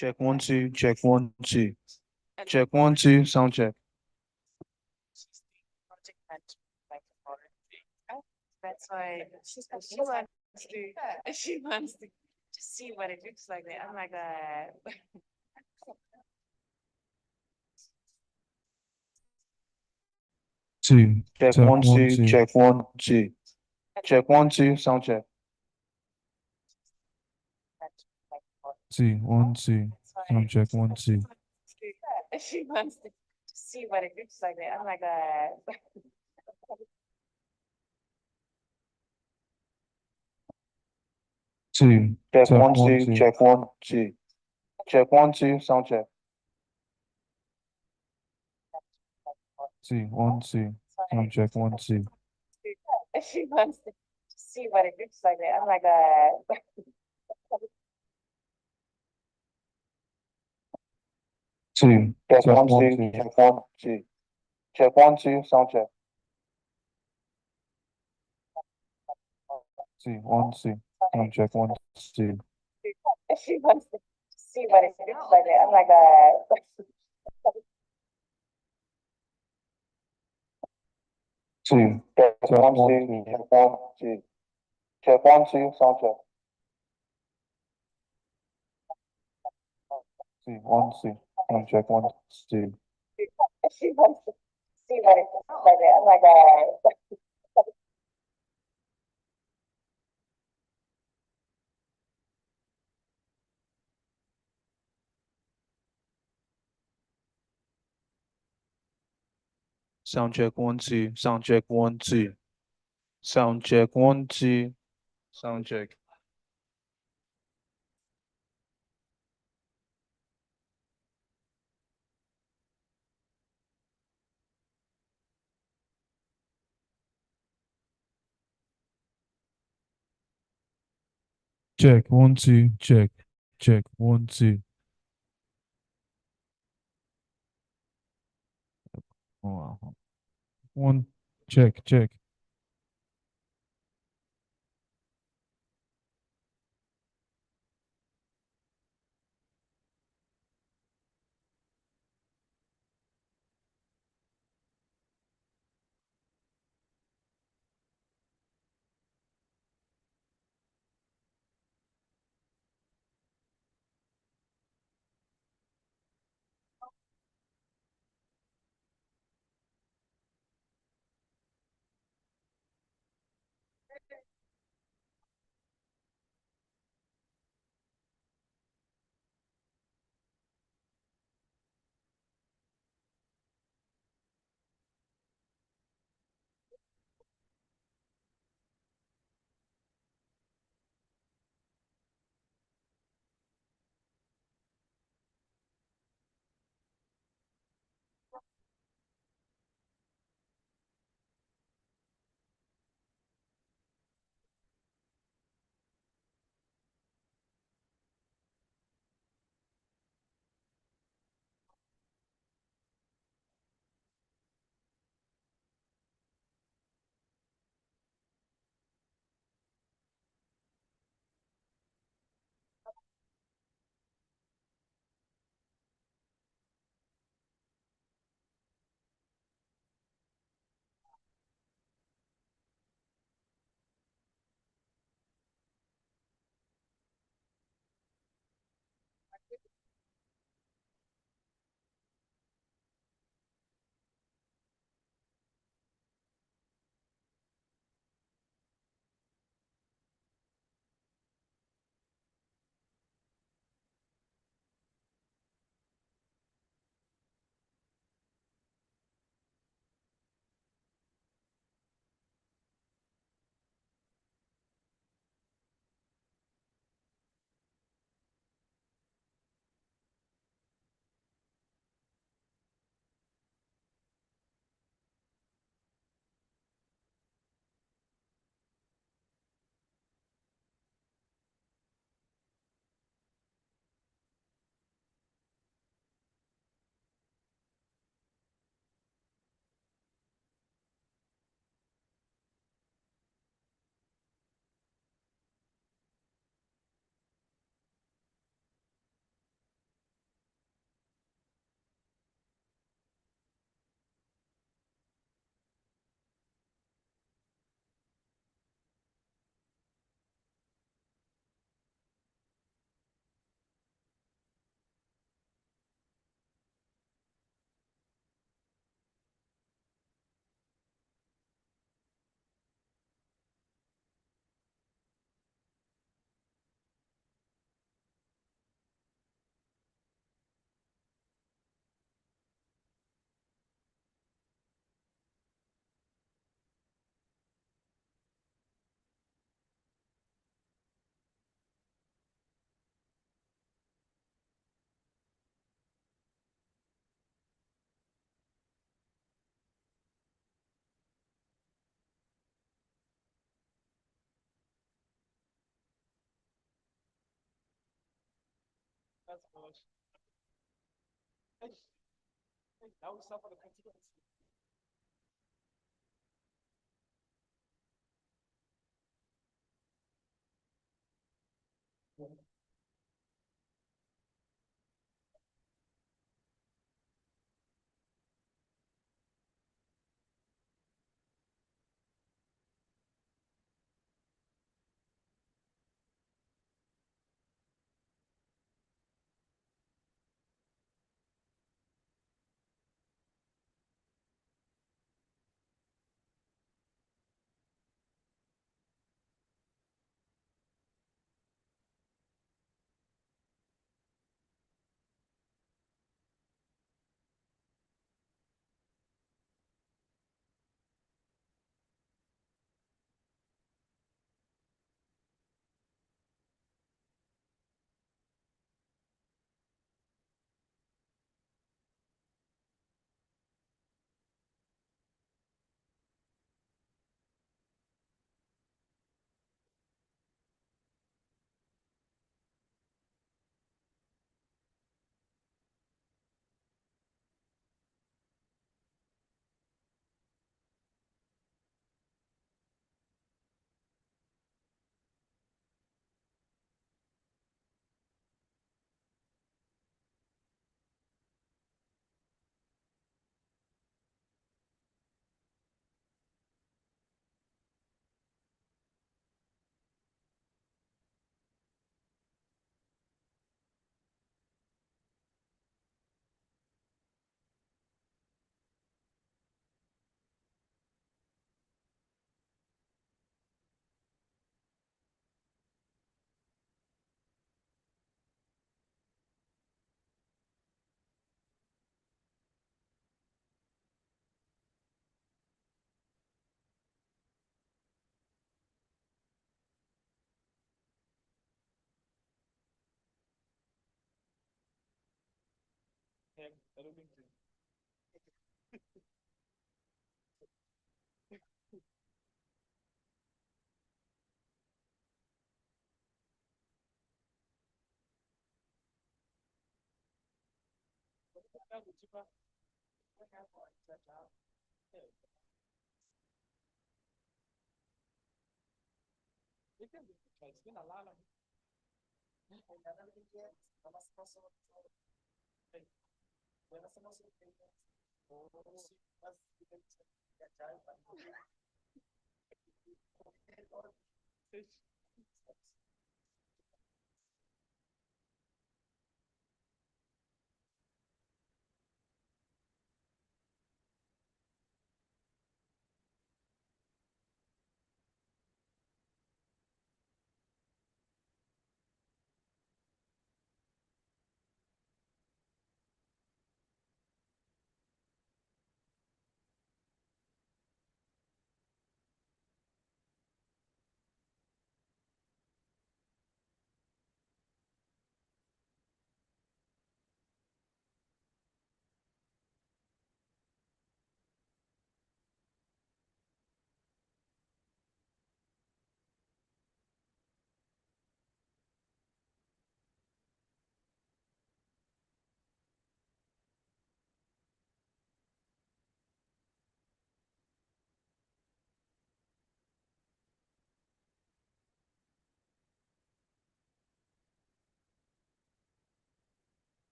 Check one, two, check one, two. Check one, two, sound check. That's why she wants to she wants to see what it looks like there. I'm like Two. check Check one, one, two, two. check one, two. Check one, two, sound check. Two. One, two. Sound check one, two. She wants to see what it looks like there. I'm like Two. check Check one, one, two, two. check one, two. Check one, two, sound check. Two. One, two. Sound check one, two. She wants to see what it looks like there. I'm like Two. check Check one, one, two, two. check one, two. Check one, two, sound check. Two. One, two. Sound check one, two. She wants to see what it looks like there. I'm like Two. check Check one, one, two, two. check one, two. Check one, two, sound check. Two. One, two. Sound check one, two. She wants to see what it looks like there. I'm like Sound check one, two. Sound check one, two. Sound check one, two. Sound check. Check one, two. Check. Check one, two. Oh, wow. One. Check. Check.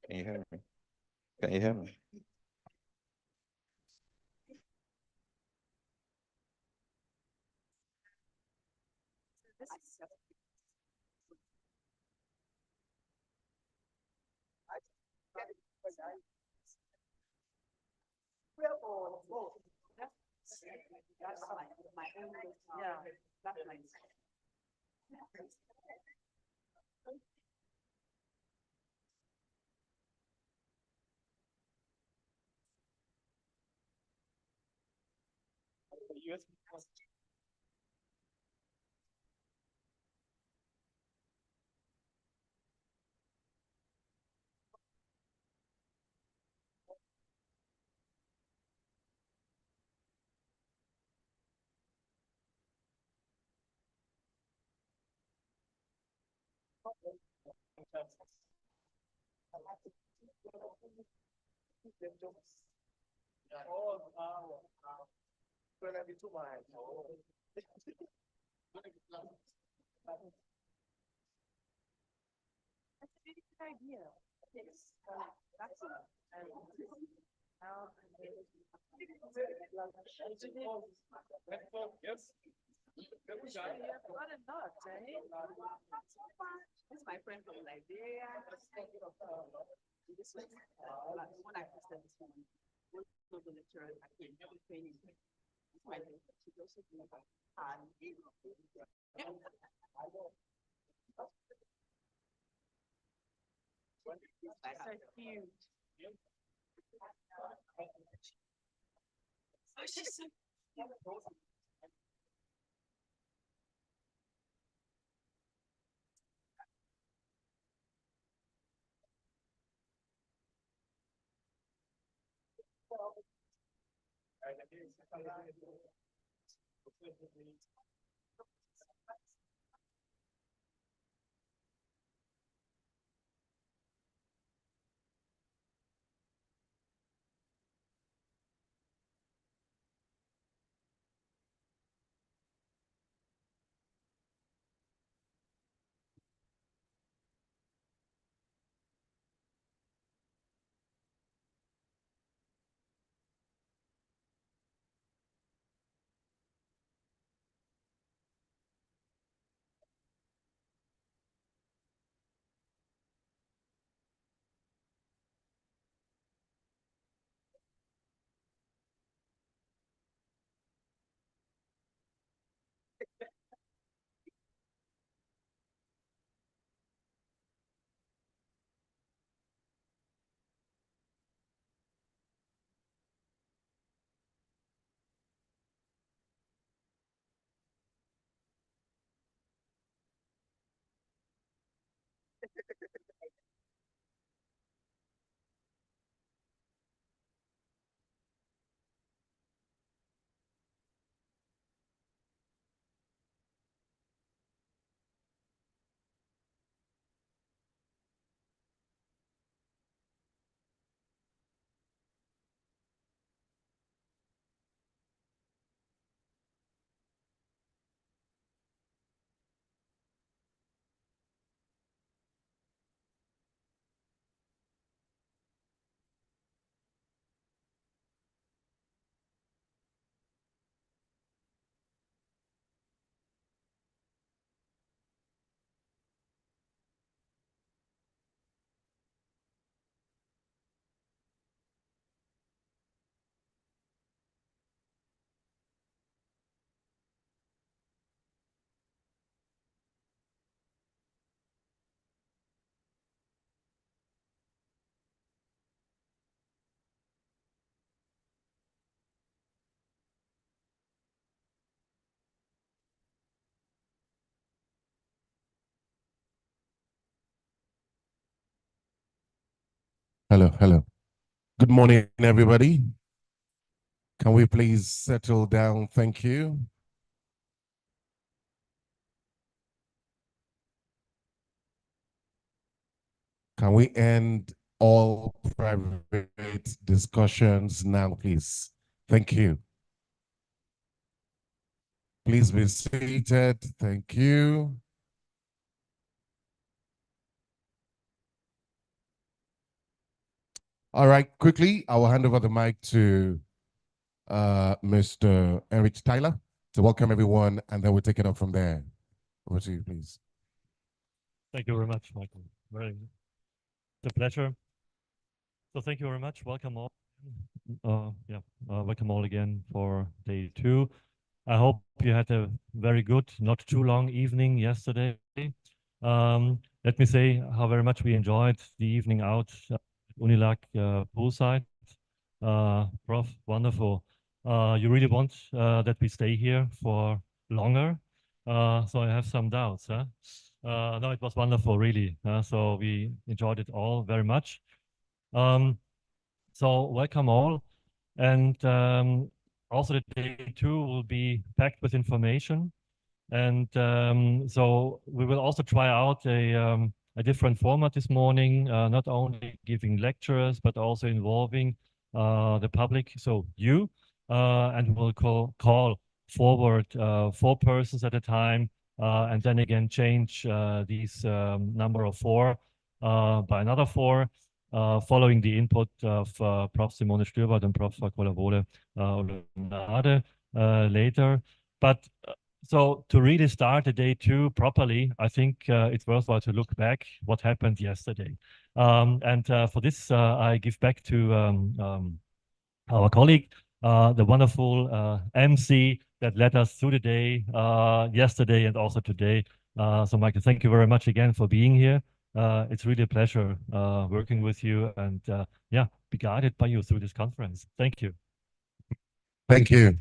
Can you hear me? Can you hear me? This is that's like my own, yeah, that's nice. That's a really good idea. Yes, that's and now what a lot, eh? This is my friend from Liberia. This was when I posted this one. One of the lecturers I came training. My she's also doing that's so huge. Oh, she's so Hello, hello. Good morning, everybody. Can we please settle down? Thank you. Can we end all private discussions now, please? Thank you. Please be seated. Thank you. All right, quickly, I will hand over the mic to Mr. Eric Tyler to welcome everyone, and then we'll take it up from there. Over to you, please. Thank you very much, Michael. Very it's a pleasure. So thank you very much. Welcome all. Welcome all again for day 2. I hope you had a very good, not too long evening yesterday. Let me say how very much we enjoyed the evening out at Unilag poolside. Prof, wonderful. You really want that we stay here for longer? So I have some doubts. Huh? No, it was wonderful, really. So we enjoyed it all very much. So welcome all. And also the day 2 will be packed with information. And so we will also try out a different format this morning, not only giving lectures, but also involving the public, so you, and we'll call forward 4 persons at a time, and then again change these number of 4 by another 4, following the input of Prof. Simone Stürwald and Prof. Kolavole later. But so to really start the day 2 properly, I think it's worthwhile to look back what happened yesterday. And for this, I give back to our colleague, the wonderful MC that led us through the day yesterday and also today. So Michael, thank you very much again for being here. It's really a pleasure working with you and be guided by you through this conference. Thank you. Thank you.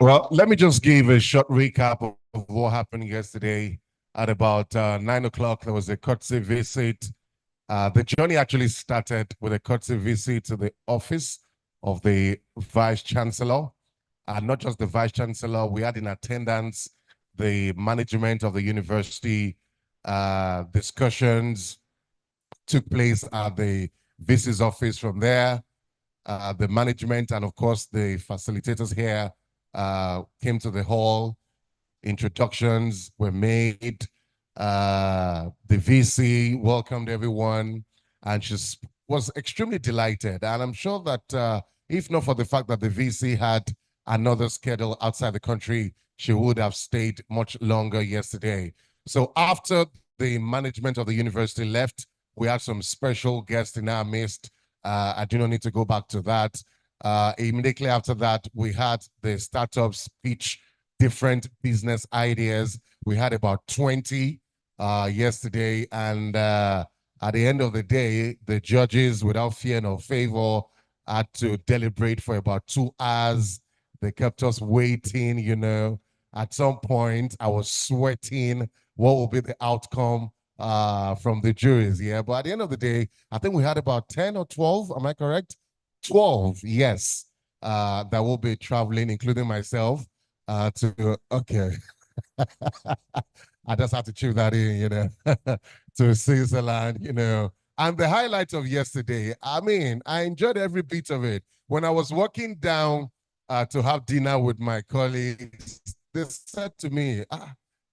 Well, let me just give a short recap of what happened yesterday. At about 9 o'clock, there was a courtesy visit. The journey actually started with a courtesy visit to the office of the Vice Chancellor. Not just the Vice Chancellor, we had in attendance the management of the university. Discussions took place at the VC's office from there. The management and, of course, the facilitators here came to the hall. Introductions were made. The VC welcomed everyone, and she was extremely delighted. And I'm sure that if not for the fact that the VC had another schedule outside the country, she would have stayed much longer yesterday. So after the management of the university left, we had some special guests in our midst. I do not need to go back to that. Immediately after that, we had the startups pitch different business ideas. We had about 20 yesterday, and at the end of the day, the judges, without fear nor favor, had to deliberate for about 2 hours. They kept us waiting, you know. At some point, I was sweating. What will be the outcome from the juries? Yeah, but at the end of the day, I think we had about 10 or 12. Am I correct? 12, yes. That will be traveling, including myself, okay. I just have to chew that in, you know, to Switzerland, you know. And the highlight of yesterday, I mean, I enjoyed every bit of it. When I was walking down to have dinner with my colleagues, they said to me,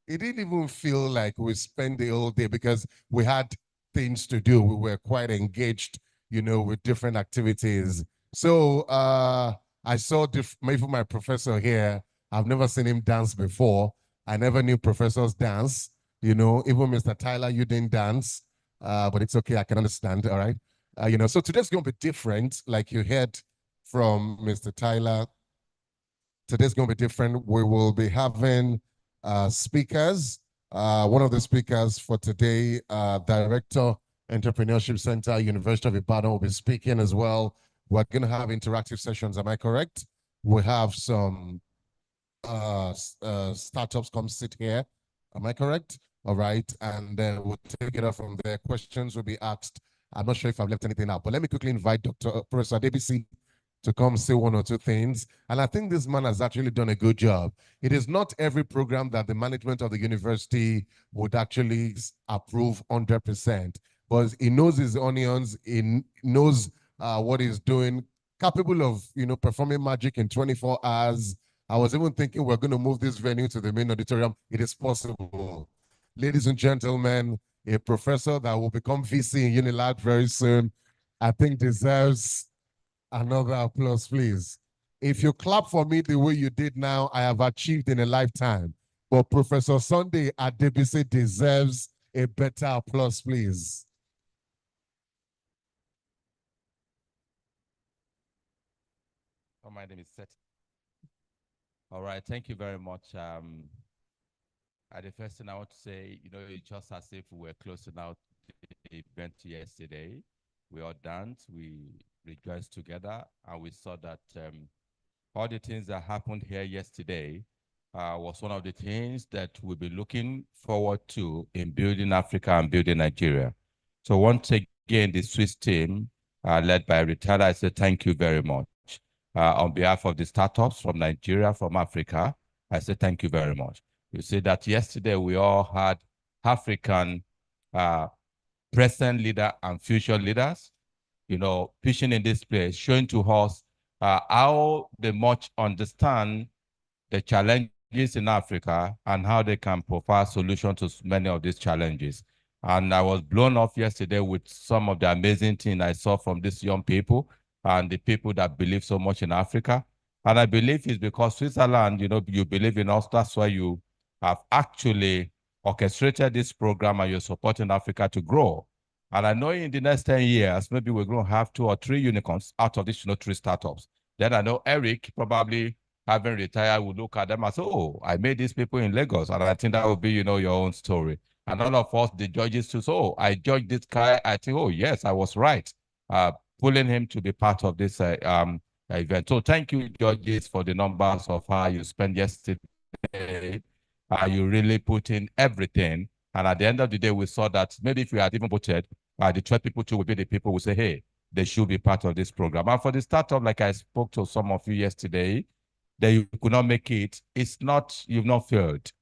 it didn't even feel like we spent the whole day because we had things to do. We were quite engaged, you know, with different activities. So I saw maybe my professor here. I've never seen him dance before. I never knew professors dance. You know, even Mr. Tyler, you didn't dance, but it's okay. I can understand. All right. You know, so today's going to be different. Like you heard from Mr. Tyler, today's going to be different. We will be having speakers. One of the speakers for today, Director, Entrepreneurship Center, University of Ibadan, will be speaking as well. We're going to have interactive sessions. Am I correct? We have some startups come sit here. Am I correct? All right. And then we'll take it up from there. Questions will be asked. I'm not sure if I've left anything out, but let me quickly invite Professor Debisi to come say 1 or 2 things. And I think this man has actually done a good job. It is not every program that the management of the university would actually approve 100%, but he knows his onions, he knows what he's doing, capable of, you know, performing magic in 24 hours. I was even thinking we're going to move this venue to the main auditorium. It is possible. Ladies and gentlemen, a professor that will become VC in Unilag very soon, I think deserves another applause, please. If you clap for me the way you did now, I have achieved in a lifetime. But Professor Sunday Adebisi deserves a better applause, please. Oh, my name is Seth. All right, thank you very much. The first thing I want to say, it's just as if we were closing out the event yesterday. We all danced, we rejoiced together, and we saw that all the things that happened here yesterday was one of the things that we'll be looking forward to in building Africa and building Nigeria. So once again, the Swiss team, led by Ritala, I say thank you very much. On behalf of the startups from Nigeria, from Africa, I say thank you very much. You see that yesterday we all had African present leader and future leaders, pitching in this place, showing to us how they much understand the challenges in Africa and how they can provide solutions to many of these challenges. And I was blown off yesterday with some of the amazing things I saw from these young people and the people that believe so much in Africa. And I believe it's because Switzerland, you believe in us, that's why you have actually orchestrated this program and you're supporting Africa to grow. And I know in the next 10 years, maybe we're going to have 2 or 3 unicorns out of these 3 startups. Then I know Eric, probably having retired, will look at them and say, oh, I made these people in Lagos. And I think that will be, your own story. And all of us, the judges too, so oh, I judged this guy. I think, oh, yes, I was right. Pulling him to be part of this event. So thank you, judges, for the numbers of how you spent yesterday. You really put in everything. And at the end of the day, we saw that maybe if we had even voted, the 12 people too would be the people who say, hey, they should be part of this program. And for the startup, like I spoke to some of you yesterday, that you could not make it, it's not, you've not failed.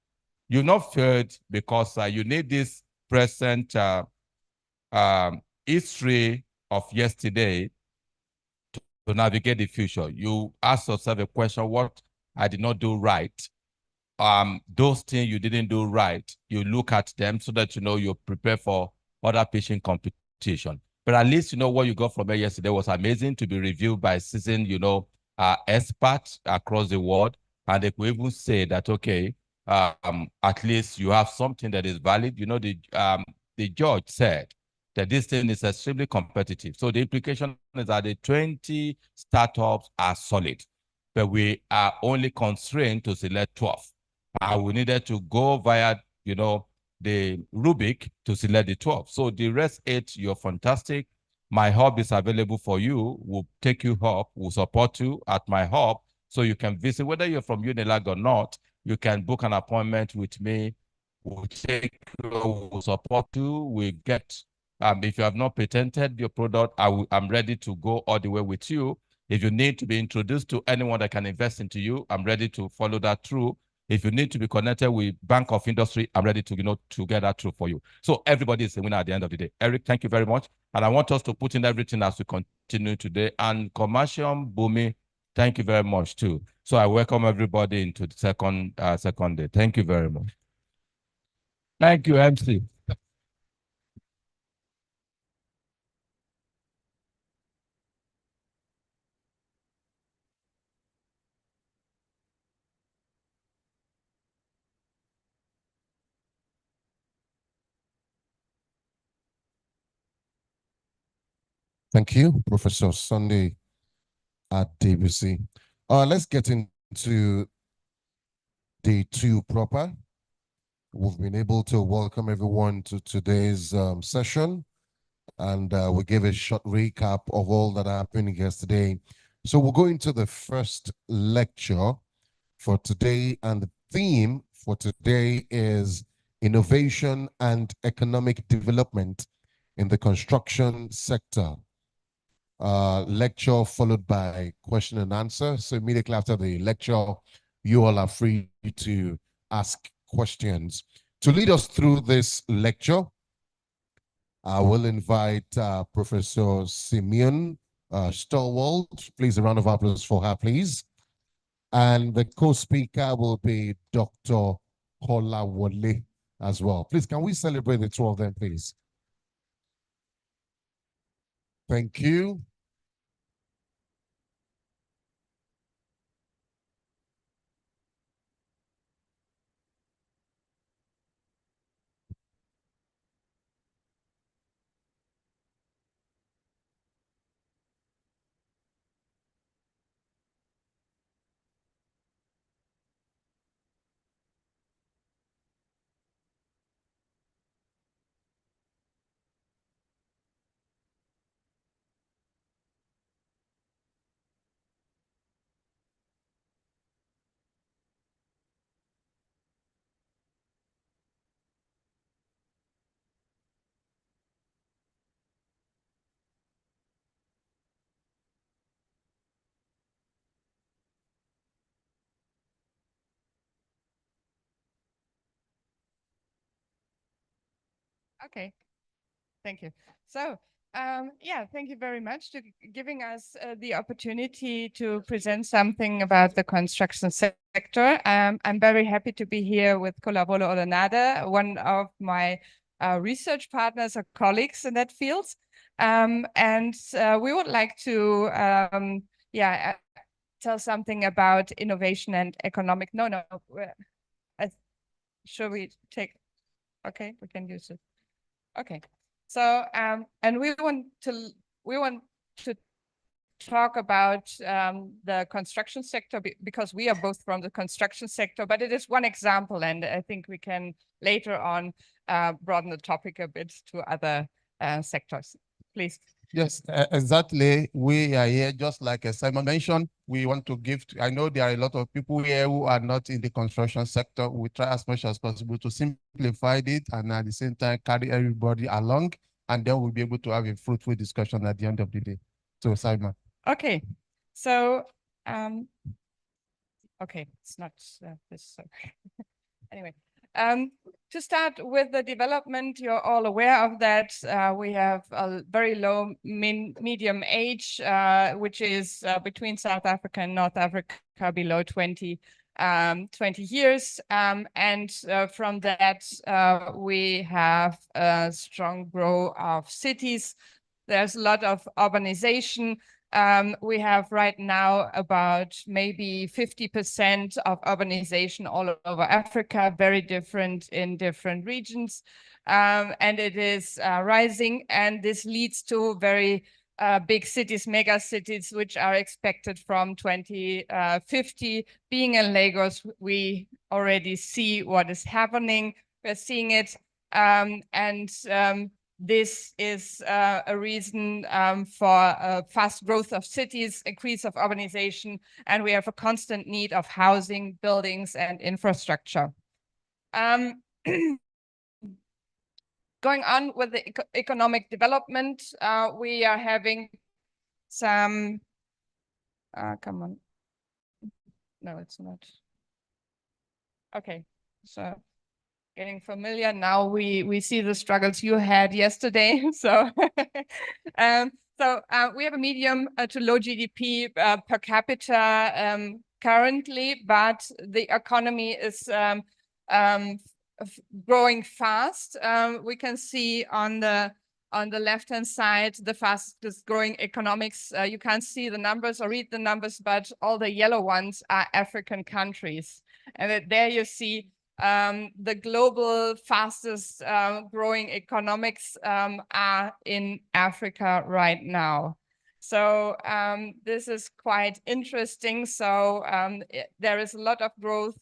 You've not failed because you need this present history of yesterday to navigate the future. You ask yourself a question, what I did not do right. Those things you didn't do right, you look at them so that you prepare for other pitching competition. But at least what you got from here yesterday was amazing to be reviewed by seasoned, experts across the world. And they could even say that, okay, at least you have something that is valid. The judge said that this thing is extremely competitive. So the implication is that the 20 startups are solid, but we are only constrained to select 12. We needed to go via, the rubric to select the 12. So the rest 8, you're fantastic. My hub is available for you. We'll take you up. We'll support you at my hub so you can visit. Whether you're from Unilag or not, you can book an appointment with me. We'll take you, we'll support you. We get, if you have not patented your product, I'm ready to go all the way with you. If you need to be introduced to anyone that can invest into you, I'm ready to follow that through. If you need to be connected with Bank of Industry, I'm ready to, to get that through for you. So everybody is a winner at the end of the day. Eric, thank you very much. And I want us to put in everything as we continue today. And Commercial Bumi, thank you very much too. So I welcome everybody into the second day. Thank you very much. Thank you, MC. Thank you, Professor Sunday Adebisi. Let's get into day 2 proper. We've been able to welcome everyone to today's session, and we'll give a short recap of all that happened yesterday. So we'll go into the first lecture for today, and the theme for today is innovation and economic development in the construction sector. Lecture followed by question and answer. So immediately after the lecture, you all are free to ask questions. To lead us through this lecture, I will invite Professor Simeon Stallwald. Please, a round of applause for her, please. And the co-speaker will be Dr. Kolawole as well. Please, can we celebrate the 2 of them, please? Thank you. Okay, thank you. So, yeah, thank you very much for giving us the opportunity to present something about the construction sector. I'm very happy to be here with Colavolo Oronada, one of my research partners or colleagues in that field. And we would like to, tell something about innovation and economic. Should we take? Okay, we can use it. Okay, so and we want to talk about the construction sector because we are both from the construction sector, but it is one example, and I think we can later on broaden the topic a bit to other sectors. Please. Yes, exactly. We are here, just like Simon mentioned, we want to give, I know there are a lot of people here who are not in the construction sector. We try as much as possible to simplify it and at the same time carry everybody along, and then we'll be able to have a fruitful discussion at the end of the day. So Simon. Okay, so, okay, it's not this, so anyway. To start with the development, you're all aware of that. We have a very low medium age, which is between South Africa and North Africa, below 20 years. And from that, we have a strong growth of cities. There's a lot of urbanization. We have right now about maybe 50% of urbanization all over Africa, very different in different regions. And it is rising, and this leads to very big cities, mega cities, which are expected from 2050. Being in Lagos, we already see what is happening. We're seeing it. This is a reason for fast growth of cities, increase of urbanization, and we have a constant need of housing, buildings, and infrastructure. Going on with the economic development, we are having some, come on. No, it's not. Okay, so getting familiar. Now we see the struggles you had yesterday. So, we have a medium to low GDP per capita currently, but the economy is growing fast. We can see on the left-hand side, the fastest growing economics. You can't see the numbers or read the numbers, but all the yellow ones are African countries. And there you see the global fastest growing economics are in Africa right now. So this is quite interesting. So there is a lot of growth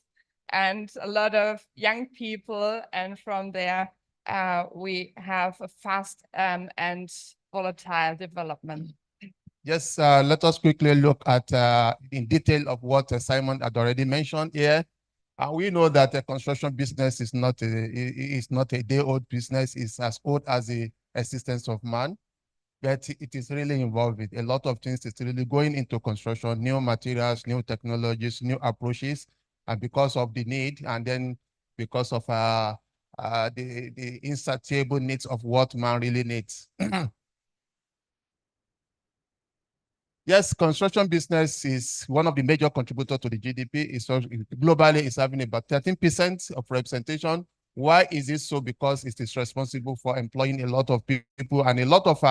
and a lot of young people, and from there we have a fast and volatile development. Yes, let us quickly look at in detail of what Simon had already mentioned here. We know that the construction business is not a day-old business. It's as old as the existence of man, but it is really involving a lot of things. It's really going into construction, new materials, new technologies, new approaches, and because of the need, and then because of the insatiable needs of what man really needs. Yes, construction business is one of the major contributors to the GDP. Globally, it's having about 13% of representation. Why is it so? Because it is responsible for employing a lot of people and a lot of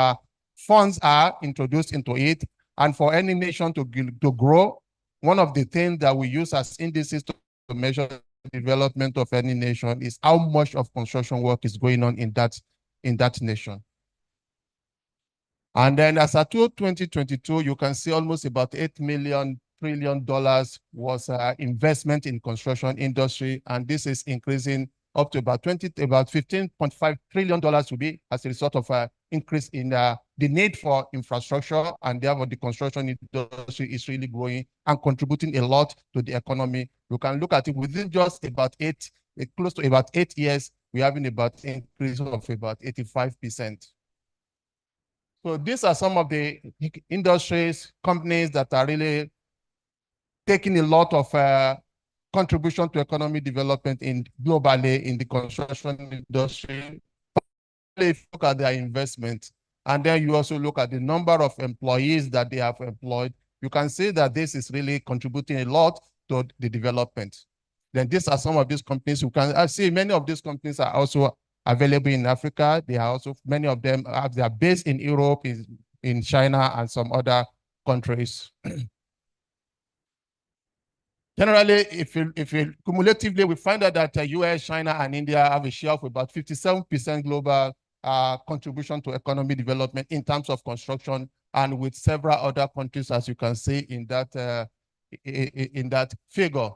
funds are introduced into it. And for any nation to grow, one of the things that we use as indices to measure development of any nation is how much of construction work is going on in that nation. And then as at 2022, you can see almost about $8 trillion was investment in construction industry. And this is increasing up to about $15.5 trillion to be as a result of an increase in the need for infrastructure. And therefore the construction industry is really growing and contributing a lot to the economy. You can look at it within just about close to about 8 years, we're having about an increase of about 85%. So these are some of the industries, companies that are really taking a lot of contribution to economic development globally in the construction industry. If you look at their investment, and then you also look at the number of employees that they have employed, you can see that this is really contributing a lot to the development. Then these are some of these companies. You can see many of these companies are also available in Africa. They are also, many of them have their base in Europe, in China, and some other countries. Generally, if you cumulatively, we find out that US, China, and India have a share of about 57% global contribution to economic development in terms of construction, and with several other countries, as you can see in that figure.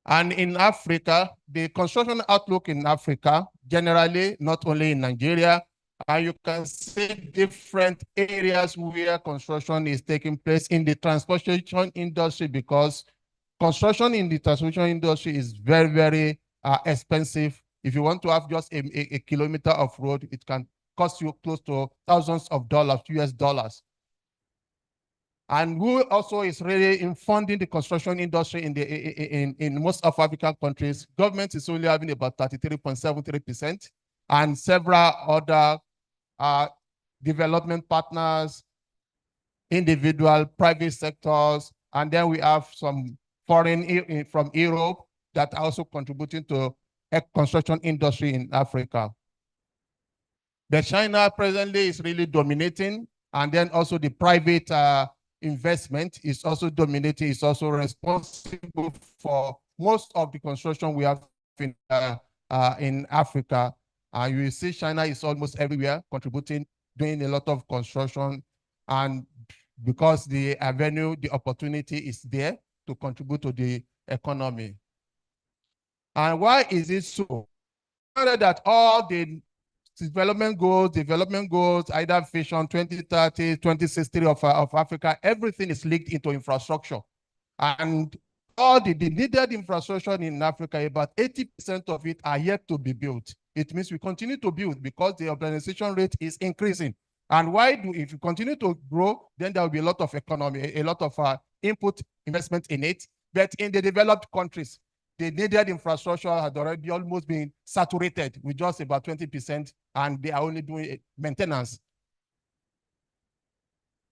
And in Africa, the construction outlook in Africa, generally, not only in Nigeria, you can see different areas where construction is taking place in the transportation industry, because construction in the transportation industry is very, very expensive. If you want to have just a kilometer of road, it can cost you close to thousands of dollars, US dollars. And who also is really in funding the construction industry in most of African countries, government is only having about 33.73%, and several other development partners, individual, private sectors, and then we have some foreign from Europe that are also contributing to a construction industry in Africa. But China presently is really dominating, and then also the private investment is also dominating, is also responsible for most of the construction we have in Africa. You will see China is almost everywhere contributing, doing a lot of construction, and because the avenue, the opportunity is there to contribute to the economy. And why is it so? That all the development goals, either Vision 2030, 2060 of Africa, everything is linked into infrastructure. And all the needed infrastructure in Africa, about 80% of it are yet to be built. It means we continue to build because the urbanization rate is increasing. And if you continue to grow, then there will be a lot of economy, a lot of input investment in it. But in the developed countries, the needed infrastructure had already almost been saturated with just about 20%, and they are only doing maintenance.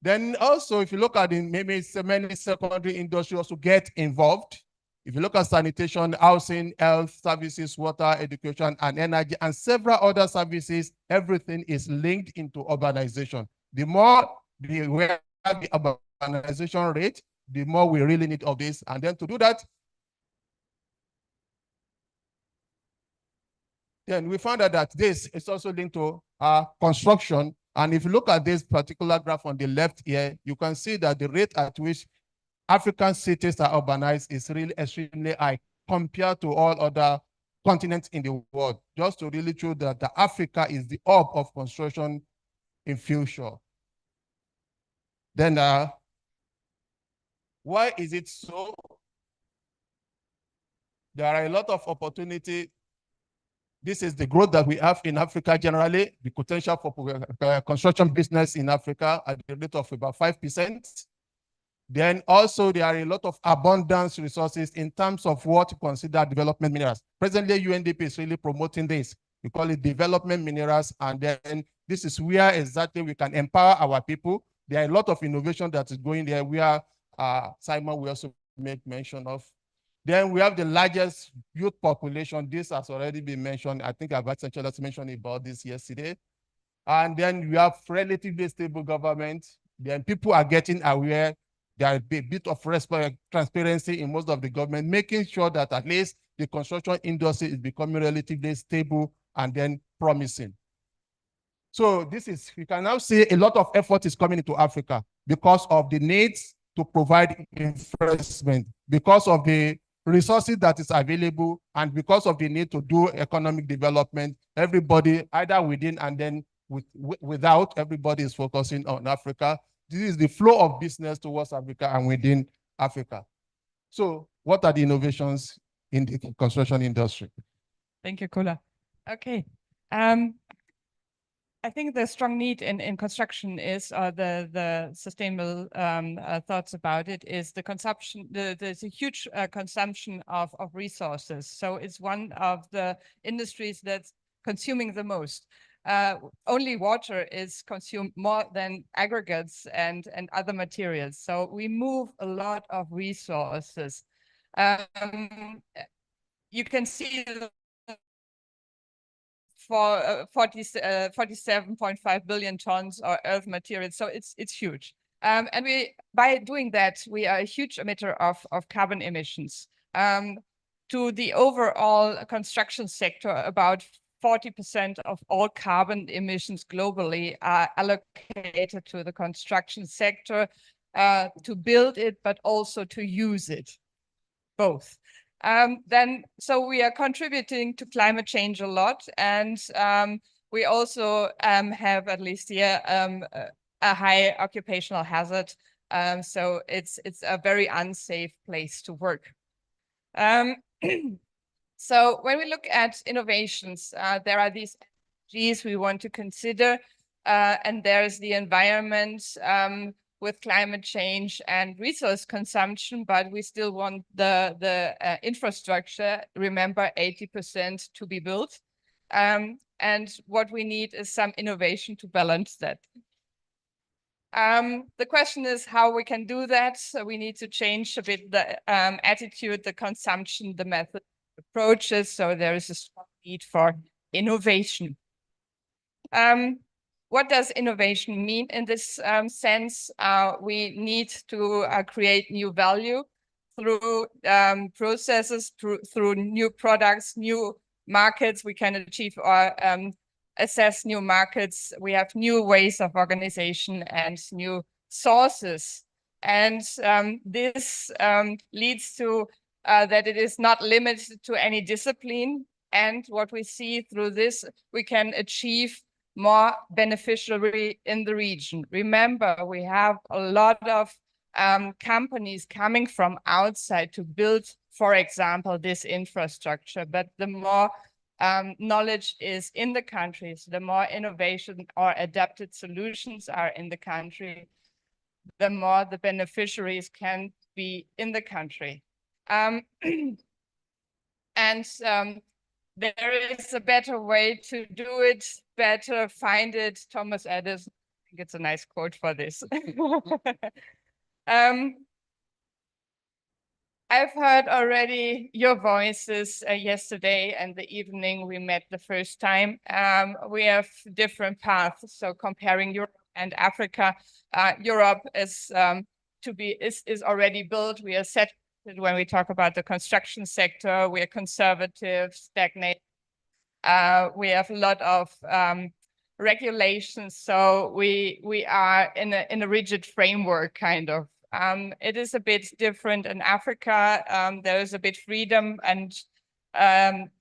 Then also, if you look at maybe many secondary industries also get involved. If you look at sanitation, housing, health services, water, education, and energy, and several other services, everything is linked into urbanization. The more we have the urbanization rate, the more we really need of this. And then to do that, then we found out that this is also linked to construction. And if you look at this particular graph on the left here, you can see that the rate at which African cities are urbanized is really extremely high compared to all other continents in the world, just to really show that Africa is the hub of construction in future. Then why is it so? There are a lot of opportunity. This is the growth that we have in Africa generally, the potential for construction business in Africa at the rate of about 5%. Then also there are a lot of abundance resources in terms of what to consider development minerals. Presently, UNDP is really promoting this. We call it development minerals, and then this is where exactly we can empower our people. There are a lot of innovation that is going there where Simon will also make mention of. Then we have the largest youth population. This has already been mentioned. I think our Vice Chancellor mentioned about this yesterday. And then we have relatively stable government. Then people are getting aware. There is a bit of transparency in most of the government, making sure that at least the construction industry is becoming relatively stable and then promising. So this is, you can now see a lot of effort is coming into Africa because of the needs to provide investment, because of the resources that is available, and because of the need to do economic development. Everybody, either within and then without, everybody is focusing on Africa. This is the flow of business towards Africa and within Africa. So what are the innovations in the construction industry? Thank you, Kula. Okay. I think the strong need in construction is the sustainable thoughts about it is the consumption. There's a huge consumption of resources. So it's one of the industries that's consuming the most. Only water is consumed more than aggregates and other materials. So we move a lot of resources. You can see for 47.5 billion tons of earth materials. So it's huge. And by doing that, we are a huge emitter of carbon emissions. To the overall construction sector, about 40% of all carbon emissions globally are allocated to the construction sector to build it, but also to use it, both. So we are contributing to climate change a lot, and we also have, at least here, a high occupational hazard. So it's a very unsafe place to work. So when we look at innovations, there are these Gs we want to consider, and there's the environment, with climate change and resource consumption, but we still want the infrastructure, remember, 80% to be built. And what we need is some innovation to balance that. The question is how we can do that. So we need to change a bit the attitude, the consumption, the method, approaches. So there is a strong need for innovation. What does innovation mean in this sense? We need to create new value through processes, through new products, new markets. We can achieve or assess new markets. We have new ways of organization and new sources. And this leads to that it is not limited to any discipline. And what we see through this, we can achieve more beneficiary in the region. Remember, we have a lot of companies coming from outside to build, for example, this infrastructure. But the more knowledge is in the countries, the more innovation or adapted solutions are in the country, the more the beneficiaries can be in the country. There is a better way to do it, better find it. Thomas Edison, I think it's a nice quote for this. I've heard already your voices yesterday and the evening we met the first time. We have different paths. So comparing Europe and Africa, Europe is already built. We are set when we talk about the construction sector. We are conservative, stagnant. We have a lot of regulations. So we are in a rigid framework, kind of. It is a bit different in Africa. There is a bit freedom and an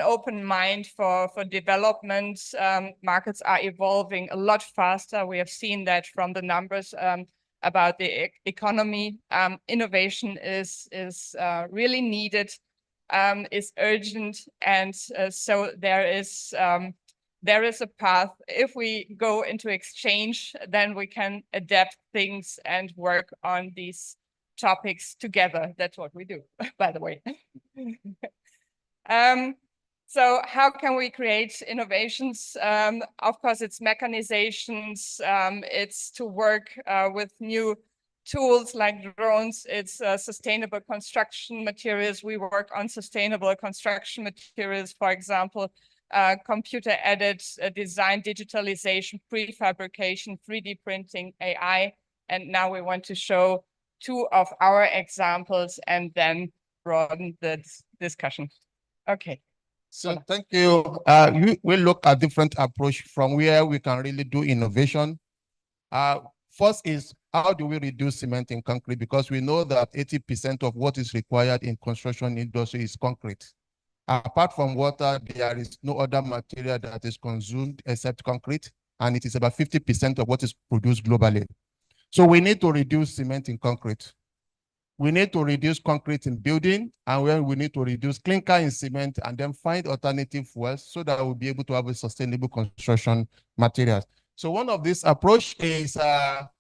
open mind for development. Markets are evolving a lot faster. We have seen that from the numbers about the economy. Innovation is really needed, is urgent, and so there is a path. If we go into exchange, then we can adapt things and work on these topics together. That's what we do, by the way. So how can we create innovations? Of course, it's mechanizations. It's to work with new tools like drones, it's sustainable construction materials. We work on sustainable construction materials, for example, computer-aided design, digitalization, prefabrication, 3D printing, AI. And now we want to show two of our examples and then broaden the discussion. Okay. So thank you. We look at different approach from where we can really do innovation. First is, how do we reduce cement in concrete? Because we know that 80% of what is required in construction industry is concrete. Apart from water, there is no other material that is consumed except concrete, and it is about 50% of what is produced globally. So we need to reduce cement in concrete. We need to reduce concrete in building, and we need to reduce clinker in cement, and then find alternative fuels so that we'll be able to have a sustainable construction materials. So one of these approach is a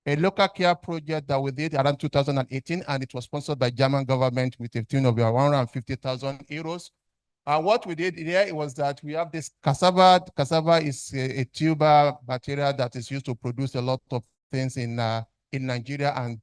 local care project that we did around 2018, and it was sponsored by German government with a tune of 150,000 euros. What we did here was that we have this cassava. Cassava is a tuber material that is used to produce a lot of things in Nigeria and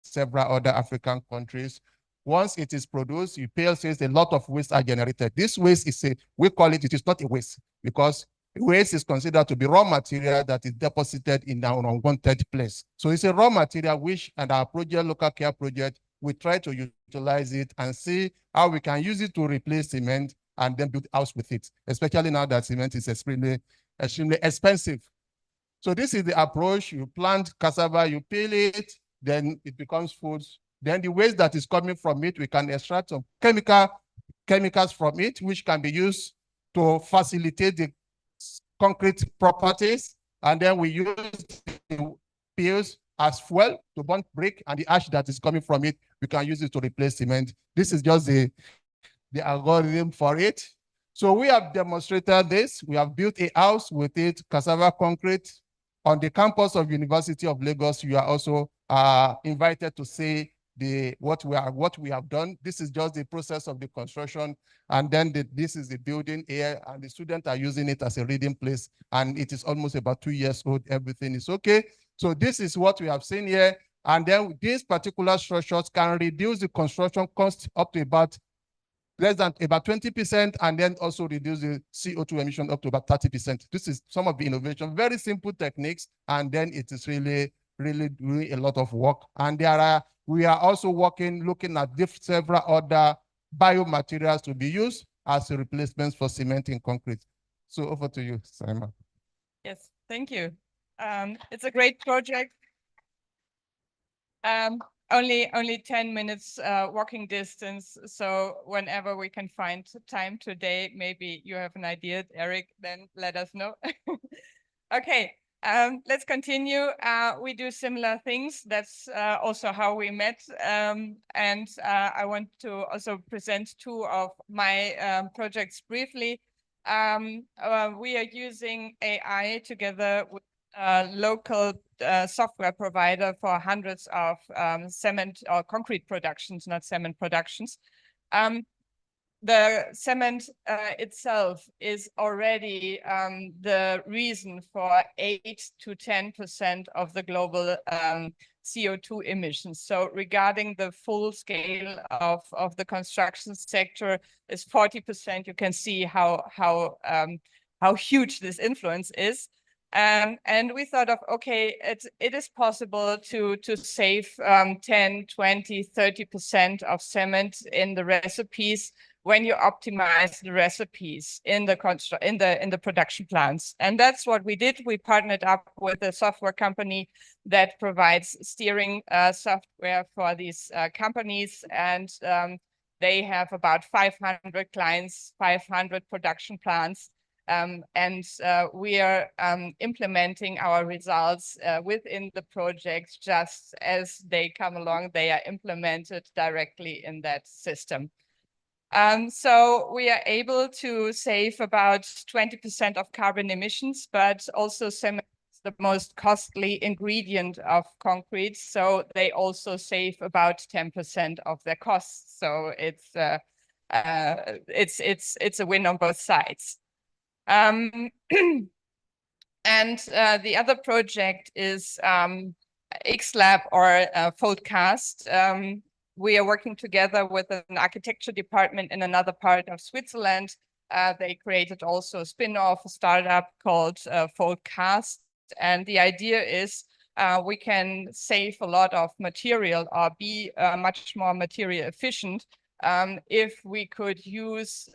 several other African countries. Once it is produced, you pay sales, a lot of waste are generated. This waste is we call it is not a waste, because waste is considered to be raw material that is deposited in an unwanted place. So it's a raw material which, and our project, local care project, we try to utilize it and see how we can use it to replace cement and then build house with it, especially now that cement is extremely expensive. So this is the approach. You plant cassava, you peel it, then it becomes food. Then the waste that is coming from it, we can extract some chemicals from it, which can be used to facilitate the concrete properties. And then we use the peels as fuel to burn brick, and the ash that is coming from it, we can use it to replace cement. This is just the algorithm for it. So we have demonstrated this. We have built a house with it, cassava concrete. On the campus of University of Lagos, you are also invited to see what we have done. This is just the process of the construction, and then this is the building here, and the students are using it as a reading place, and it is almost about 2 years old. Everything is okay. So this is what we have seen here, and then these particular structures can reduce the construction cost up to about less than about 20%, and then also reduce the CO2 emission up to about 30%. This is some of the innovation, very simple techniques, and then it is really doing a lot of work. And we are also looking at several other biomaterials to be used as replacements for cement and concrete. So over to you, Simon. Yes, thank you. It's a great project. Only 10 minutes walking distance. So whenever we can find time today, maybe you have an idea, Eric, then let us know. Okay, let's continue. We do similar things. That's also how we met. And I want to also present two of my projects briefly. We are using AI together with local software provider for hundreds of cement or concrete productions, not cement productions. The cement itself is already the reason for 8 to 10% of the global CO2 emissions. So regarding the full scale of the construction sector is 40%. You can see how huge this influence is. And we thought of, okay, it is possible to save 10, 20, 30% of cement in the recipes when you optimize the recipes in the production plants. And that's what we did. We partnered up with a software company that provides steering software for these companies, and they have about 500 clients, 500 production plants. We are implementing our results within the project. Just as they come along, they are implemented directly in that system. So we are able to save about 20% of carbon emissions, but also cement is the most costly ingredient of concrete. So they also save about 10% of their costs. So it's a win on both sides. And the other project is X-Lab or Foldcast. We are working together with an architecture department in another part of Switzerland. They created also a spin-off startup called Foldcast. And the idea is we can save a lot of material or be much more material efficient if we could use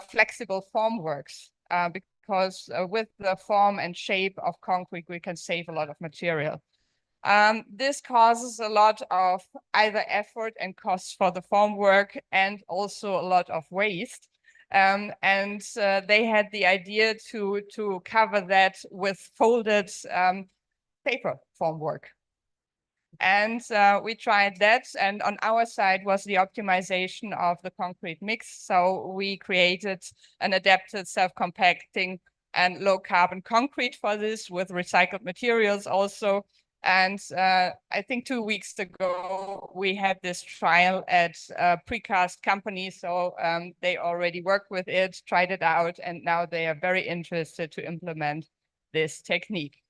flexible formworks, because with the form and shape of concrete, we can save a lot of material. This causes a lot of either effort and costs for the formwork and also a lot of waste. They had the idea to cover that with folded paper formwork. And we tried that. And on our side was the optimization of the concrete mix. So we created an adapted self-compacting and low carbon concrete for this with recycled materials also. And I think 2 weeks ago, we had this trial at a precast company. So they already worked with it, tried it out, and now they are very interested to implement this technique.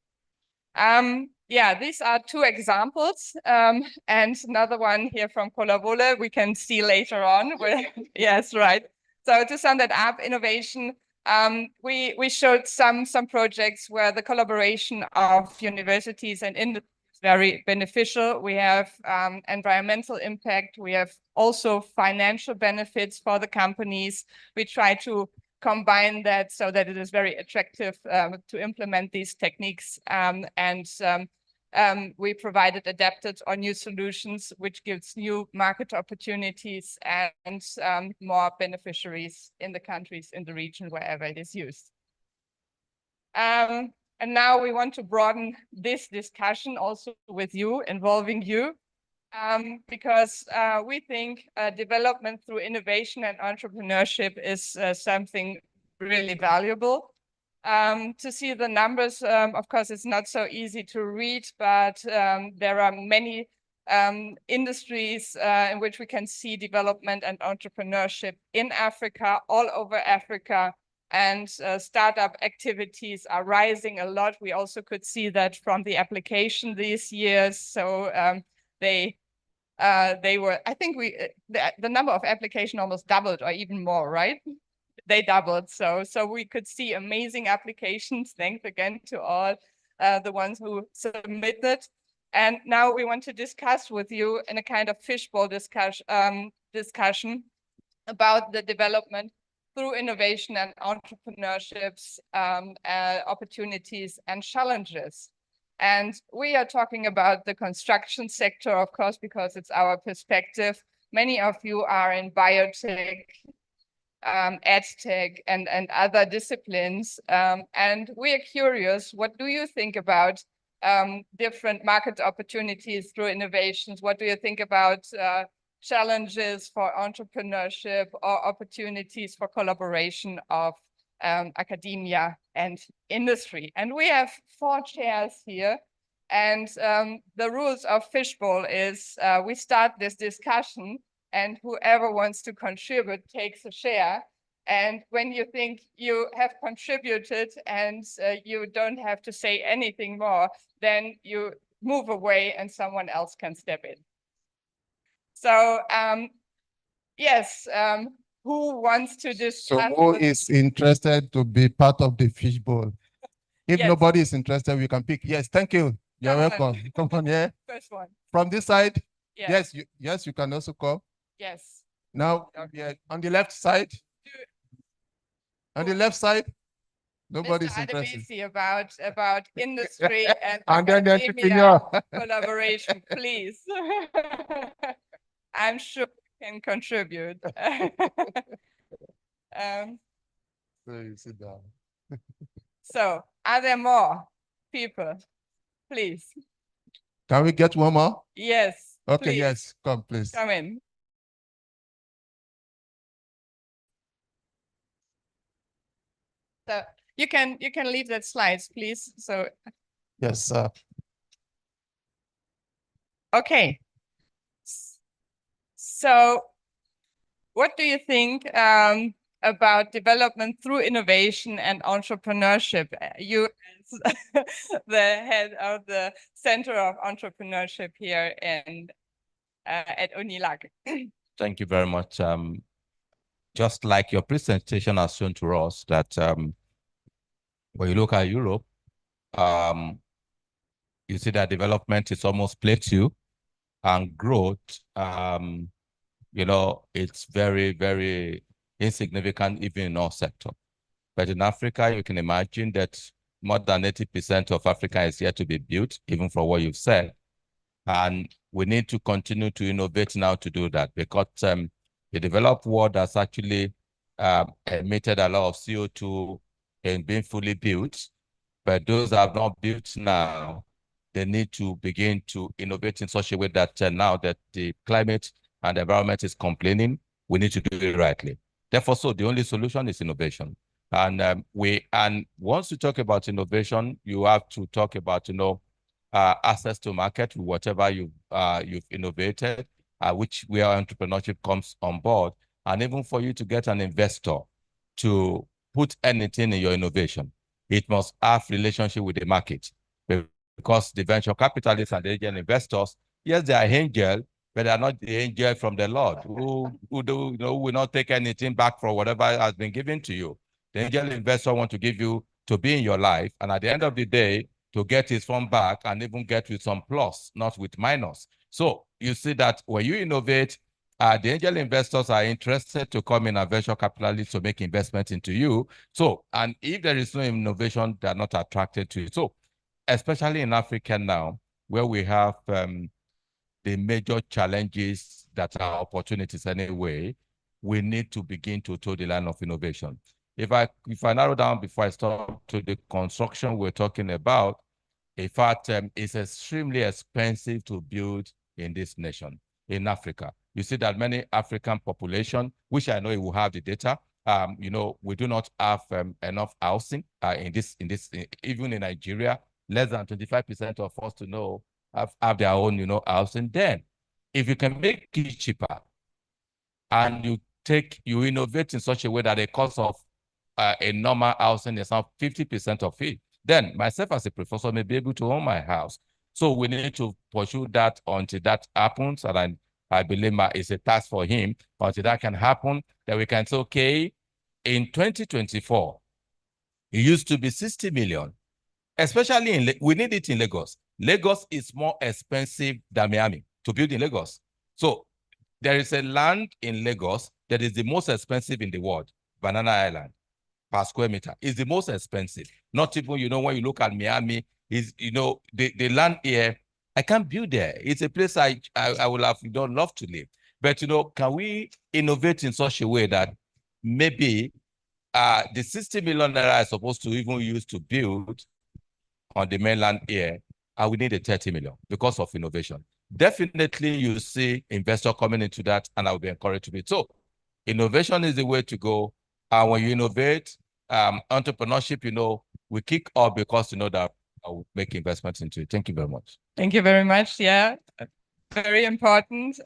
Yeah, these are 2 examples, and another one here from Colavole we can see later on. Yes, right. So to sum that up, innovation, we showed some projects where the collaboration of universities and industry is very beneficial. We have environmental impact. We have also financial benefits for the companies. We try to combine that so that it is very attractive to implement these techniques. We provided adapted or new solutions, which gives new market opportunities and more beneficiaries in the countries, in the region, wherever it is used. And now we want to broaden this discussion also with you, involving you, because we think development through innovation and entrepreneurship is something really valuable. To see the numbers, of course, it's not so easy to read, but there are many industries in which we can see development and entrepreneurship in Africa, all over Africa, and startup activities are rising a lot. We also could see that from the application these years. So they were, I think the number of application almost doubled or even more, right? They doubled. So we could see amazing applications. Thanks again to all the ones who submitted. And now we want to discuss with you in a kind of fishbowl discussion about the development through innovation and entrepreneurships, opportunities and challenges. And we are talking about the construction sector, of course, because it's our perspective. Many of you are in biotech, EdTech and other disciplines. And we are curious, what do you think about different market opportunities through innovations? What do you think about challenges for entrepreneurship or opportunities for collaboration of academia and industry? And we have 4 chairs here. And the rules of fishbowl is we start this discussion and whoever wants to contribute takes a share. And when you think you have contributed and you don't have to say anything more, then you move away and someone else can step in. So yes, who wants to discuss? So who is interested to be part of the fishbowl? If Yes. nobody is interested, we can pick. Yes, thank you. You're welcome. Come on, yeah. First one. From this side? Yes. Yes, you can also come. Yes. Now, on the left side? On the left side? Nobody's interested. About industry and then the entrepreneur. Collaboration, please. I'm sure you can contribute. So you sit down. So, are there more people? Please. Can we get one more? Yes. Okay, please. yes, come please. Come in. So you can leave that slides, please. So yes, sir. Okay. So what do you think about development through innovation and entrepreneurship. You, as the head of the Center of Entrepreneurship here at UNILAG. Thank you very much. Just like your presentation has shown to us that when you look at Europe, you see that development is almost plateau and growth, you know, it's very, very insignificant even in our sector. But in Africa, you can imagine that more than 80% of Africa is yet to be built, even for what you've said. And we need to continue to innovate now to do that, because the developed world has actually emitted a lot of CO2 in being fully built. But those that have not built now, they need to begin to innovate in such a way that now that the climate and the environment is complaining, we need to do it rightly. Therefore, so the only solution is innovation. And once you talk about innovation, you have to talk about, you know, access to market with whatever you've innovated, which where entrepreneurship comes on board, and even for you to get an investor to put anything in your innovation, it must have relationship with the market, because the venture capitalists and the angel investors, yes, they are angel, but they are not the angel from the Lord who do, you know, will not take anything back from whatever has been given to you. The angel investor want to give you to be in your life, and at the end of the day, to get his fund back and even get with some plus, not with minus. So you see that when you innovate, the angel investors are interested to come in as venture capitalists to make investment into you. So, and if there is no innovation, they're not attracted to it. So, especially in Africa now, where we have the major challenges that are opportunities anyway, we need to begin to toe the line of innovation. If I narrow down before I start to the construction we're talking about, in fact, it's extremely expensive to build in this nation, in Africa. You see that many African population, which I know you will have the data, you know, we do not have enough housing even in Nigeria, less than 25% of us to know have their own, you know, housing. Then, if you can make it cheaper and you innovate in such a way that the cost of a normal housing is now 50% of it, then myself as a professor may be able to own my house. So we need to pursue that until that happens. And I believe it's a task for him. Until that can happen, then we can say, okay, in 2024, it used to be 60 million, especially we need it in Lagos. Lagos is more expensive than Miami to build in Lagos. So there is a land in Lagos that is the most expensive in the world, Banana Island, per square meter. Is the most expensive. Not even, you know, when you look at Miami, is, you know, the land here, I can't build there. It's a place I would have love to live. But, you know, can we innovate in such a way that maybe the 60 million naira is supposed to even use to build on the mainland here, we need a 30 million because of innovation. Definitely you see investor coming into that, and I will be encouraged to be. So innovation is the way to go. And when you innovate, entrepreneurship, you know, we kick off because, you know, that I will make investments into it. Thank you very much. Thank you very much. Yeah, very important.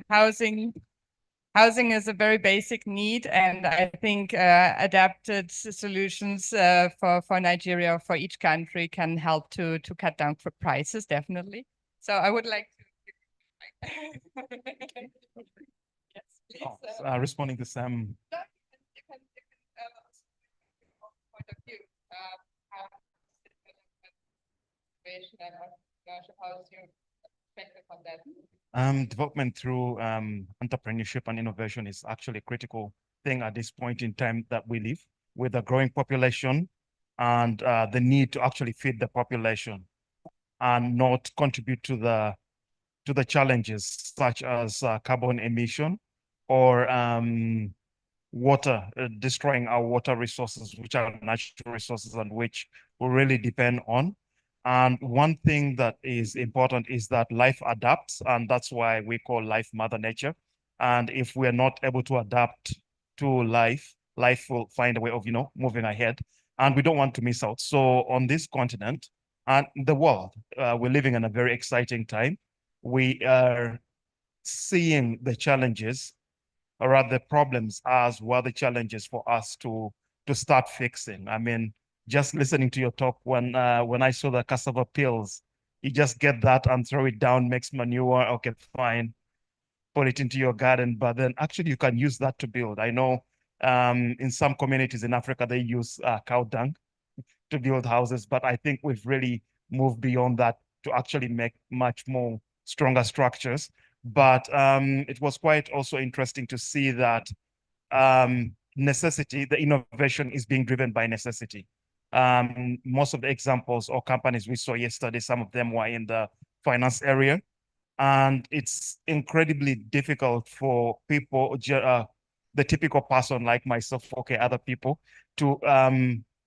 Housing is a very basic need, and I think adapted solutions for Nigeria, for each country, can help to cut down for prices, definitely. So I would like to. Yes, please. Responding to Sam. Point of view, how is your perspective on that? Development through entrepreneurship and innovation is actually a critical thing at this point in time that we live, with a growing population and the need to actually feed the population and not contribute to the challenges such as carbon emission or water, destroying our water resources, which are natural resources and which we really depend on. And one thing that is important is that life adapts, and that's why we call life Mother Nature. And if we're not able to adapt to life, life will find a way of, you know, moving ahead. And we don't want to miss out. So on this continent and the world, we're living in a very exciting time. We are seeing the challenges or are the problems as well the challenges for us to start fixing? I mean, just listening to your talk when I saw the cassava peels, you just get that and throw it down, makes manure. Okay, fine, put it into your garden, but then actually you can use that to build. I know in some communities in Africa they use cow dung to build houses, but I think we've really moved beyond that to actually make much more stronger structures. But it was quite also interesting to see that necessity, the innovation is being driven by necessity. Most of the examples or companies we saw yesterday, some of them were in the finance area. And it's incredibly difficult for people, the typical person like myself, okay, other people, to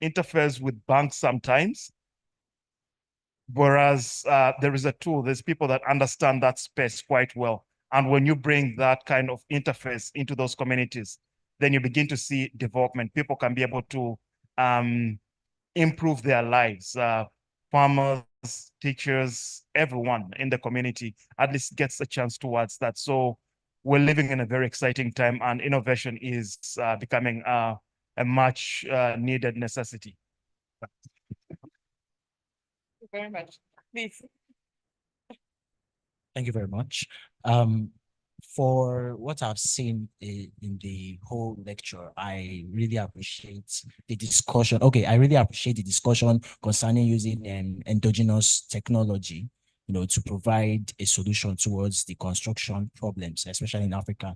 interface with banks sometimes. Whereas there is a tool, there's people that understand that space quite well. And when you bring that kind of interface into those communities, then you begin to see development. People can be able to improve their lives. Farmers, teachers, everyone in the community at least gets a chance towards that. So we're living in a very exciting time, and innovation is becoming a much needed necessity. Thank you very much. Please. Thank you very much. For what I've seen in the whole lecture, I really appreciate the discussion. Okay, I really appreciate the discussion concerning using endogenous technology, to provide a solution towards the construction problems, especially in Africa.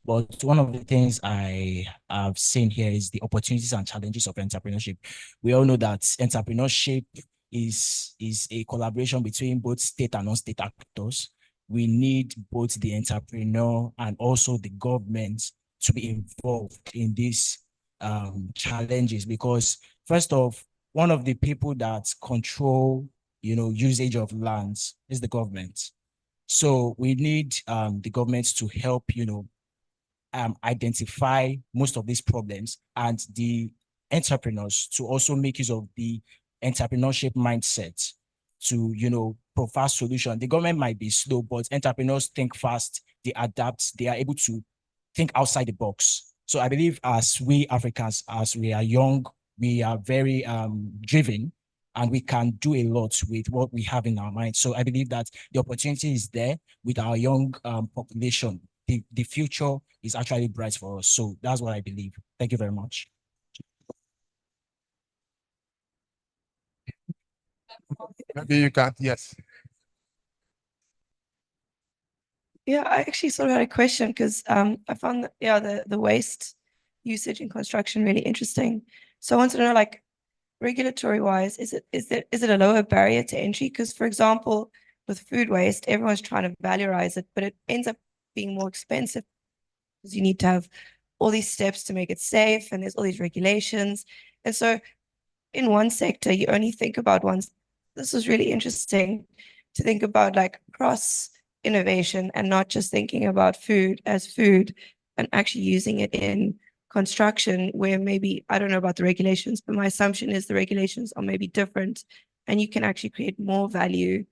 But one of the things I have seen here is the opportunities and challenges of entrepreneurship. We all know that entrepreneurship is a collaboration between both state and non-state actors. We need both the entrepreneur and also the government to be involved in these challenges, because first off, one of the people that control, usage of lands is the government. So we need the government to help, identify most of these problems, and the entrepreneurs to also make use of the entrepreneurship mindset to, provide solution. The government might be slow, but entrepreneurs think fast, they adapt, they are able to think outside the box. So I believe as we Africans, as we are young, we are very driven, and we can do a lot with what we have in our mind. So I believe that the opportunity is there with our young population. The future is actually bright for us. So that's what I believe. Thank you very much. Maybe you can, yes. Yeah, I actually sort of had a question because I found that, the waste usage in construction really interesting. So I wanted to know, like, regulatory wise, is it a lower barrier to entry? Because, for example, with food waste, everyone's trying to valorize it, but it ends up being more expensive because you need to have all these steps to make it safe, and there's all these regulations. And so in one sector, you only think about one. This was really interesting to think about, like, cross innovation and not just thinking about food as food, and actually using it in construction where maybe, I don't know about the regulations, but my assumption is the regulations are maybe different, and you can actually create more value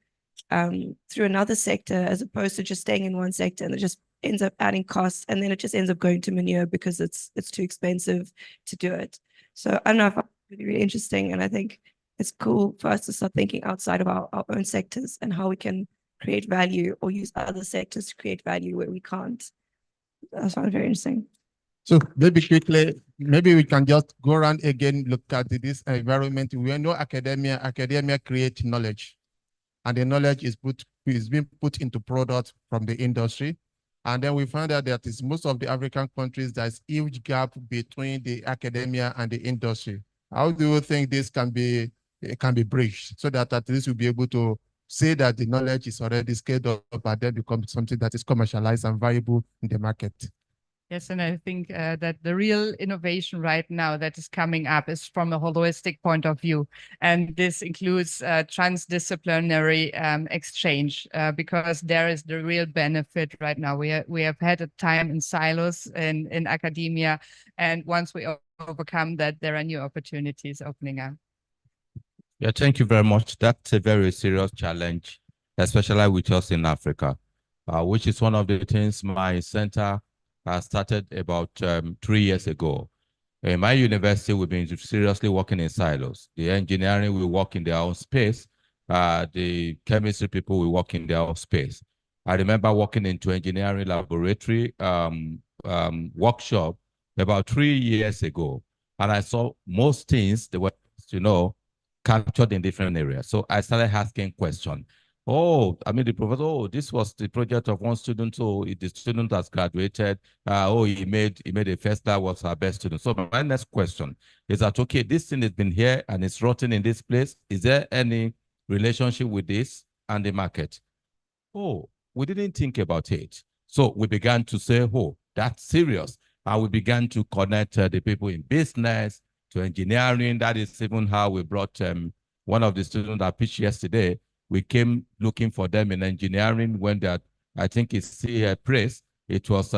through another sector as opposed to just staying in one sector, and it just ends up adding costs, and then it just ends up going to manure because it's too expensive to do it. So I don't know if it's really, really interesting, and I think it's cool for us to start thinking outside of our own sectors and how we can create value or use other sectors to create value where we can't. That sounds very interesting. So maybe quickly, maybe we can just go around again, look at this environment. We know academia creates knowledge, and the knowledge is being put into products from the industry. And then we found out that is most of the African countries, there's huge gap between the academia and the industry. How do you think this can be bridged so that at least we'll be able to say that the knowledge is already scaled up and then becomes something that is commercialized and viable in the market? Yes, and I think that the real innovation right now that is coming up is from a holistic point of view. And this includes transdisciplinary exchange, because there is the real benefit right now. We have had a time in silos in academia, and once we overcome that, there are new opportunities opening up. Yeah, thank you very much. That's a very serious challenge, especially with us in Africa, which is one of the things my center started about 3 years ago. In my university, we've been seriously working in silos. The engineering will work in their own space. The chemistry people will work in their own space. I remember working into engineering laboratory workshop about 3 years ago, and I saw most things they were, captured in different areas. So I started asking questions. Oh, I mean, the professor, oh, this was the project of one student. So the student has graduated. Oh, he made a first star, was our best student. So my next question is that, okay, this thing has been here and it's rotting in this place. Is there any relationship with this and the market? Oh, we didn't think about it. So we began to say, oh, that's serious. And we began to connect the people in business to engineering. That is even how we brought one of the students that pitched yesterday. We came looking for them in engineering when that, I think it's a praise. It was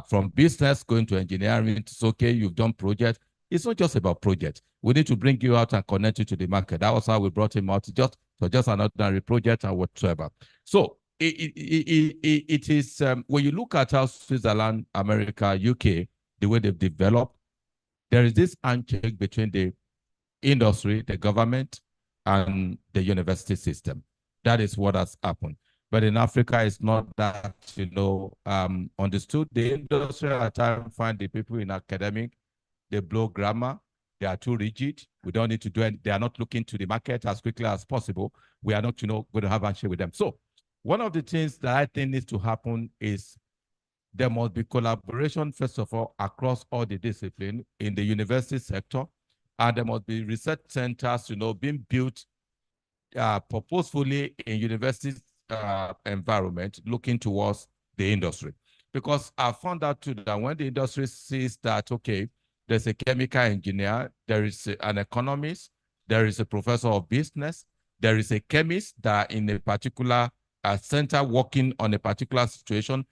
from business going to engineering. It's okay, you've done project. It's not just about project. We need to bring you out and connect you to the market. That was how we brought him out, just an ordinary project and whatsoever. So it is, when you look at how Switzerland, America, UK, the way they've developed, there is this handshake between the industry, the government, and the university system. That is what has happened. But in Africa, it's not that, understood. The industry at times find the people in academic, they blow grammar, they are too rigid. We don't need to do it. They are not looking to the market as quickly as possible. We are not, going to have handshake with them. So one of the things that I think needs to happen is there must be collaboration, first of all, across all the disciplines in the university sector. And there must be research centers, being built purposefully in university environment, looking towards the industry. Because I found out too that when the industry sees that, okay, there's a chemical engineer, there is an economist, there is a professor of business, there is a chemist that in a particular center working on a particular situation,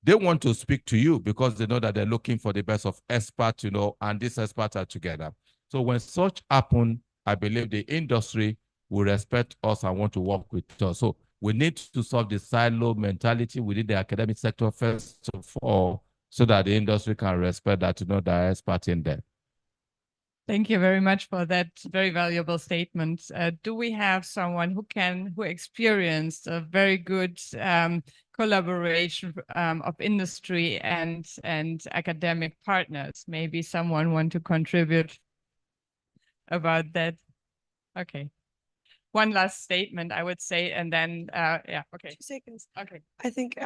they want to speak to you because they know that they're looking for the best of experts, and these experts are together. So when such happen, I believe the industry will respect us and want to work with us. So we need to solve the silo mentality within the academic sector first of all, so that the industry can respect that, there are experts in there. Thank you very much for that very valuable statement. Do we have someone who experienced a very good collaboration of industry and academic partners? Maybe someone want to contribute about that? Okay. One last statement, I would say, and then, yeah, okay. 2 seconds. Okay. I think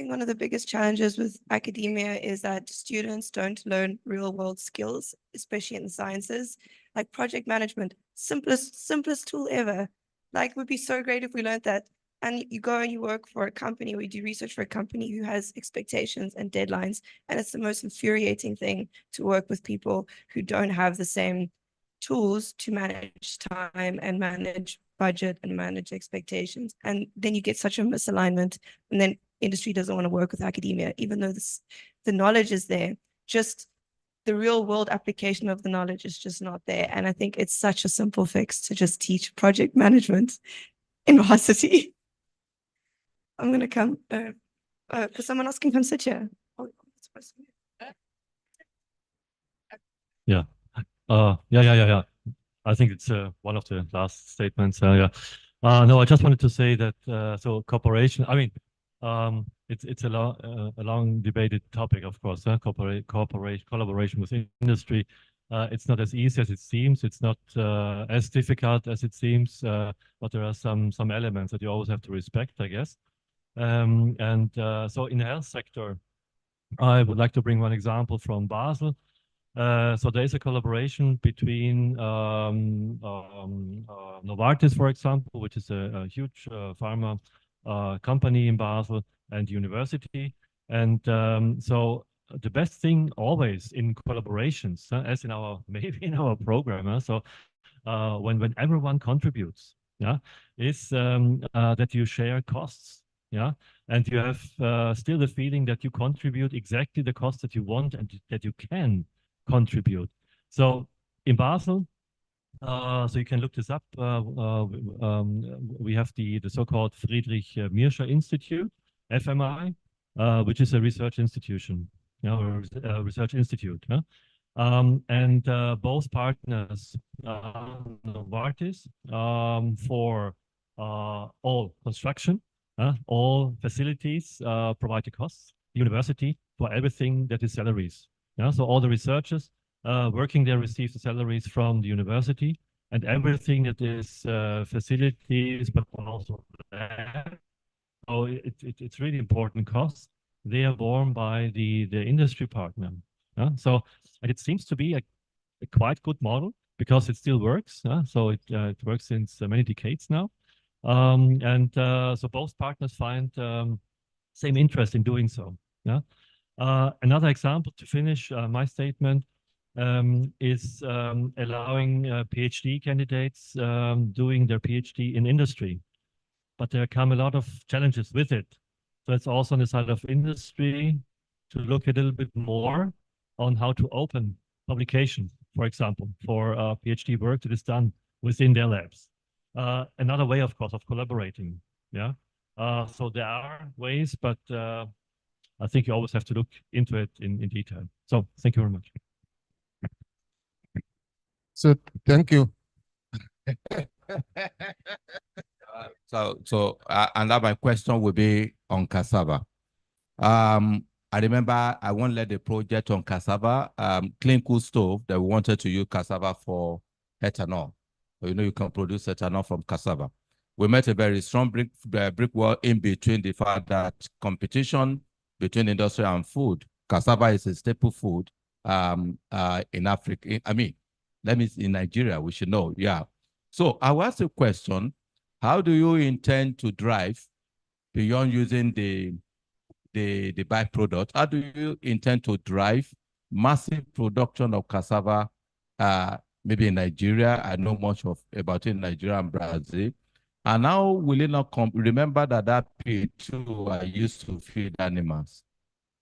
one of the biggest challenges with academia is that students don't learn real world skills, especially in the sciences, like project management, simplest tool ever. Like, it would be so great if we learned that. And you go and you work for a company or you do research for a company who has expectations and deadlines. And it's the most infuriating thing to work with people who don't have the same tools to manage time and manage budget and manage expectations. And then you get such a misalignment, and then industry doesn't want to work with academia, even though the knowledge is there. Just the real world application of the knowledge is just not there. And I think it's such a simple fix to just teach project management in varsity. I'm going to come, because someone else can come sit here. Oh, it's supposed to be. Yeah. Yeah. I think it's one of the last statements. Yeah. No, I just wanted to say that so cooperation. I mean, it's a long debated topic, of course. Collaboration with industry. It's not as easy as it seems. It's not as difficult as it seems. But there are some elements that you always have to respect, I guess. So in the health sector, I would like to bring one example from Basel. So there is a collaboration between Novartis, for example, which is a huge pharma company in Basel, and university. And so the best thing always in collaborations, as in maybe in our program, so when everyone contributes, yeah, is that you share costs, yeah, and you have still the feeling that you contribute exactly the cost that you want and that you can contribute. So in Basel, so you can look this up. We have the so-called Friedrich Mirscher Institute, FMI, which is a research institution, or a research institute. And both partners, Novartis, for all construction, all facilities provide the costs, university for everything that is salaries. So all the researchers working there receive the salaries from the university, and everything that is facilities, but also lab. So it's really important costs. They are borne by the industry partner. So and it seems to be a quite good model because it still works. So it works since many decades now. And so both partners find same interest in doing so. Another example to finish my statement is allowing PhD candidates doing their PhD in industry. But there come a lot of challenges with it. So it's also on the side of industry to look a little bit more on how to open publication, for example, for PhD work that is done within their labs. Another way, of course, of collaborating. So there are ways, but I think you always have to look into it in detail. So thank you very much. So thank you. And now my question will be on cassava. I remember I won't let the project on cassava, clean cool stove that we wanted to use cassava for ethanol. So, you can produce ethanol from cassava. We met a very strong brick wall in between the fact that competition between industry and food. Cassava is a staple food in Africa. In Nigeria, we should know, yeah. So I will ask a question. How do you intend to drive beyond using the byproduct? How do you intend to drive massive production of cassava, maybe in Nigeria? I know much about it in Nigeria and Brazil. And how will it not remember that pig too are used to feed animals.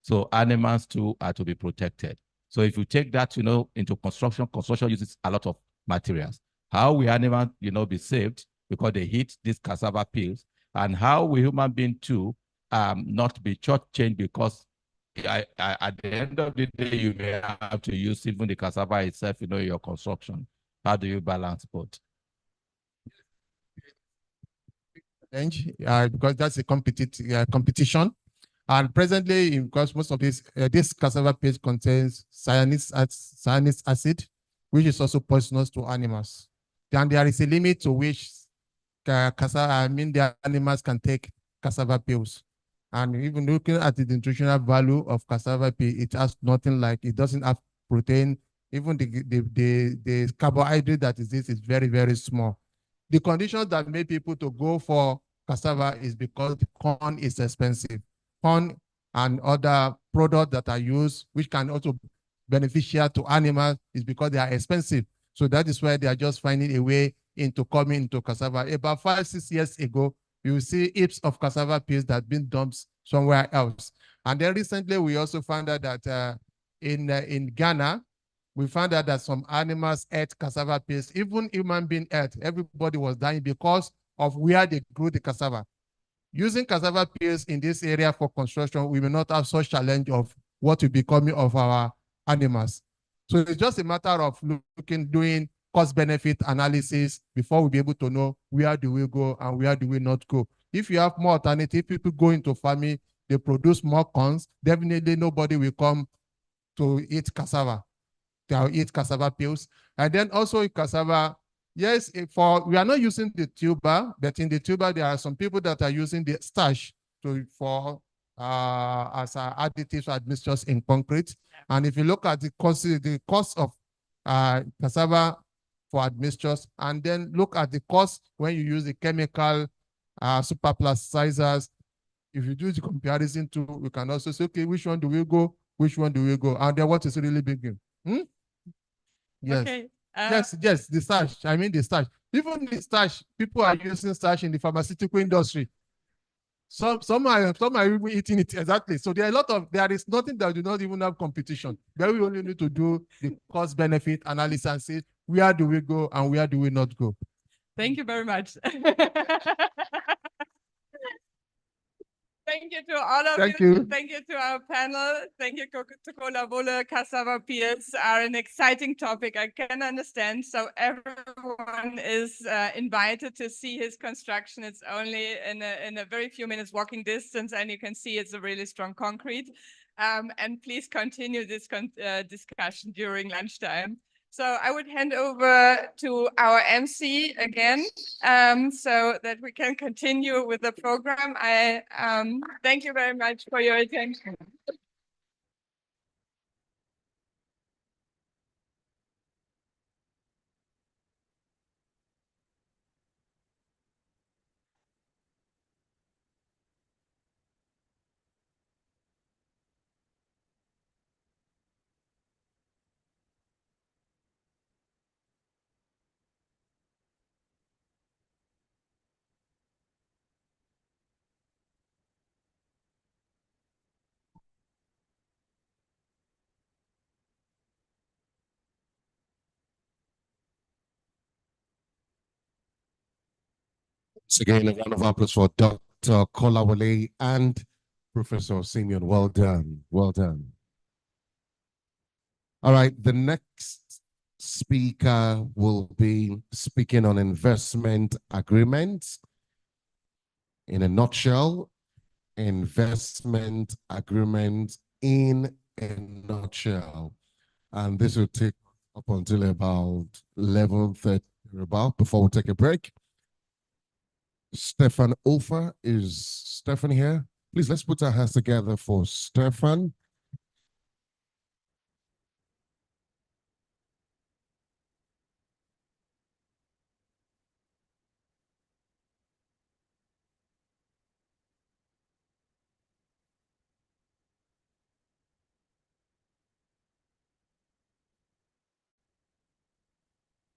So animals too are to be protected. So if you take that, into construction uses a lot of materials. How will animals, be saved because they eat these cassava peels? And how will human beings too not be shortchanged because at the end of the day, you may have to use even the cassava itself, in your construction. How do you balance both? Because that's a competition. And presently, because most of this cassava paste contains cyanuric acid, which is also poisonous to animals. Then there is a limit to which the animals can take cassava peels. And even looking at the nutritional value of cassava peel, it has nothing like, it doesn't have protein. Even the carbohydrate that is this is very, very small. The conditions that make people to go for cassava is because the corn is expensive. Corn and other products that are used, which can also beneficial to animals, is because they are expensive. So that is why they are just finding a way into coming into cassava. About 5-6 years ago, you will see heaps of cassava peels that have been dumped somewhere else. And then recently, we also found out that in Ghana, we found out that some animals ate cassava peels, even human being ate. Everybody was dying because of where they grew the cassava. Using cassava peels in this area for construction, we may not have such challenge of what will be coming of our animals. So it's just a matter of doing cost-benefit analysis before we be able to know where do we go and where do we not go. If you have more alternative, people go into farming, they produce more corns, definitely nobody will come to eat cassava. They'll eat cassava peels. And then also in cassava, yes, we are not using the tuber, but in the tuber, there are some people that are using the starch as additives or admixtures in concrete. And if you look at the cost of cassava for admixtures, and then look at the cost when you use the chemical super plasticizers, if you do the comparison to, we can also say, okay, which one do we go? Which one do we go? And then what is really big? Yes. Okay. Yes, the starch. I mean the starch. Even the starch, people are using starch in the pharmaceutical industry. Some are even eating it, exactly. So there is nothing that do not even have competition. Then we only need to do the cost benefit analysis and say, where do we go and where do we not go? Thank you very much. Thank you to all of Thank you. you. Thank you to our panel. Thank you to Kolabole, cassava peels are an exciting topic. I can understand. So everyone is invited to see his construction. It's only in a very few minutes walking distance, and you can see it's a really strong concrete. And please continue this discussion during lunchtime. So I would hand over to our MC again, so that we can continue with the program. I thank you very much for your attention. Once again, a round of applause for Dr. Kolawole and Professor Simeon. Well done. Well done. All right, the next speaker will be speaking on investment agreements. In a nutshell, investment agreement in a nutshell. And this will take up until about 11:30 about before we take a break. Stefan Ofer, is Stefan here? Please, let's put our hands together for Stefan.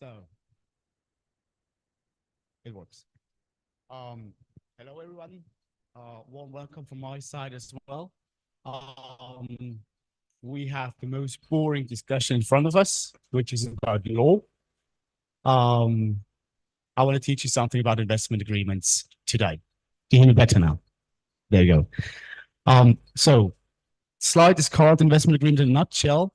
So it works. Hello everyone. Warm welcome from my side as well. We have the most boring discussion in front of us, which is about law. I want to teach you something about investment agreements today. Do you hear me better now? There you go. So slide is called investment agreement in a nutshell.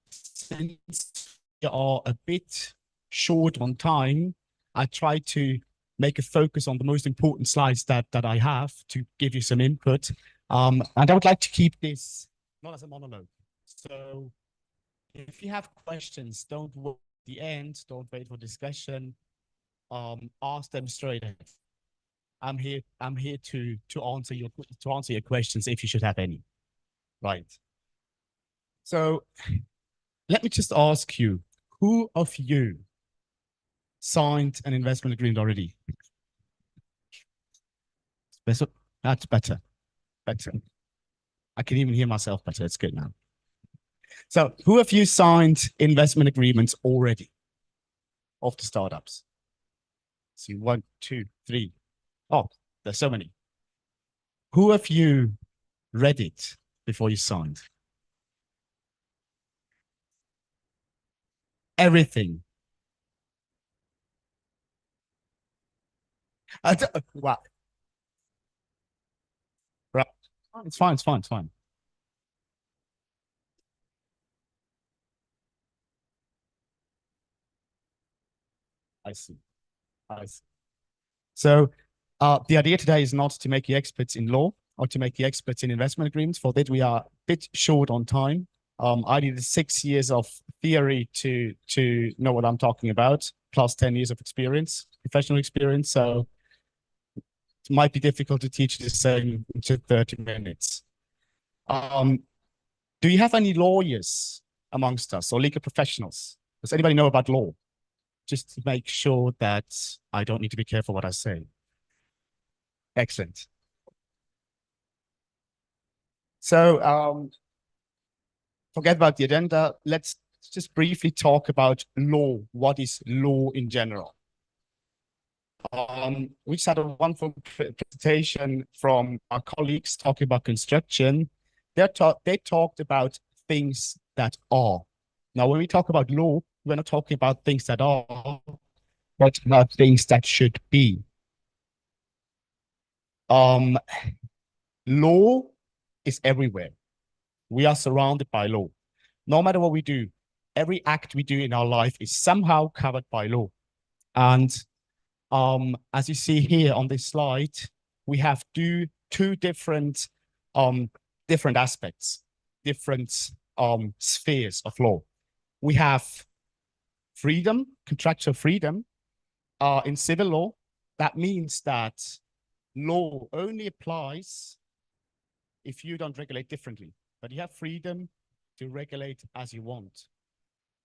Since we are a bit short on time, I try to make a focus on the most important slides that I have to give you some input. And I would like to keep this not as a monologue. So if you have questions, don't wait at the end, don't wait for discussion. Ask them straight ahead. I'm here to answer your questions if you should have any. Right. So let me just ask you, who of you signed an investment agreement already? That's better. Better. I can even hear myself better. It's good now. So who of you signed investment agreements already of the startups? See, 1, 2, 3. Oh, there's so many. Who of you read it before you signed? Everything. Wow. Right. It's fine, it's fine, it's fine. I see. I see. So the idea today is not to make you experts in law or to make you experts in investment agreements. For that, we are a bit short on time. I needed 6 years of theory to know what I'm talking about, plus 10 years of experience, professional experience. So it might be difficult to teach the same in 30 minutes. Do you have any lawyers amongst us or legal professionals? Does anybody know about law? Just to make sure that I don't need to be careful what I say. Excellent. So forget about the agenda. Let's just briefly talk about law. What is law in general? We just had a wonderful presentation from our colleagues talking about construction. They talked about things that are. Now, when we talk about law, we're not talking about things that are, but about things that should be. Law is everywhere. We are surrounded by law. No matter what we do, every act we do in our life is somehow covered by law. And as you see here on this slide, we have two different aspects, different spheres of law. We have freedom, contractual freedom. In civil law, that means that law only applies if you don't regulate differently, but you have freedom to regulate as you want.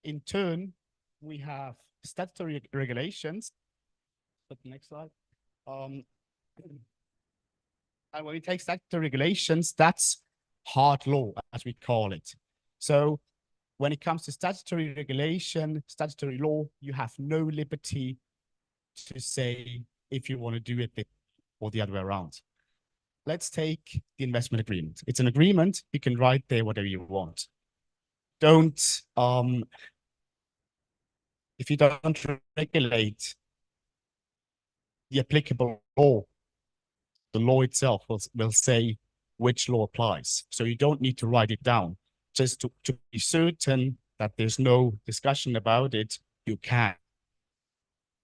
In turn, we have statutory regulations. But the next slide. And when we take statutory regulations, that's hard law, as we call it. So when it comes to statutory regulation, statutory law, you have no liberty to say if you want to do it or the other way around. Let's take the investment agreement. It's an agreement. You can write there whatever you want. If you don't regulate the applicable law, the law itself will say which law applies. So you don't need to write it down. Just to be certain that there's no discussion about it, you can.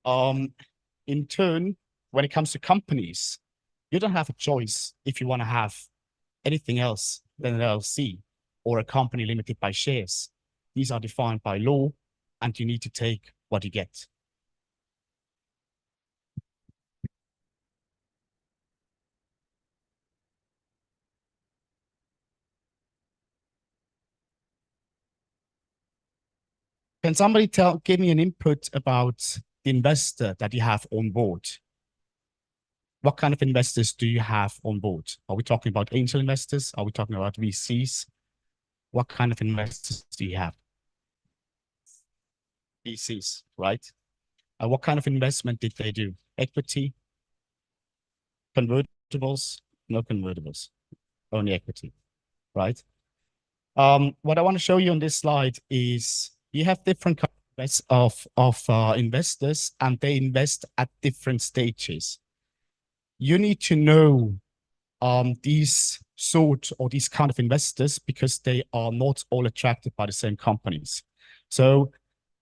In turn, when it comes to companies, you don't have a choice if you want to have anything else than an LLC or a company limited by shares. These are defined by law, and you need to take what you get. Can somebody give me an input about the investor that you have on board? What kind of investors do you have on board? Are we talking about angel investors? Are we talking about VCs? What kind of investors do you have? VCs, right? What kind of investment did they do? Equity, convertibles, no convertibles, only equity, right? What I want to show you on this slide is you have different kinds of investors, and they invest at different stages. You need to know these kind of investors because they are not all attracted by the same companies. So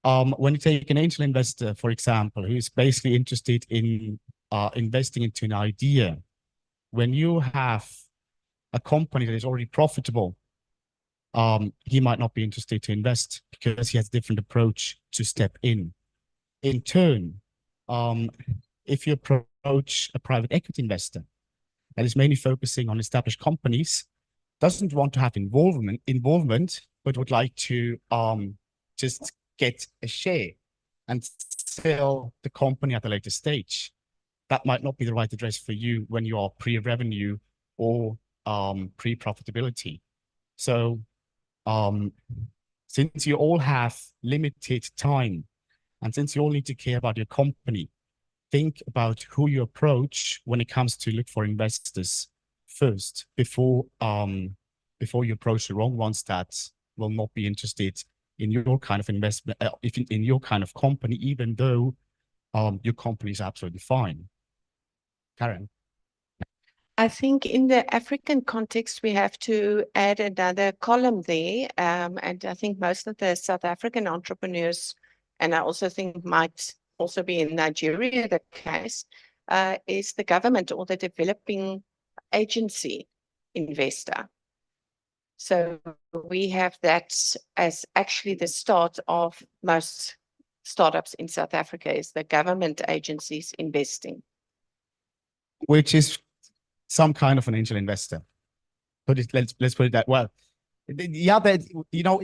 when you take an angel investor, for example, who is basically interested in investing into an idea, when you have a company that is already profitable, he might not be interested to invest because he has a different approach to step in. In turn, if you approach a private equity investor that is mainly focusing on established companies, doesn't want to have involvement, but would like to just get a share and sell the company at a later stage, that might not be the right address for you when you are pre-revenue or pre-profitability. So since you all have limited time, and since you all need to care about your company, think about who you approach when it comes to look for investors first before you approach the wrong ones that will not be interested in your kind of investment, in your kind of company, even though your company is absolutely fine. Karen. I think in the African context, we have to add another column there. And I think most of the South African entrepreneurs, and I also think might also be in Nigeria the case, is the government or the developing agency investor. So we have that as actually the start of most startups in South Africa, is the government agencies investing. Which is some kind of an angel investor. Let's put it that well. Yeah, but you know,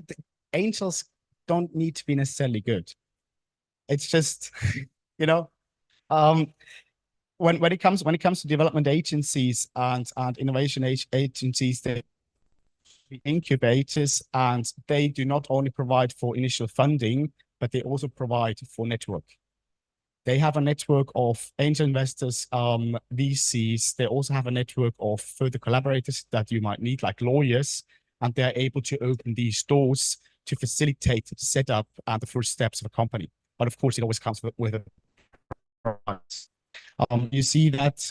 angels don't need to be necessarily good. It's just, you know, when it comes to development agencies and innovation agencies, they incubators, and they do not only provide for initial funding, but they also provide for network. They have a network of angel investors, VCs. They also have a network of further collaborators that you might need, like lawyers, and they're able to open these doors to facilitate the setup and the first steps of a company. But of course, it always comes with a price. You see that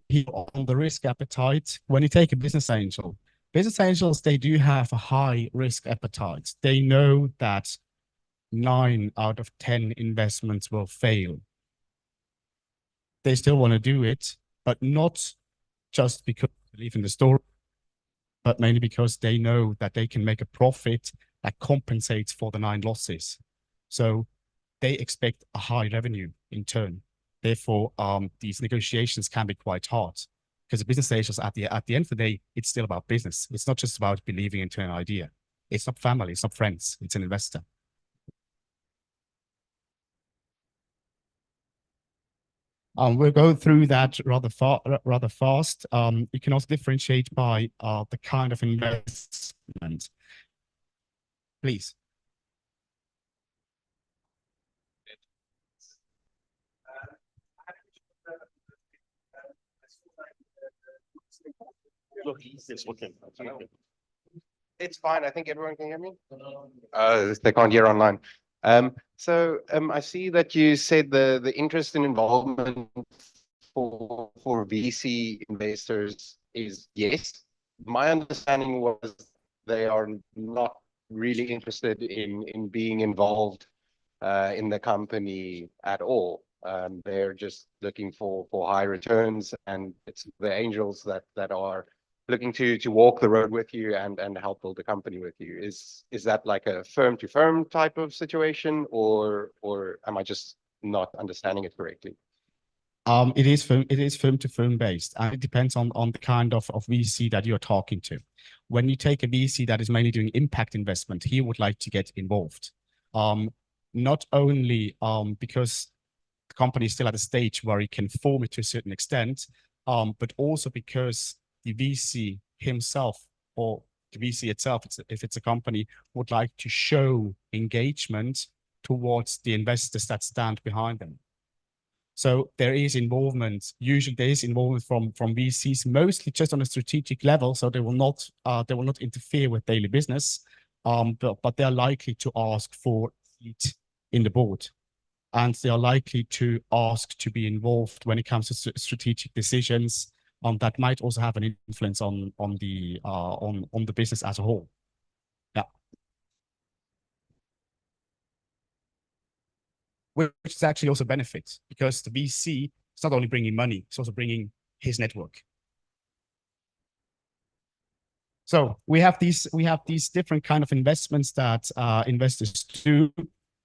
here on the risk appetite, when you take a business angel, business angels, they do have a high risk appetite. They know that 9 out of 10 investments will fail. They still want to do it, but not just because they believe in the story, but mainly because they know that they can make a profit that compensates for the 9 losses. So they expect a high revenue in turn. Therefore, these negotiations can be quite hard because the business angels at the end of the day, it's still about business. It's not just about believing into an idea. It's not family, it's not friends, it's an investor. We'll go through that rather fast. You can also differentiate by the kind of investment. Please. It's fine. I think everyone can hear me. They can't hear online. I see that you said the interest and involvement for VC investors is yes. My understanding was they are not really interested in being involved in the company at all. They're just looking for high returns, and it's the angels that are looking to walk the road with you and help build the company with you. Is that like a firm to firm type of situation, or am I just not understanding it correctly? It is firm to firm based, and it depends on the kind of VC that you're talking to. When you take a VC that is mainly doing impact investment, he would like to get involved. Not only because the company is still at a stage where he can form it to a certain extent, but also because the VC himself or the VC itself, if it's a company, would like to show engagement towards the investors that stand behind them. So there is involvement. Usually there is involvement from VCs, mostly just on a strategic level. So they will not interfere with daily business, but they are likely to ask for a seat in the board, and they are likely to ask to be involved when it comes to strategic decisions. That might also have an influence on the business as a whole. Yeah. Which is actually also benefits, because the VC is not only bringing money, it's also bringing his network. So we have these different kind of investments that investors do.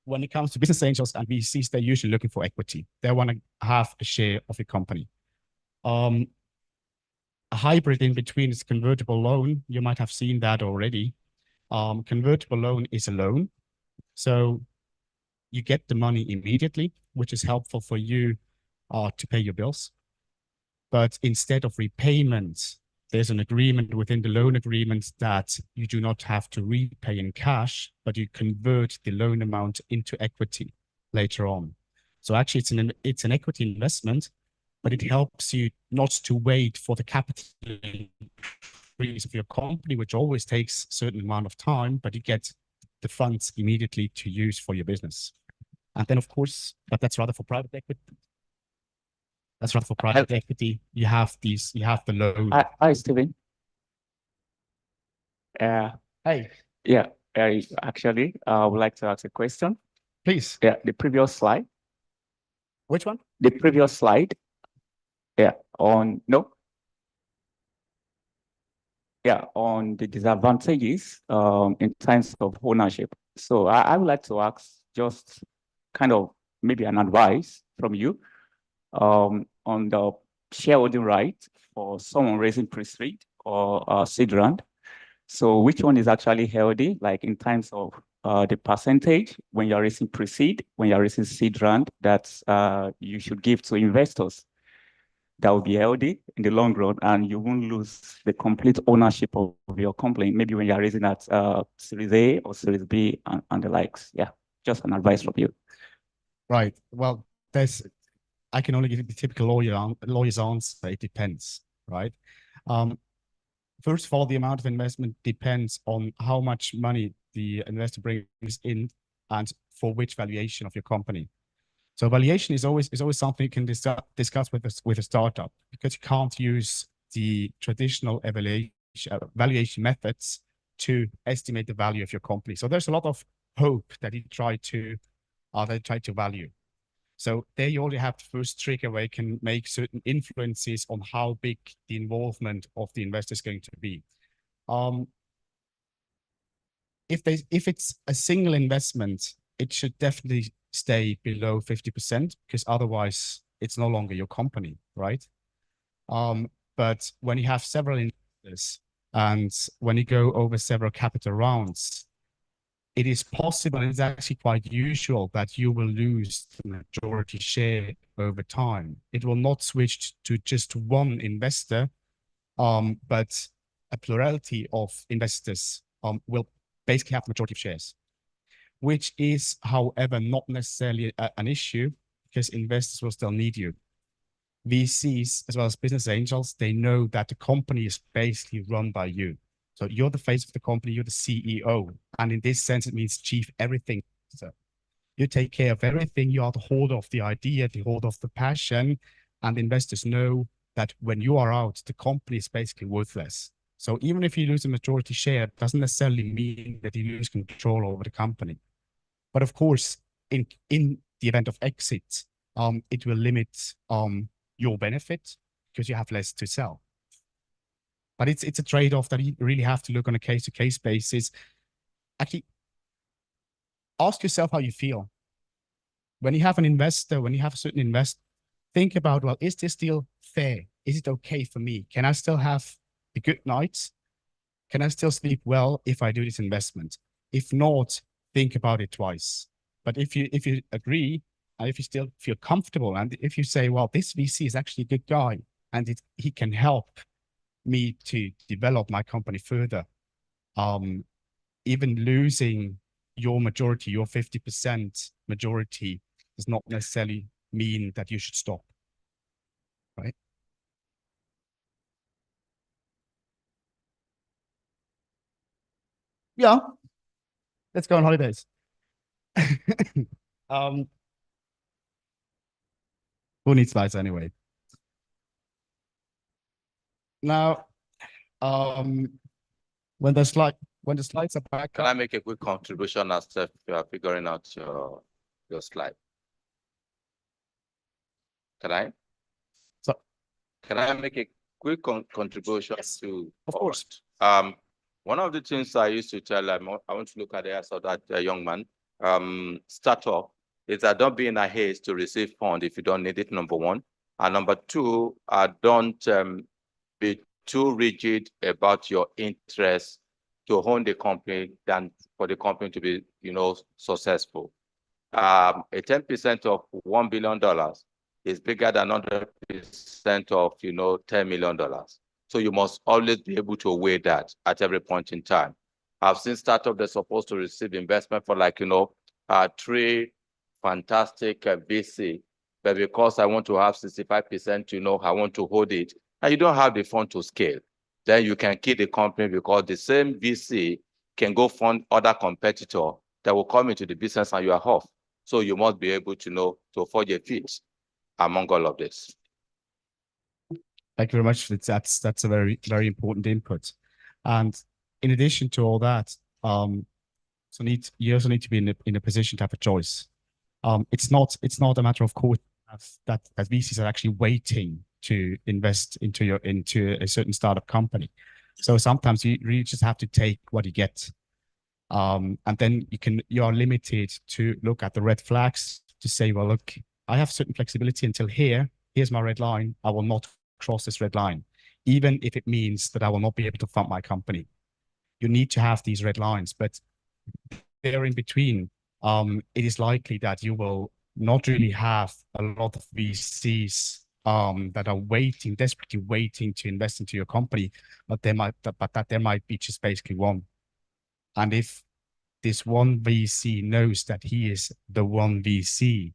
When it comes to business angels and VCs, they're usually looking for equity. They want to have a share of a company. A hybrid in between is convertible loan. You might have seen that already. Convertible loan is a loan. So you get the money immediately, which is helpful for you to pay your bills. But instead of repayment, there's an agreement within the loan agreement that you do not have to repay in cash, but you convert the loan amount into equity later on. So actually it's an equity investment, but it helps you not to wait for the capital increase of your company, which always takes a certain amount of time, but you get the funds immediately to use for your business. And then, of course, but that's rather for private equity. That's rather for private equity. You have the loan. Hi, Stephen. Hey. Yeah, I actually would like to ask a question. Please. Yeah, the previous slide. Which one? The previous slide. Yeah, on the disadvantages in terms of ownership. So I would like to ask just kind of maybe an advice from you on the shareholding right for someone raising pre-seed or seed round. So which one is actually healthy, like in terms of the percentage when you're raising pre-seed, when you're raising seed round that you should give to investors? That will be healthy in the long run, and you won't lose the complete ownership of your company, maybe when you're raising at Series A or Series B and the likes. Yeah, just an advice from you. Right. Well, I can only give you the typical lawyer's answer. It depends, right? First of all, the amount of investment depends on how much money the investor brings in and for which valuation of your company. So valuation is always something you can discuss with a startup, because you can't use the traditional valuation methods to estimate the value of your company. So there's a lot of hope that you try to value. So there you only have the first trigger where you can make certain influences on how big the involvement of the investor is going to be. If it's a single investment, it should definitely stay below 50%, because otherwise it's no longer your company, right? But when you have several investors and when you go over several capital rounds, it is possible, and it's actually quite usual, that you will lose the majority share over time. It will not switch to just one investor, but a plurality of investors will basically have the majority of shares, which is, however, not necessarily an issue, because investors will still need you. VCs, as well as business angels, they know that the company is basically run by you. So you're the face of the company, you're the CEO. And in this sense, it means chief everything. So you take care of everything. You are the holder of the idea, the holder of the passion. And investors know that when you are out, the company is basically worthless. So even if you lose a majority share, it doesn't necessarily mean that you lose control over the company. But of course, in the event of exit, it will limit your benefit, because you have less to sell. But it's a trade-off that you really have to look on a case-to-case basis. Actually, ask yourself how you feel. When you have an investor, when you have a certain investor, think about, well, is this deal fair? Is it okay for me? Can I still have a good night? Can I still sleep well if I do this investment? If not, think about it twice. But if you agree, and if you still feel comfortable, and if you say, well, this VC is actually a good guy, and he can help me to develop my company further, even losing your majority, your 50% majority, does not necessarily mean that you should stop, right? Yeah, let's go on holidays. Who needs slides anyway? Now, when the slides are back Can up, I make a quick contribution as if you are figuring out your slide? Can I? So, can I make a quick contribution to? Of course. One of the things I used to tell them, I want to look at the eyes of that young man, startup, is that don't be in a haste to receive fund if you don't need it, number one. And number two, don't be too rigid about your interest to own the company than for the company to be, successful. A 10% of $1 billion is bigger than 100% of, $10 million. So you must always be able to weigh that at every point in time. I've seen startups that's supposed to receive investment for 3 fantastic VC, but because I want to have 65%, I want to hold it, and you don't have the fund to scale. Then you can kill the company, because the same VC can go fund other competitor that will come into the business and you are off. So you must be able to to forge a fit among all of this. Thank you very much. That's a very, very important input. And in addition to all that, you also need to be in a position to have a choice. It's not a matter of course that VCs are actually waiting to invest into a certain startup company. So sometimes you really just have to take what you get. And then you are limited to look at the red flags to say, well, look, I have certain flexibility until here. Here's my red line. I will not cross this red line, even if it means that I will not be able to fund my company. You need to have these red lines, but there in between, it is likely that you will not really have a lot of VCs that are desperately waiting to invest into your company, but there might be just basically one. And if this one VC knows that he is the one VC,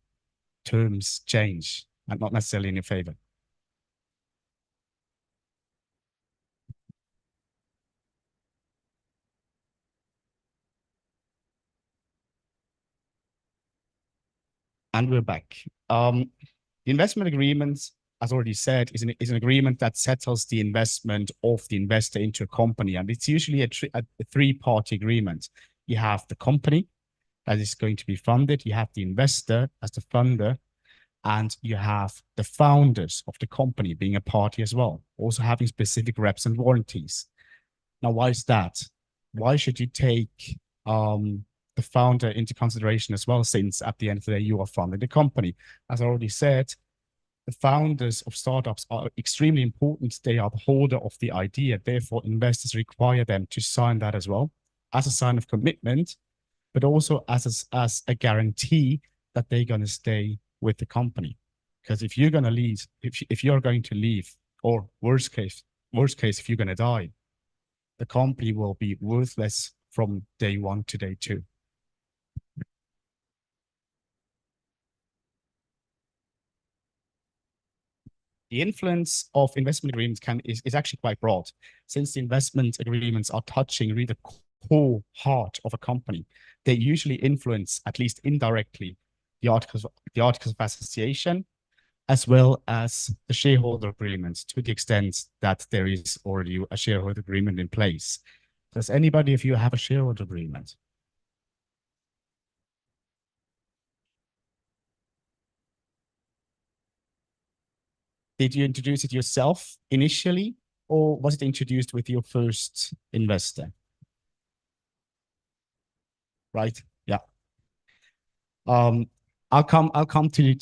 terms change, and not necessarily in your favor. And we're back. The investment agreement, as already said, is an agreement that settles the investment of the investor into a company. And it's usually a three-party agreement. You have the company that is going to be funded, you have the investor as the funder, and you have the founders of the company being a party as well, also having specific reps and warranties. Now, why is that? Why should you take the founder into consideration as well, since at the end of the day, you are funding the company? As I already said, the founders of startups are extremely important. They are the holder of the idea. Therefore, investors require them to sign that as well as a sign of commitment, but also as a guarantee that they're going to stay with the company. Because if you're going to leave, if you're going to leave, or worst case, if you're going to die, the company will be worthless from day one to day two. The influence of investment agreements is actually quite broad, since the investment agreements are touching really the core heart of a company. They usually influence, at least indirectly, the articles of association, as well as the shareholder agreements, to the extent that there is already a shareholder agreement in place. Does anybody of you have a shareholder agreement? Did you introduce it yourself initially, or was it introduced with your first investor? Right. Yeah. I'll come to the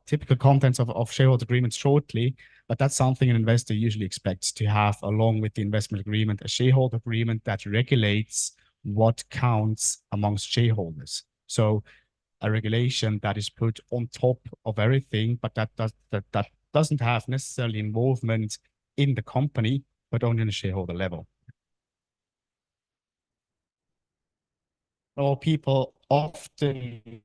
typical contents of shareholder agreements shortly, but that's something an investor usually expects to have along with the investment agreement, a shareholder agreement that regulates what counts amongst shareholders. So a regulation that is put on top of everything, but that doesn't have necessarily involvement in the company, but only on a shareholder level. Or people often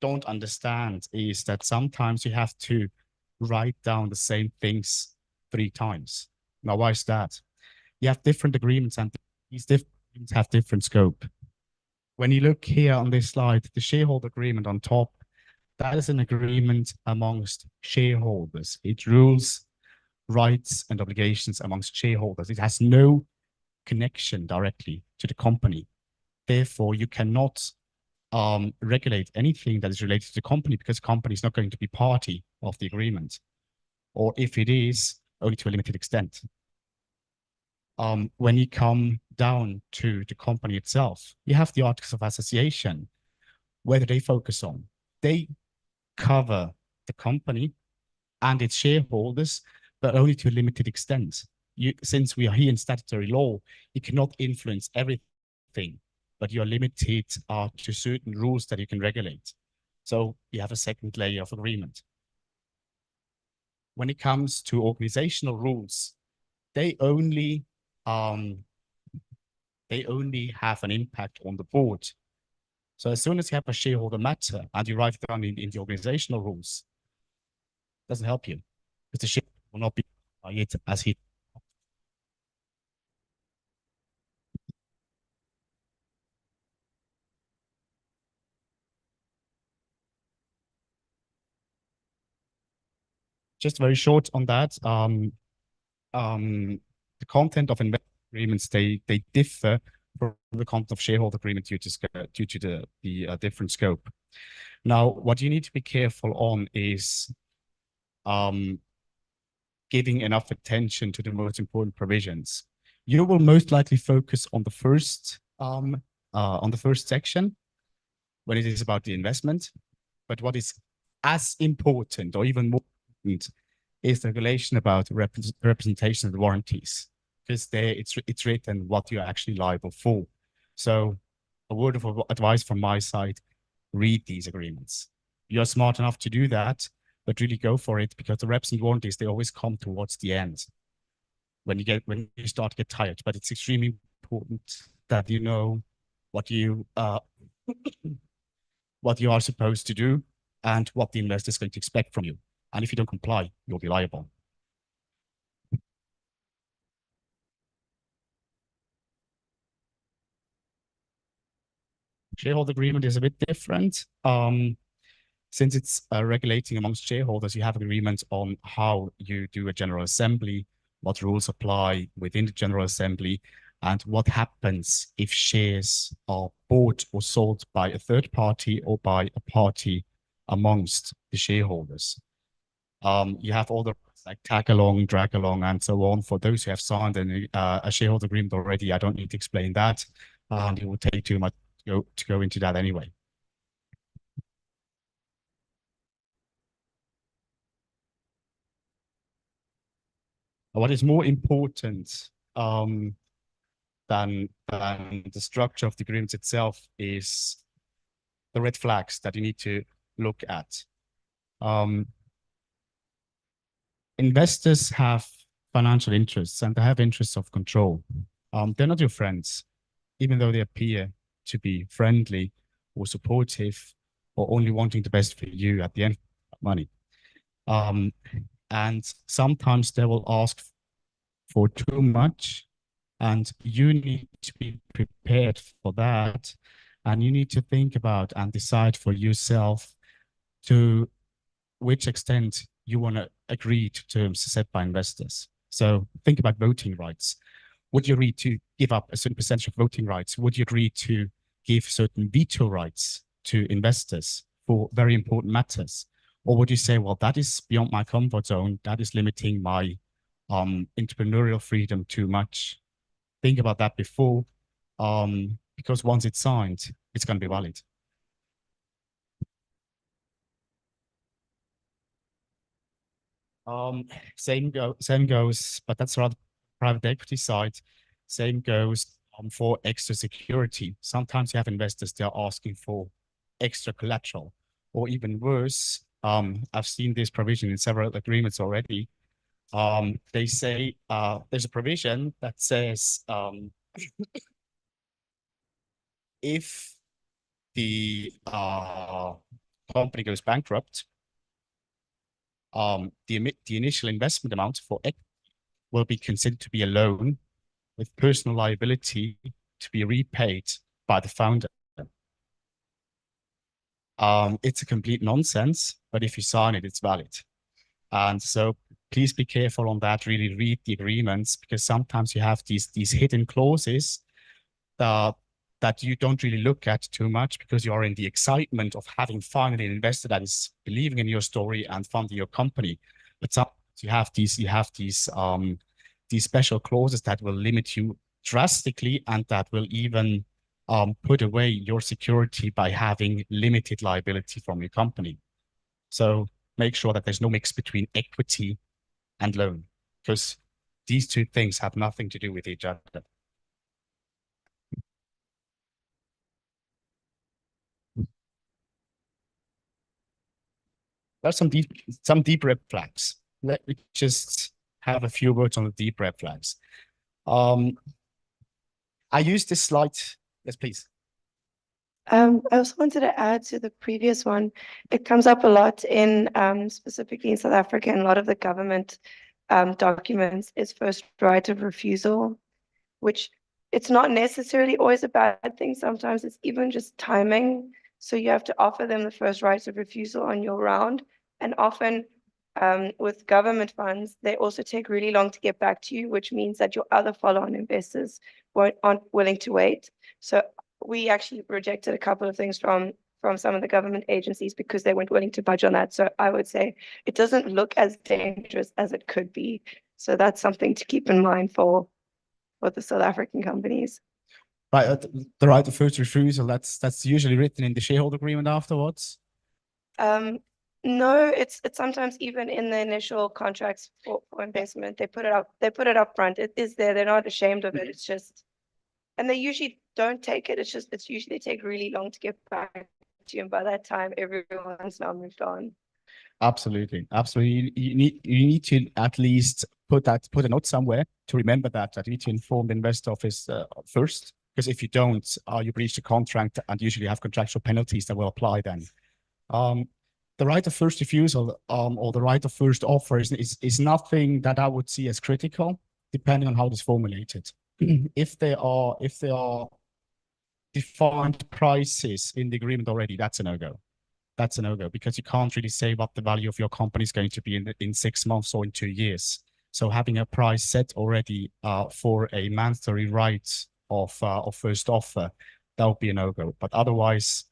don't understand is that sometimes you have to write down the same things 3 times. Now, why is that? You have different agreements, and these different agreements have different scope. When you look here on this slide, the shareholder agreement on top, that is an agreement amongst shareholders. It rules rights and obligations amongst shareholders. It has no connection directly to the company. Therefore, you cannot regulate anything that is related to the company, because the company is not going to be party of the agreement, or if it is, only to a limited extent. When you come down to the company itself, you have the articles of association. Where do they focus on? They cover the company and its shareholders, but only to a limited extent. Since we are here in statutory law, you cannot influence everything, but you are limited to certain rules that you can regulate. So you have a second layer of agreement. When it comes to organizational rules, they only have an impact on the board. So as soon as you have a shareholder matter and you write it down in the organizational rules, it doesn't help you, because the shareholder will not be it as he. Just very short on that. The content of investment agreements, they differ from the content of shareholder agreement due to the different scope. Now, what you need to be careful on is giving enough attention to the most important provisions. You will most likely focus on the first section when it is about the investment. But what is as important, or even more important, is the regulation about representation and warranties, because there it's written what you're actually liable for. So a word of advice from my side: read these agreements. You're smart enough to do that, but really go for it, because the reps and warranties, they always come towards the end when you start to get tired. But it's extremely important that you know what you what you are supposed to do and what the investor is going to expect from you. And if you don't comply, you'll be liable. Shareholder agreement is a bit different. Since it's regulating amongst shareholders, you have agreement on how you do a general assembly, what rules apply within the general assembly, and what happens if shares are bought or sold by a third party or by a party amongst the shareholders. You have all the like tag along, drag along, and so on. For those who have signed a shareholder agreement already, I don't need to explain that. It will take too much to go into that anyway. What is more important than the structure of the agreement itself is the red flags that you need to look at. Investors have financial interests and they have interests of control. They're not your friends, even though they appear to be friendly or supportive or only wanting the best for you at the end of money. And sometimes they will ask for too much, and you need to be prepared for that. And you need to think about and decide for yourself to which extent you want to agree to terms set by investors. So think about voting rights. Would you agree to give up a certain percentage of voting rights? Would you agree to give certain veto rights to investors for very important matters? Or would you say, well, that is beyond my comfort zone, that is limiting my entrepreneurial freedom too much? Think about that before, because once it's signed, it's going to be valid. Same goes, but that's rather private equity side. Same goes for extra security. Sometimes you have investors, they are asking for extra collateral, or even worse, I've seen this provision in several agreements already. They say there's a provision that says if the company goes bankrupt, the initial investment amount for equity will be considered to be a loan with personal liability to be repaid by the founder. It's a complete nonsense, but if you sign it, it's valid. And so please be careful on that. Really read the agreements, because sometimes you have these hidden clauses that you don't really look at too much because you are in the excitement of having finally an investor that is believing in your story and funding your company. But sometimes you have these special clauses that will limit you drastically, and that will even put away your security by having limited liability from your company. So make sure that there's no mix between equity and loan, because these two things have nothing to do with each other. There's some deep red flags. Let me just have a few words on the deep red flags. I used this slide. Yes, please. I also wanted to add to the previous one. It comes up a lot in specifically in South Africa, and a lot of the government documents is first right of refusal, which it's not necessarily always a bad thing. Sometimes it's even just timing. So you have to offer them the first right of refusal on your round. And often with government funds, they also take really long to get back to you, which means that your other follow-on investors aren't willing to wait. So we actually rejected a couple of things from some of the government agencies because they weren't willing to budge on that. So I would say it doesn't look as dangerous as it could be. So that's something to keep in mind for the South African companies. Right, the right of first refusal, that's usually written in the shareholder agreement afterwards. No, it's sometimes even in the initial contracts for investment. They put it up front. It is there. They're not ashamed of it. It's just, and they usually don't take it. It's usually take really long to get back to you. And by that time, everyone's now moved on. Absolutely. You need to at least put a note somewhere to remember that you need to inform the investor office first, because if you don't, you breach the contract and usually have contractual penalties that will apply then. The right of first refusal or the right of first offer is nothing that I would see as critical, depending on how it is formulated. If they are defined prices in the agreement already, that's a no-go. That's a no-go because you can't really say what the value of your company is going to be in 6 months or in 2 years. So having a price set already for a mandatory right of first offer, that would be a no-go. But otherwise,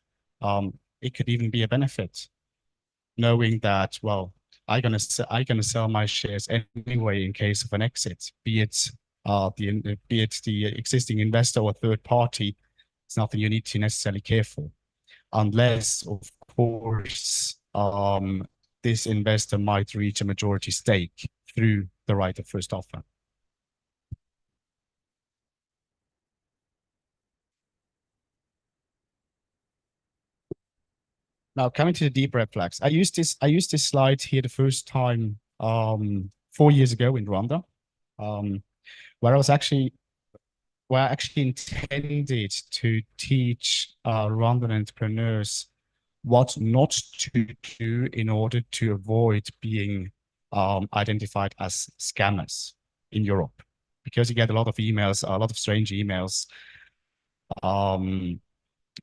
it could even be a benefit, knowing that, well, I'm gonna sell my shares anyway in case of an exit, be it the existing investor or third party. It's nothing you need to necessarily care for, unless, of course, this investor might reach a majority stake through the right of first offer. Now, coming to the deep red flags, I used this slide here the first time 4 years ago in Rwanda, where I actually intended to teach Rwandan entrepreneurs what not to do in order to avoid being identified as scammers in Europe, because you get a lot of emails, a lot of strange emails,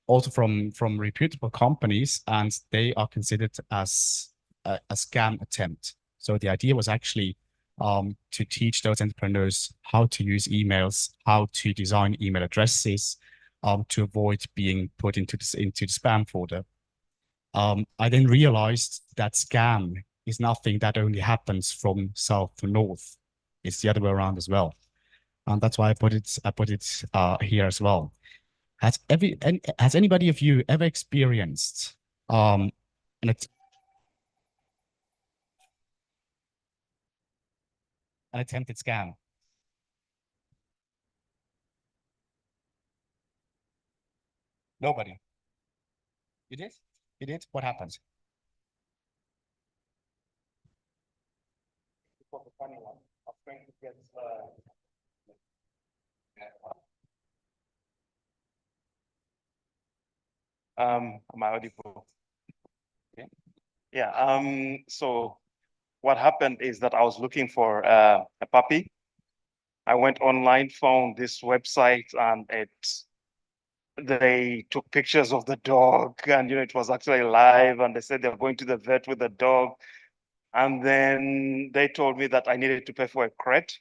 also from reputable companies, and they are considered as a scam attempt. So the idea was actually to teach those entrepreneurs how to use emails, how to design email addresses, to avoid being put into the spam folder. I then realized that scam is nothing that only happens from south to north. It's the other way around as well. And that's why I put it here as well. Has anybody of you ever experienced an attempted scam? Nobody. You did? You did? What happened? Am I audible? Okay. Yeah. So what happened is that I was looking for a puppy. I went online, found this website, and they took pictures of the dog, and it was actually live, and they said they're going to the vet with the dog. And then they told me that I needed to pay for a crate,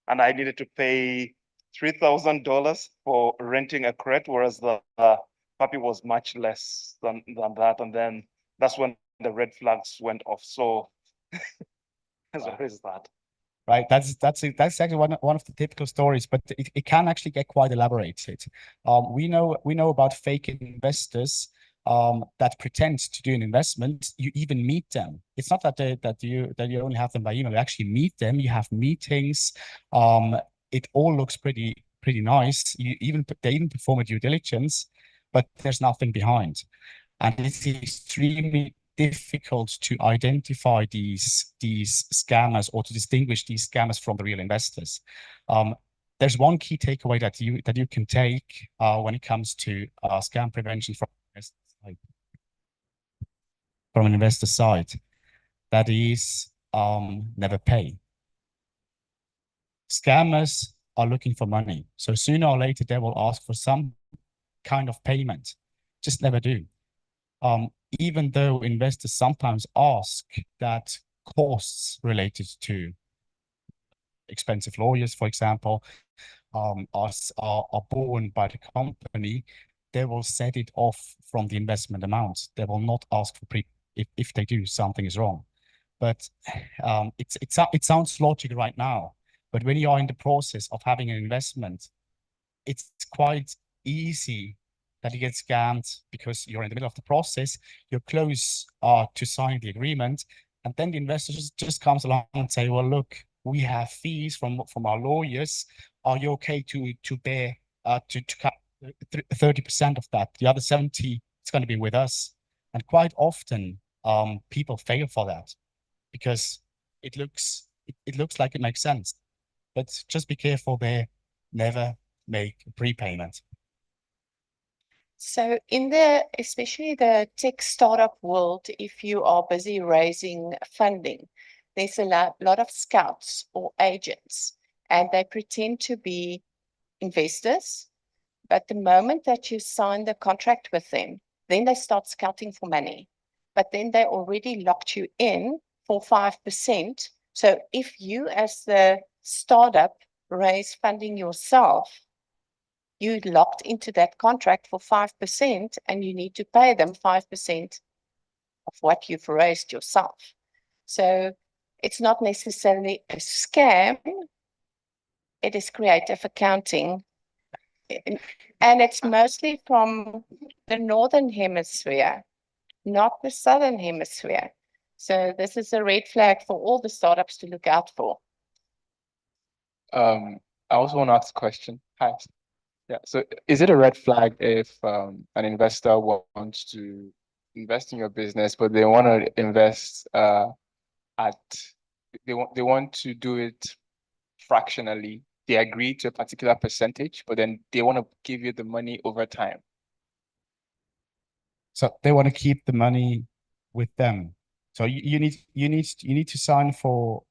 and I needed to pay $3,000 for renting a crate, whereas the puppy was much less than that. And then that's when the red flags went off. So there is that. Right, that's actually one of the typical stories, but it can actually get quite elaborated. We know about fake investors that pretend to do an investment. You even meet them. It's not that you only have them by email. You actually meet them. You have meetings. It all looks pretty nice. They even perform a due diligence, but there's nothing behind, and it's extremely difficult to identify these scammers or to distinguish these scammers from the real investors. There's one key takeaway that you can take when it comes to scam prevention from an investor side. That is, never pay. Scammers are looking for money, so sooner or later they will ask for some kind of payment. Just never do. Even though investors sometimes ask that costs related to expensive lawyers, for example, are borne by the company, they will set it off from the investment amount. They will not ask for if they do, something is wrong. But it sounds logical right now, but when you are in the process of having an investment, it's quite easy that you get scammed because you're in the middle of the process, you're close to signing the agreement, and then the investor just comes along and say, well, look, we have fees from our lawyers. Are you okay to bear to cut 30% of that? The other 70 is going to be with us. And quite often people fail for that because it looks like it makes sense. But just be careful there, never make a prepayment. So especially the tech startup world, if you are busy raising funding, there's a lot of scouts or agents, and they pretend to be investors. But the moment that you sign the contract with them, then they start scouting for money. But then they already locked you in for 5%. So if you as the startup raise funding yourself, you locked into that contract for 5% and you need to pay them 5% of what you've raised yourself. So it's not necessarily a scam. It is creative accounting. And it's mostly from the Northern Hemisphere, not the Southern Hemisphere. So this is a red flag for all the startups to look out for. I also want to ask a question. Hi. Yeah, so is it a red flag if an investor wants to invest in your business, but they want to invest they want to do it fractionally? They agree to a particular percentage, but then they want to give you the money over time. So they want to keep the money with them. So you need to sign for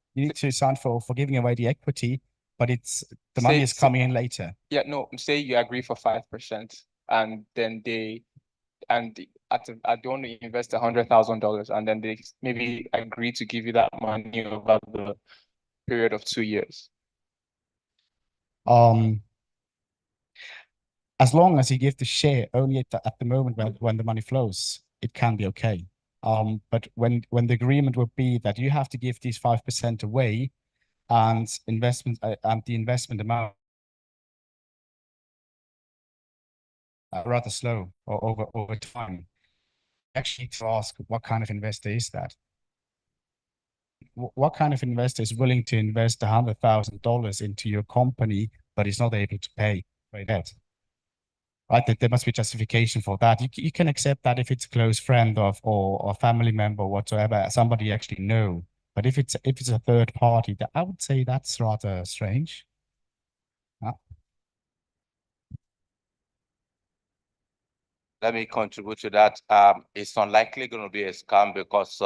giving away the equity, but it's the money is coming in later. Yeah, no, say you agree for 5%, and then they don't want to invest $100,000, and then they maybe agree to give you that money over the period of 2 years. As long as you give the share only at the moment when the money flows, it can be okay. But when the agreement would be that you have to give these 5% away, and the investment amount rather slow or over time, actually need to ask what kind of investor is that? What kind of investor is willing to invest $100,000 into your company, but is not able to pay that? Right, there must be justification for that. You can accept that if it's a close friend or family member or whatsoever, somebody you actually know. But if it's a third party, I would say that's rather strange. Let me contribute to that. It's unlikely going to be a scam because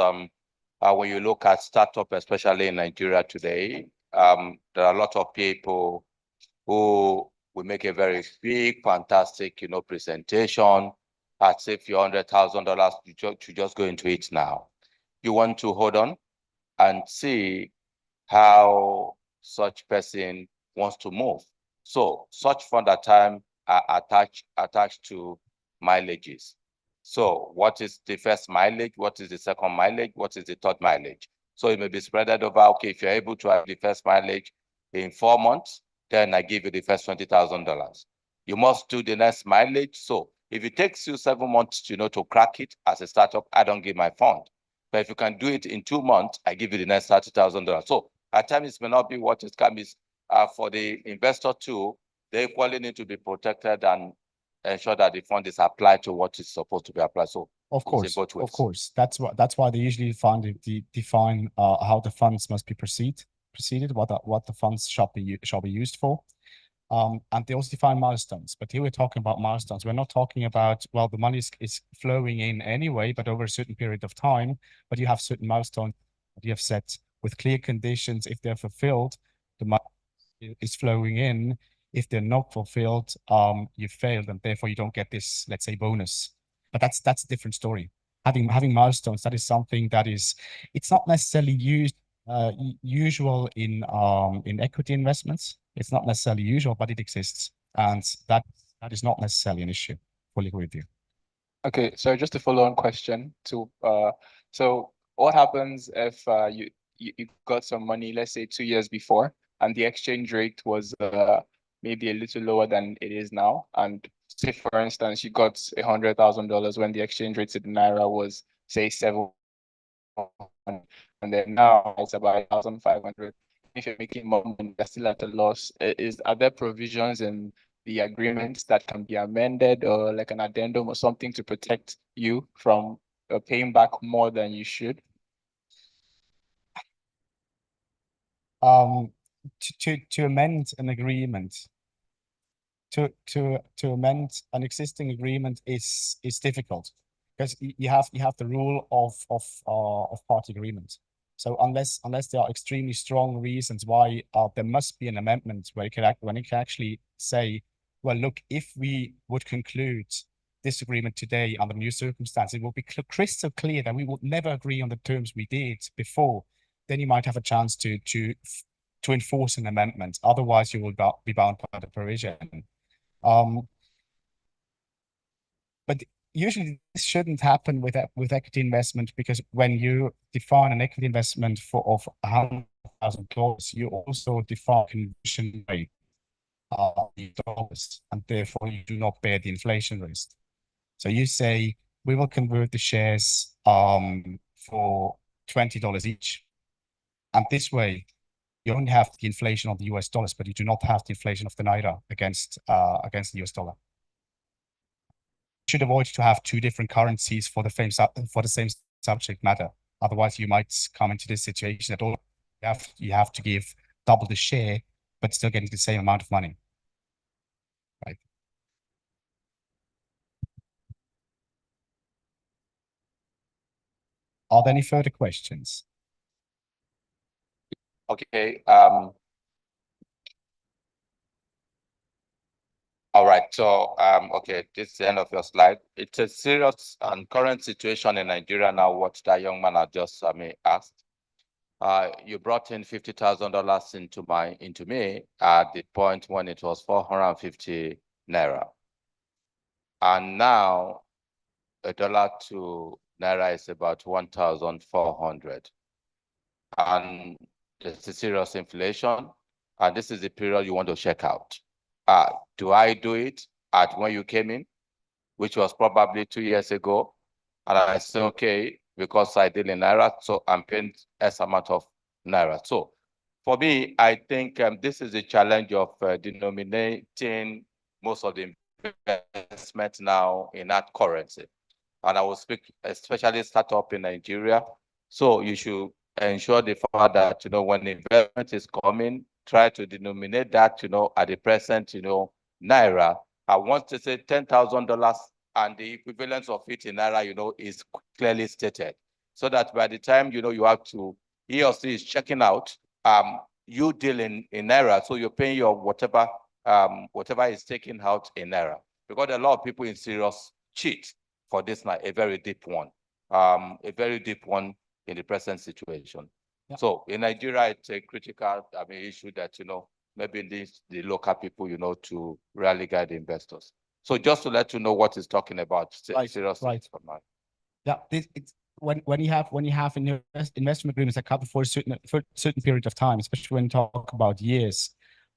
when you look at startup, especially in Nigeria today, there are a lot of people who will make a very big, fantastic, presentation as if your $100,000 to just go into it now. You want to hold on and see how such person wants to move. So such fund at time are attached to mileages. So what is the first mileage? What is the second mileage? What is the third mileage? So it may be spread over, okay, if you're able to have the first mileage in 4 months, then I give you the first $20,000. You must do the next mileage. So if it takes you 7 months to crack it as a startup, I don't give my fund. But if you can do it in 2 months, I give you the next $30,000. So at times it may not be what is scam is for the investor too. They equally need to be protected and ensure that the fund is applied to what is supposed to be applied. So of course, that's why they usually define how the funds must be proceeded, what the funds shall be used for. And they also define milestones. But here we're talking about milestones. We're not talking about, well, the money is flowing in anyway, but over a certain period of time. But you have certain milestones that you have set with clear conditions. If they're fulfilled, the money is flowing in. If they're not fulfilled, you failed, and therefore you don't get this, let's say, bonus. But that's a different story. Having milestones, that is something that it's not necessarily usual in equity investments. It's not necessarily usual, but it exists, and that is not necessarily an issue. Fully agree with you. Okay, so just a follow-on question to so what happens if you got some money, let's say 2 years before, and the exchange rate was maybe a little lower than it is now, and say for instance you got $100,000 when the exchange rate to the naira was say 700, and then now it's about 1,500. If you're making more money, you're still at a loss. Are there provisions in the agreements that can be amended, or like an addendum or something to protect you from paying back more than you should? To amend an agreement, to amend an existing agreement is difficult, because you have the rule of party agreement. So unless there are extremely strong reasons why there must be an amendment where you can actually say well, look, if we would conclude this agreement today under new circumstances, it will be crystal clear that we would never agree on the terms we did before. Then you might have a chance to enforce an amendment. Otherwise, you will be bound by the provision. But usually this shouldn't happen with equity investment, because when you define an equity investment of $100,000, you also define conversion rate dollars, and therefore you do not bear the inflation risk. So you say we will convert the shares for $20 each, and this way you only have the inflation of the US dollars, but you do not have the inflation of the naira against the US dollar. You should avoid to have two different currencies for the same subject matter. Otherwise, you might come into this situation that you have to give double the share, but still getting the same amount of money. Right. Are there any further questions? Okay. All right. So, okay, this is the end of your slide. It's a serious and current situation in Nigeria now, what that young man had just asked. You brought in $50,000 into me at the point when it was 450 naira. And now a dollar to naira is about 1,400. And there's a serious inflation. And this is the period you want to check out. Do I do it at when you came in, which was probably 2 years ago? And I say, okay, because I deal in naira, so I'm paying S amount of naira. So for me, I think this is the challenge of denominating most of the investment now in that currency. And I will speak especially startup in Nigeria. So you should ensure the fact that, when investment is coming, try to denominate that, at the present, naira. I want to say $10,000 and the equivalence of it in naira, is clearly stated. So that by the time, you have to, he or she is checking out, you deal in naira. So you're paying your whatever is taken out in naira. Because a lot of people in serious cheat for this now, a very deep one in the present situation. Yeah. So in Nigeria, it's a critical issue that, maybe the local people, to really guide the investors. So just to let you know what he's talking about, seriously. Right. Yeah, it's when you have investment agreements that cover for a certain period of time, especially when you talk about years,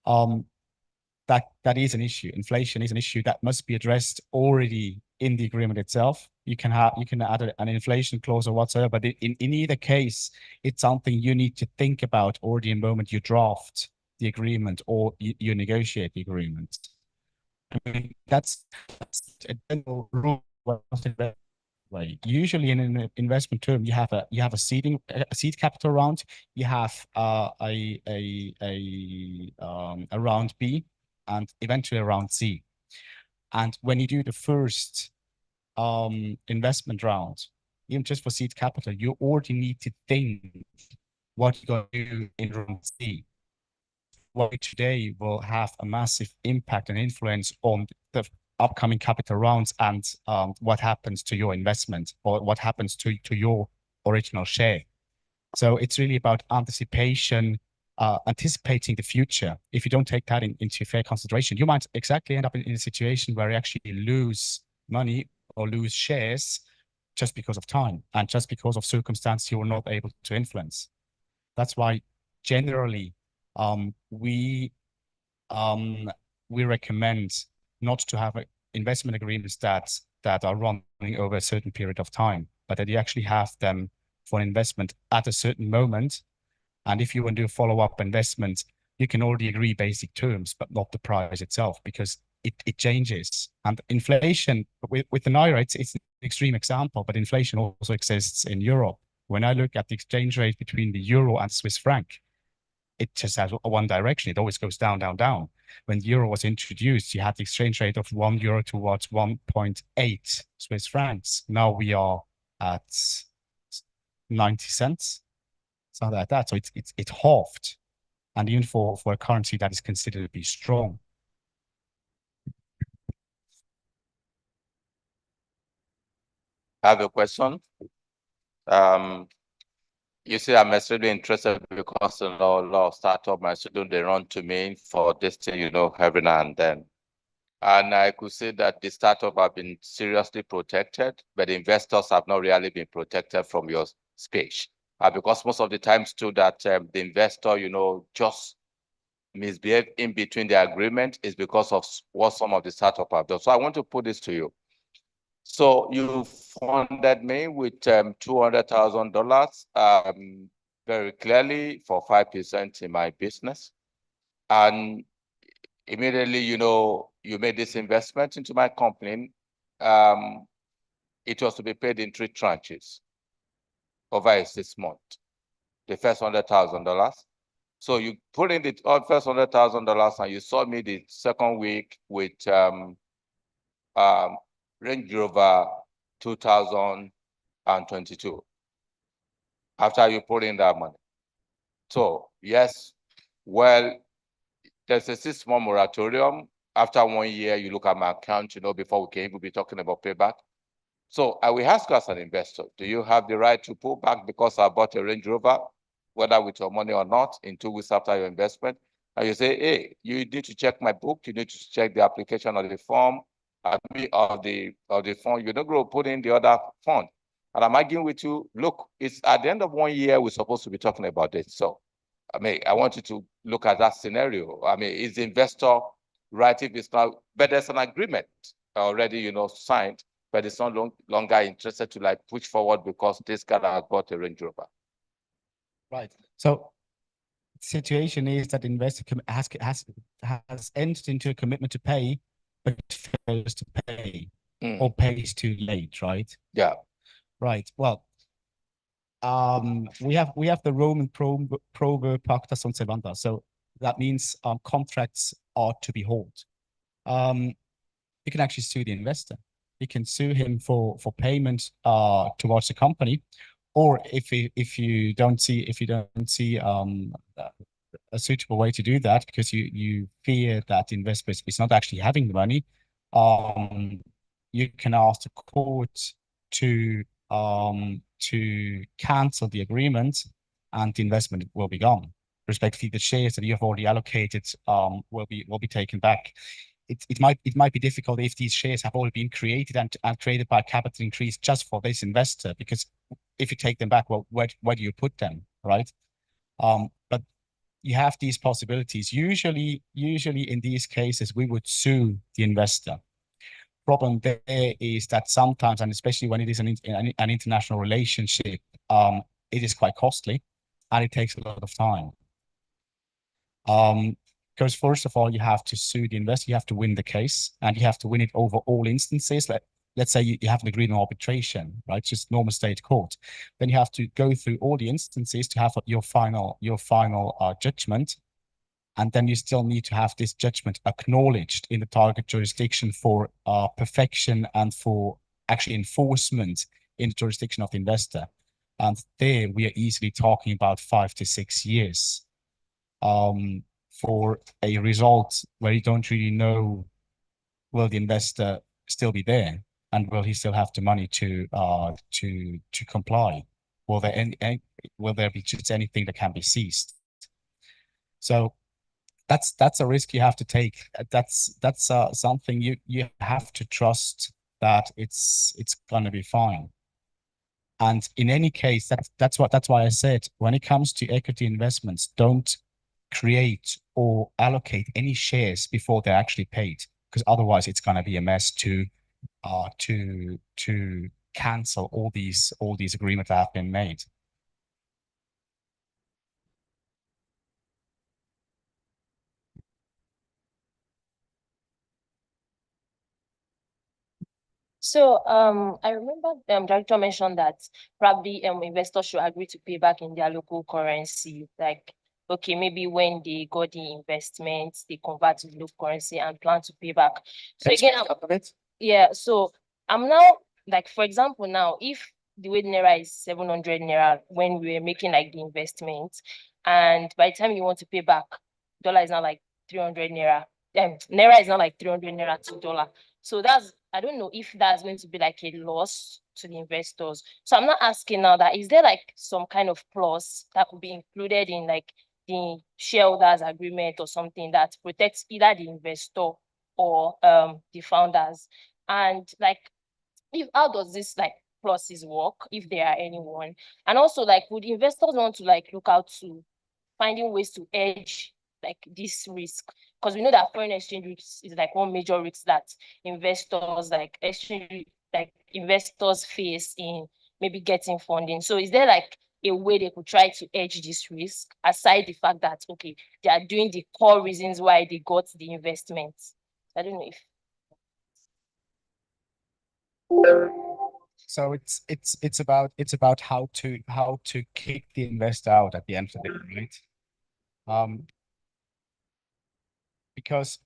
that is an issue. Inflation is an issue that must be addressed already in the agreement itself. You can add an inflation clause or whatsoever, but in either case, it's something you need to think about already in the moment you draft the agreement or you negotiate the agreement. I mean, that's a general rule. Usually in an investment term, you have a seed capital round, you have a round B, and eventually a round C. And when you do the first investment round, even just for seed capital, you already need to think what you're going to do in round C. What today will have a massive impact and influence on the upcoming capital rounds and what happens to your investment or what happens to your original share. So it's really about anticipation, anticipating the future. If you don't take that into fair consideration, you might exactly end up in a situation where you actually lose money or lose shares just because of time and just because of circumstances you were not able to influence. That's why generally we recommend not to have investment agreements that are running over a certain period of time, but that you actually have them for an investment at a certain moment. And if you want to do follow-up investments, you can already agree basic terms, but not the price itself, because it changes. And inflation with the naira, it's an extreme example, but inflation also exists in Europe. When I look at the exchange rate between the euro and Swiss franc, it just has one direction. It always goes down, down, down. When the euro was introduced, you had the exchange rate of €1 towards 1.8 Swiss francs. Now we are at 90 cents, something like that. So it's halved, and even for a currency that is considered to be strong. I have a question. You see, I'm extremely interested because a lot of startup, my students, they run to me for this thing, every now and then. And I could say that the startup have been seriously protected, but the investors have not really been protected from your space. Because most of the times too that the investor, just misbehave in between the agreement is because of what some of the startup have done. So I want to put this to you. So you funded me with $200,000 very clearly for 5% in my business. And immediately, you made this investment into my company. It was to be paid in 3 tranches over a 6-month. The first $100,000. So you put in the first $100,000 and you saw me the second week with Range Rover 2022 after you put in that money. So yes, well, there's a 6-month moratorium. After 1 year, you look at my account, before we can even be talking about payback. So I will ask you as an investor, do you have the right to pull back because I bought a Range Rover, whether with your money or not, in 2 weeks after your investment? And you say, hey, you need to check my book, you need to check the application of the form, of the fund. You're not going to put in the other fund. And I'm arguing with you, look, it's at the end of 1 year, we're supposed to be talking about this. So, I want you to look at that scenario. Is the investor right if it's not, but there's an agreement already, signed, but it's no longer interested to push forward because this guy has bought a Range Rover. Right. So the situation is that investor has entered into a commitment to pay, but fails to pay or pays too late, right? Yeah. Right. Well, we have the Roman proverb pacta sunt servanda. So that means contracts are to be held. You can actually sue the investor. You can sue him for payment towards the company, or if you don't see a suitable way to do that because you fear that the investor is not actually having the money, you can ask the court to cancel the agreement, and the investment will be gone. Respectively, the shares that you have already allocated will be taken back. It might be difficult if these shares have already been created and created by capital increase just for this investor, because if you take them back, well, where do you put them, right? But you have these possibilities. Usually in these cases, we would sue the investor. Problem there is that sometimes, and especially when it is an international relationship, it is quite costly and it takes a lot of time. Because first of all, you have to sue the investor, you have to win the case, and you have to win it over all instances. Let's say you have an agreement on arbitration, right? Just normal state court. Then you have to go through all the instances to have your final judgment. And then you still need to have this judgment acknowledged in the target jurisdiction for perfection and for actually enforcement in the jurisdiction of the investor. And there we are easily talking about 5 to 6 years for a result where you don't really know, will the investor still be there, and will he still have the money to comply? Will there be just anything that can be seized? So that's a risk you have to take. That's something you have to trust that it's gonna be fine. And in any case, that's why I said when it comes to equity investments, don't create or allocate any shares before they're actually paid, because otherwise it's gonna be a mess to cancel all these agreements that have been made. So I remember director mentioned that probably investors should agree to pay back in their local currency. Like, okay, maybe when they got the investments, they convert to the local currency and plan to pay back. So again, yeah. So I'm now, like, for example, now if the weight naira is 700 naira when we were making like the investment, and by the time you want to pay back, dollar is now like 300 naira. Naira is now like 300 naira to dollar. So that's I don't know if that's going to be like a loss to the investors. So I'm not asking now that, is there like some kind of clause that could be included in like the shareholders agreement or something that protects either the investor or the founders? And like, if how does this like clauses work, if there are anyone? And also, like, would investors want to like look out to finding ways to hedge like this risk? Because we know that foreign exchange risk is like one major risk that investors like investors face in maybe getting funding. So is there like a way they could try to hedge this risk aside the fact that, okay, they are doing the core reasons why they got the investment? I don't know if So it's about how to kick the investor out at the end of the day, right? Because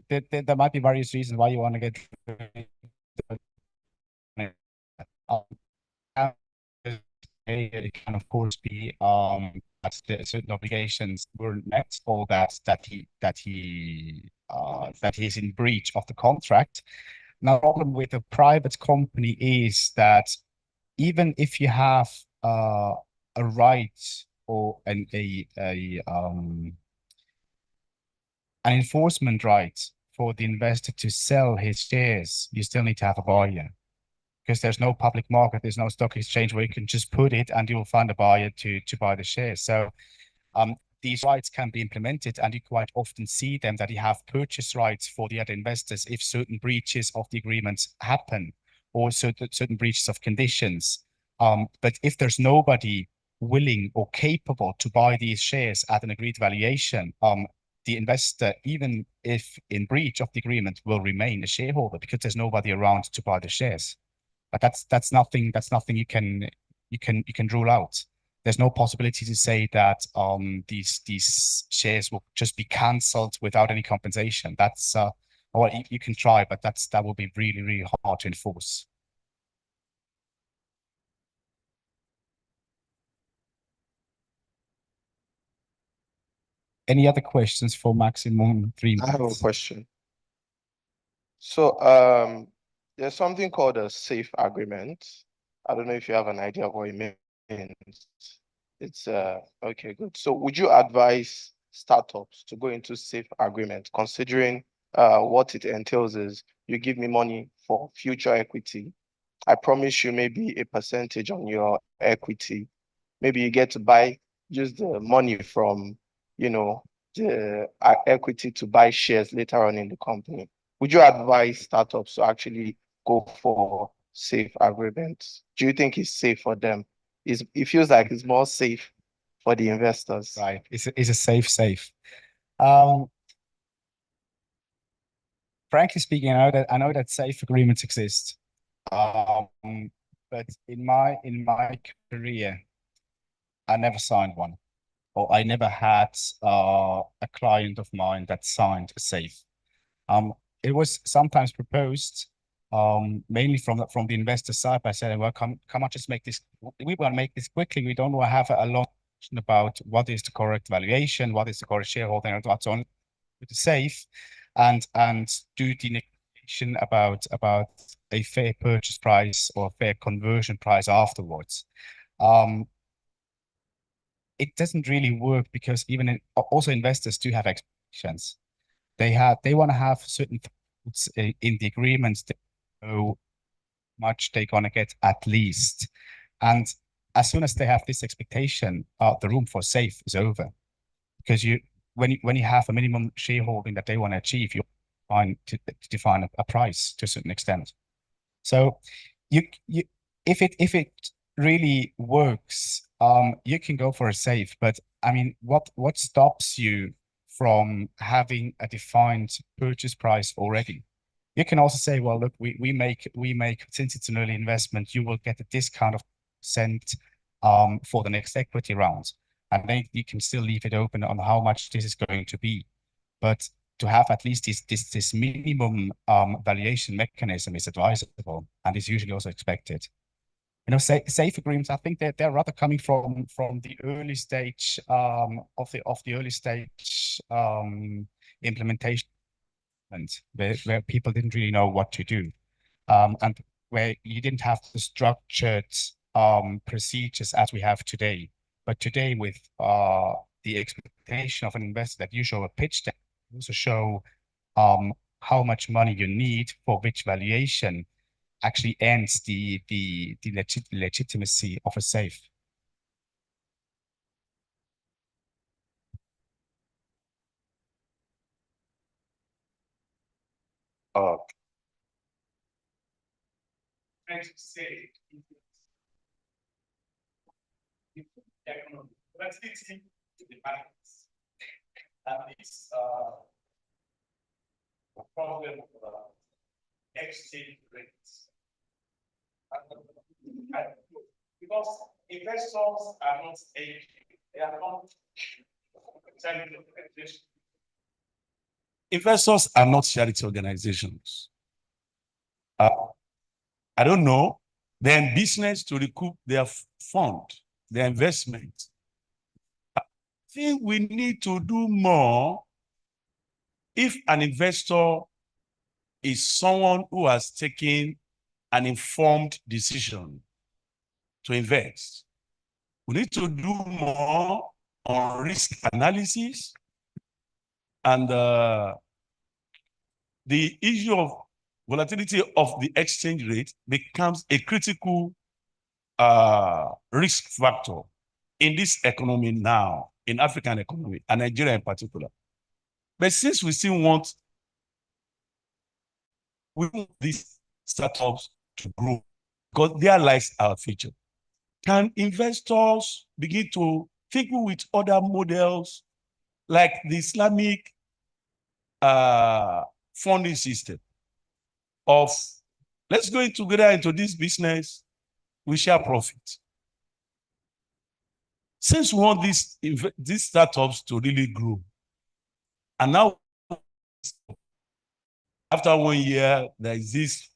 there might be various reasons why you want to get it can of course be that certain obligations were met, or that he's in breach of the contract. Now, the problem with a private company is that even if you have a right or an enforcement right for the investor to sell his shares, you still need to have a buyer, because there's no public market, there's no stock exchange where you can just put it and you will find a buyer to buy the shares. So these rights can be implemented, and you quite often see them that you have purchase rights for the other investors if certain breaches of the agreements happen, or certain breaches of conditions. But if there's nobody willing or capable to buy these shares at an agreed valuation, the investor, even if in breach of the agreement, will remain a shareholder because there's nobody around to buy the shares. But that's nothing you can rule out. There's no possibility to say that these shares will just be cancelled without any compensation. That's well, you can try, but that will be really, really hard to enforce. Any other questions for maximum 3 minutes? I have a question. So there's something called a safe agreement. I don't know if you have an idea of what it means. It's okay, good. So would you advise startups to go into safe agreement, considering what it entails is you give me money for future equity. I promise you maybe a percentage on your equity. Maybe you get to use the money from, the equity to buy shares later on in the company. Would you advise startups to actually go for safe agreements? Do you think it's safe for them? It feels like it's more safe for the investors. Right. It's a safe. Frankly speaking, I know that safe agreements exist. But in my career, I never signed one, or I never had a client of mine that signed a safe. It was sometimes proposed, mainly from the investor side, by saying, "Well, come on, just make this. We want to make this quickly. We don't want to have a long discussion about what is the correct valuation, what is the correct shareholder, and what's on with the safe, and do the negotiation about a fair purchase price or a fair conversion price afterwards." It doesn't really work because also investors do have expectations. They want to have certain things in the agreements that know much they're gonna get at least. And as soon as they have this expectation, the room for safe is over. Because when you have a minimum shareholding that they want to achieve, you find to define a price to a certain extent. So if it really works, you can go for a safe. But I mean, what stops you from having a defined purchase price already? You can also say, well, look, we make since it's an early investment, you will get a discount of % for the next equity round, and then you can still leave it open on how much this is going to be. But to have at least this minimum valuation mechanism is advisable and is usually also expected. Safe agreements, I think they're rather coming from the early stage of the early stage implementation, where people didn't really know what to do. and where you didn't have the structured procedures as we have today. But today, with the expectation of an investor that you show a pitch deck, you also show how much money you need for which valuation, actually ends the legitimacy of a safe. Trying to say volatility to the markets. That is a problem of exchange rates. Because investors are not aging, they are not charity organizations. Investors are not charity organizations. I don't know. They're in business to recoup their fund, their investment. I think we need to do more if an investor is someone who has taken an informed decision to invest. We need to do more on risk analysis, and the issue of volatility of the exchange rate becomes a critical risk factor in this economy now, in African economy, and Nigeria in particular. But since we still want these startups to grow, because there lies our future, can investors begin to think with other models like the Islamic funding system of, let's go together into this business, we share profit. Since we want these startups to really grow, and now after 1 year, there is this,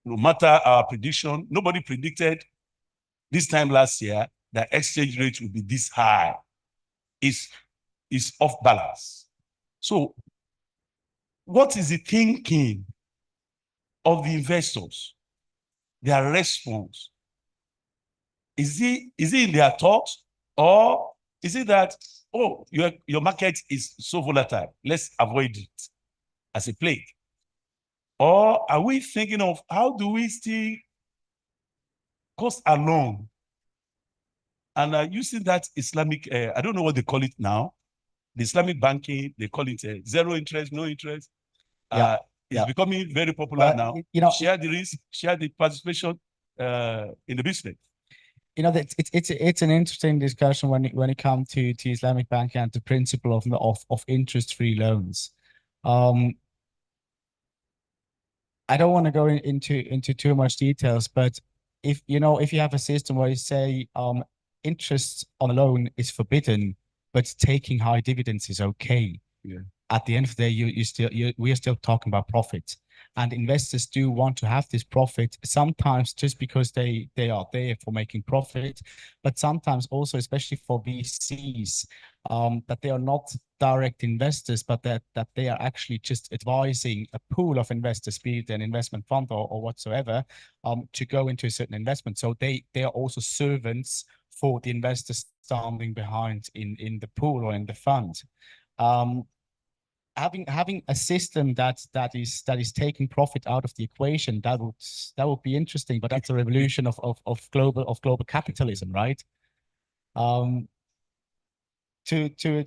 no matter our prediction, nobody predicted this time last year that exchange rate will be this high. It's off balance. So what is the thinking of the investors? Their response? Is it in their thoughts, or is it that, oh, your market is so volatile, let's avoid it as a plague? Or are we thinking of how do we still cost along and using that Islamic, I don't know what they call it now, the Islamic banking, they call it zero interest, no interest. It's becoming very popular now. You know, share the risk, share the participation in the business. You know, it's an interesting discussion when it comes to Islamic banking and the principle of interest-free loans. I don't want to go into too much details, but if you have a system where you say interest on a loan is forbidden, but taking high dividends is okay. Yeah. At the end of the day, we are still talking about profit, and investors do want to have this profit. Sometimes just because they are there for making profit, but sometimes also, especially for VCs, that they are not direct investors, but that they are actually just advising a pool of investors, be it an investment fund or whatsoever, to go into a certain investment. So they are also servants for the investors standing behind in the pool or in the fund. Having a system that is taking profit out of the equation, that would be interesting, but that's a revolution of global capitalism, right? To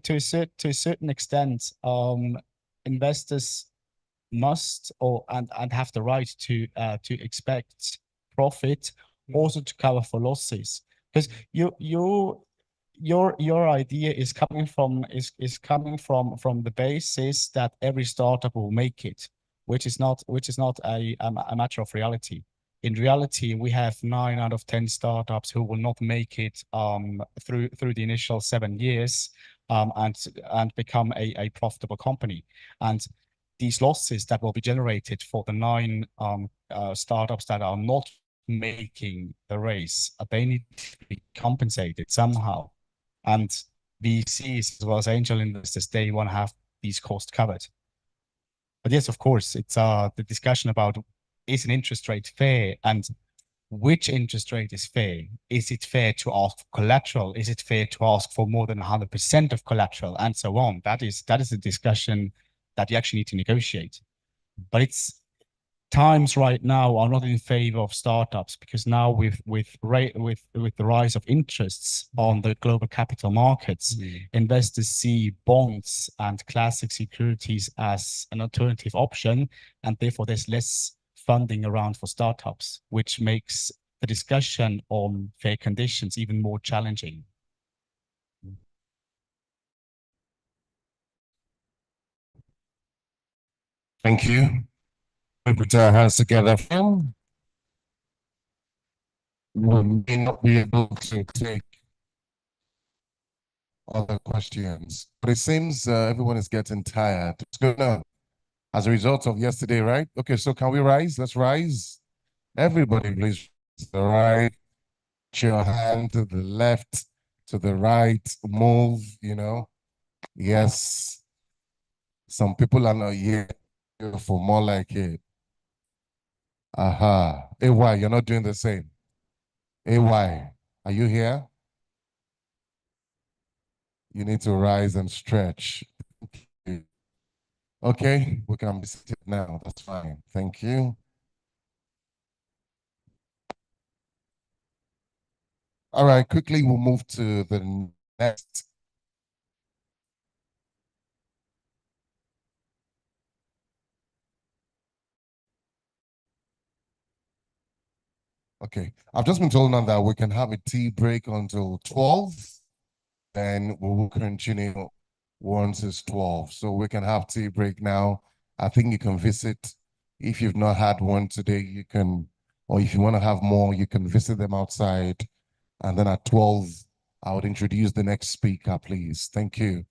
a certain extent, investors must and have the right to expect profit, also to cover for losses, because your idea is coming from the basis that every startup will make it, which is not a matter of reality. In reality, we have 9 out of 10 startups who will not make it through the initial 7 years and become a profitable company. And these losses that will be generated for the 9 startups that are not making the race, they need to be compensated somehow. And VCs as well as angel investors, they want to have these costs covered. But yes, of course, it's the discussion about is an interest rate fair? And which interest rate is fair? Is it fair to ask for collateral? Is it fair to ask for more than 100% of collateral, and so on? That is a discussion that you actually need to negotiate. But it's times right now are not in favor of startups, because now with the rise of interests on the global capital markets, investors see bonds and classic securities as an alternative option, and therefore there's less funding around for startups, which makes the discussion on fair conditions even more challenging. Thank you. We put our hands together. We may not be able to take other questions, but it seems everyone is getting tired. What's going on? As a result of yesterday, right? Okay, so can we rise? Let's rise. Everybody, please, to the right, put your hand to the left, to the right, move, you know. Yes. Some people are not here for more like it. Aha. AY, you're not doing the same. AY, are you here? You need to rise and stretch. Okay, we can be seated now. That's fine. Thank you. All right, quickly we'll move to the next. Okay, I've just been told now that we can have a tea break until 12. Then we will continue once it's 12. So we can have tea break now. I think you can visit. If you've not had one today, you can, or if you want to have more, you can visit them outside. And then at 12, I would introduce the next speaker, please. Thank you.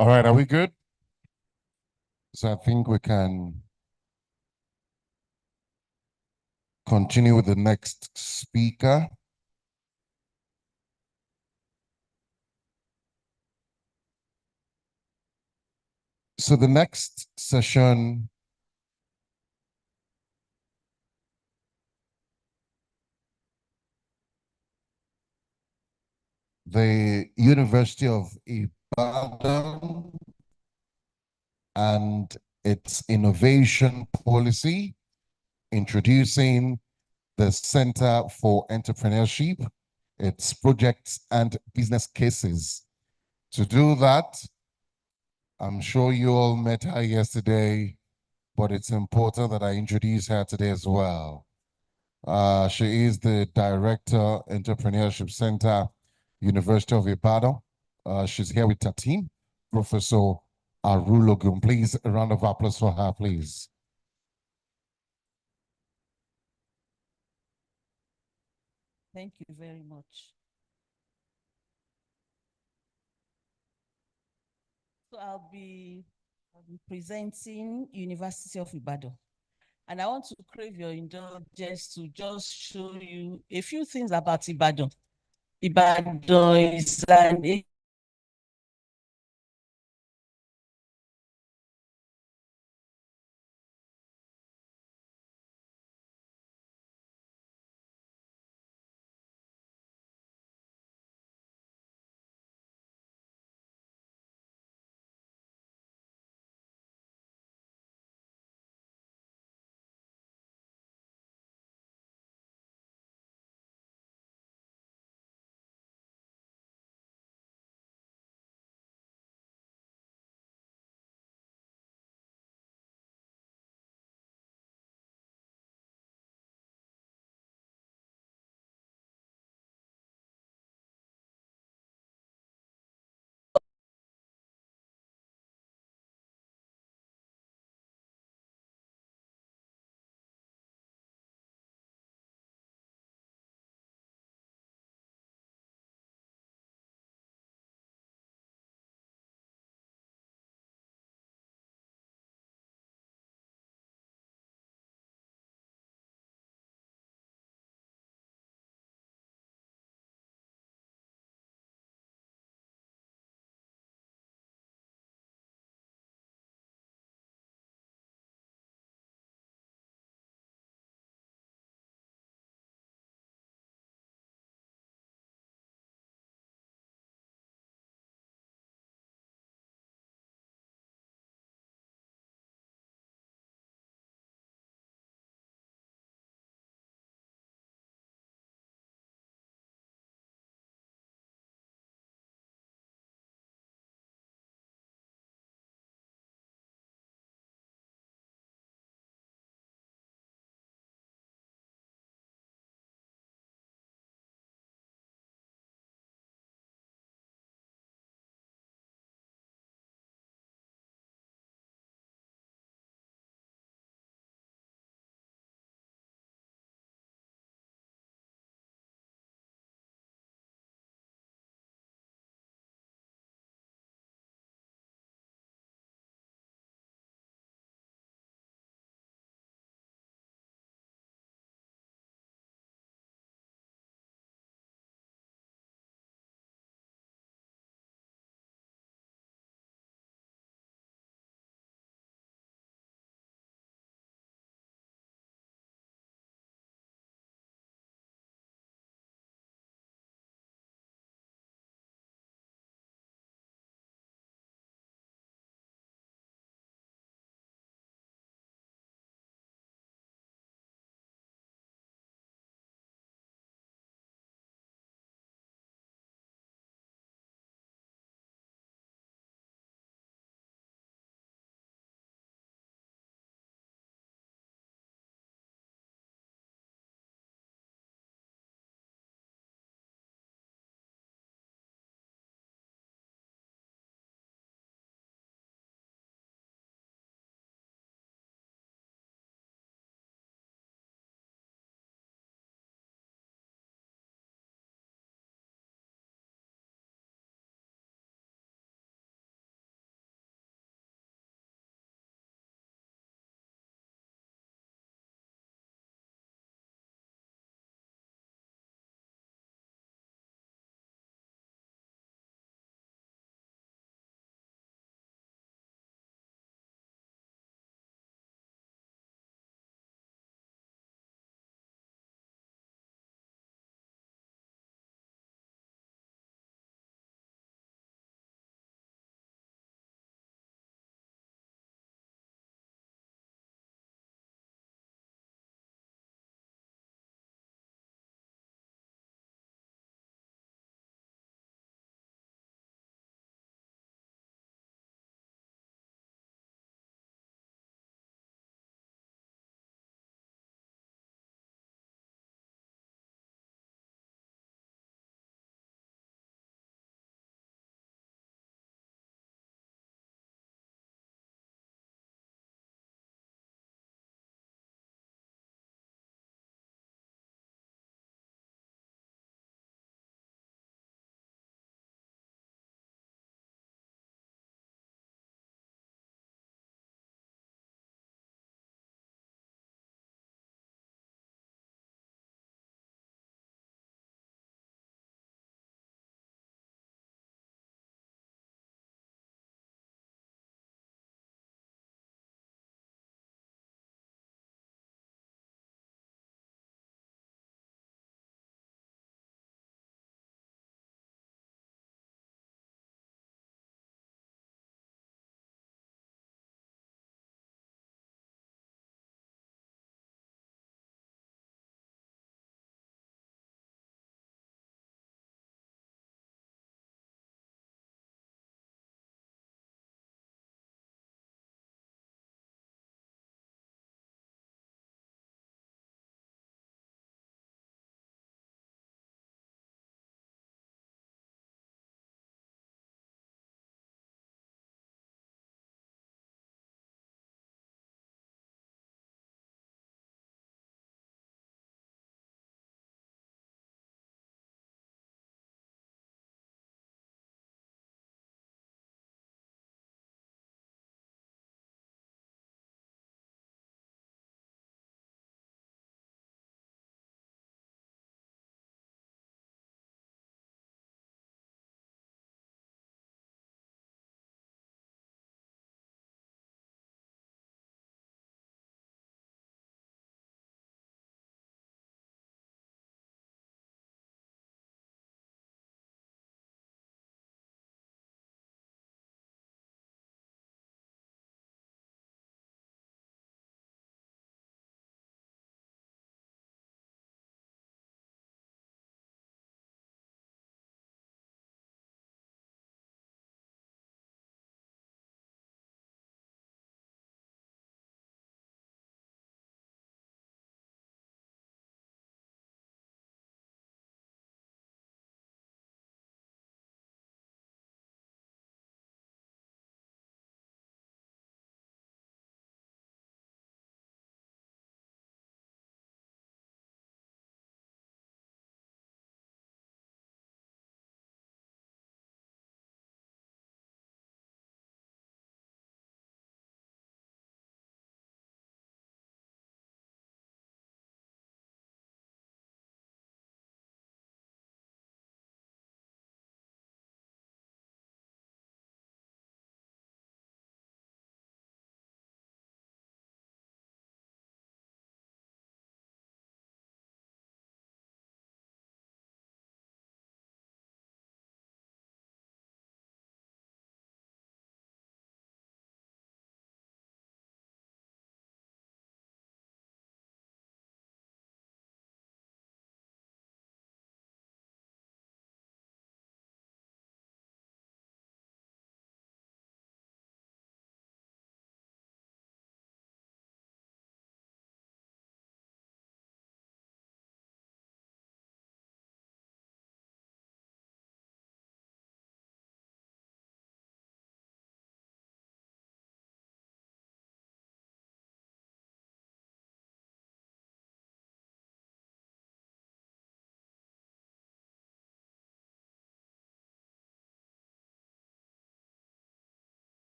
All right, are we good? So I think we can continue with the next speaker. So the next session the University of Ibadan and its innovation policy, introducing the Center for Entrepreneurship, its projects and business cases. To do that, I'm sure you all met her yesterday, but it's important that I introduce her today as well. She is the Director, Entrepreneurship Center, University of Ibadan. She's here with her team, Professor Arulogun. Please, a round of applause for her, please. Thank you very much. So I'll be presenting University of Ibadan. And I want to crave your indulgence to just show you a few things about Ibadan. Ibadan is an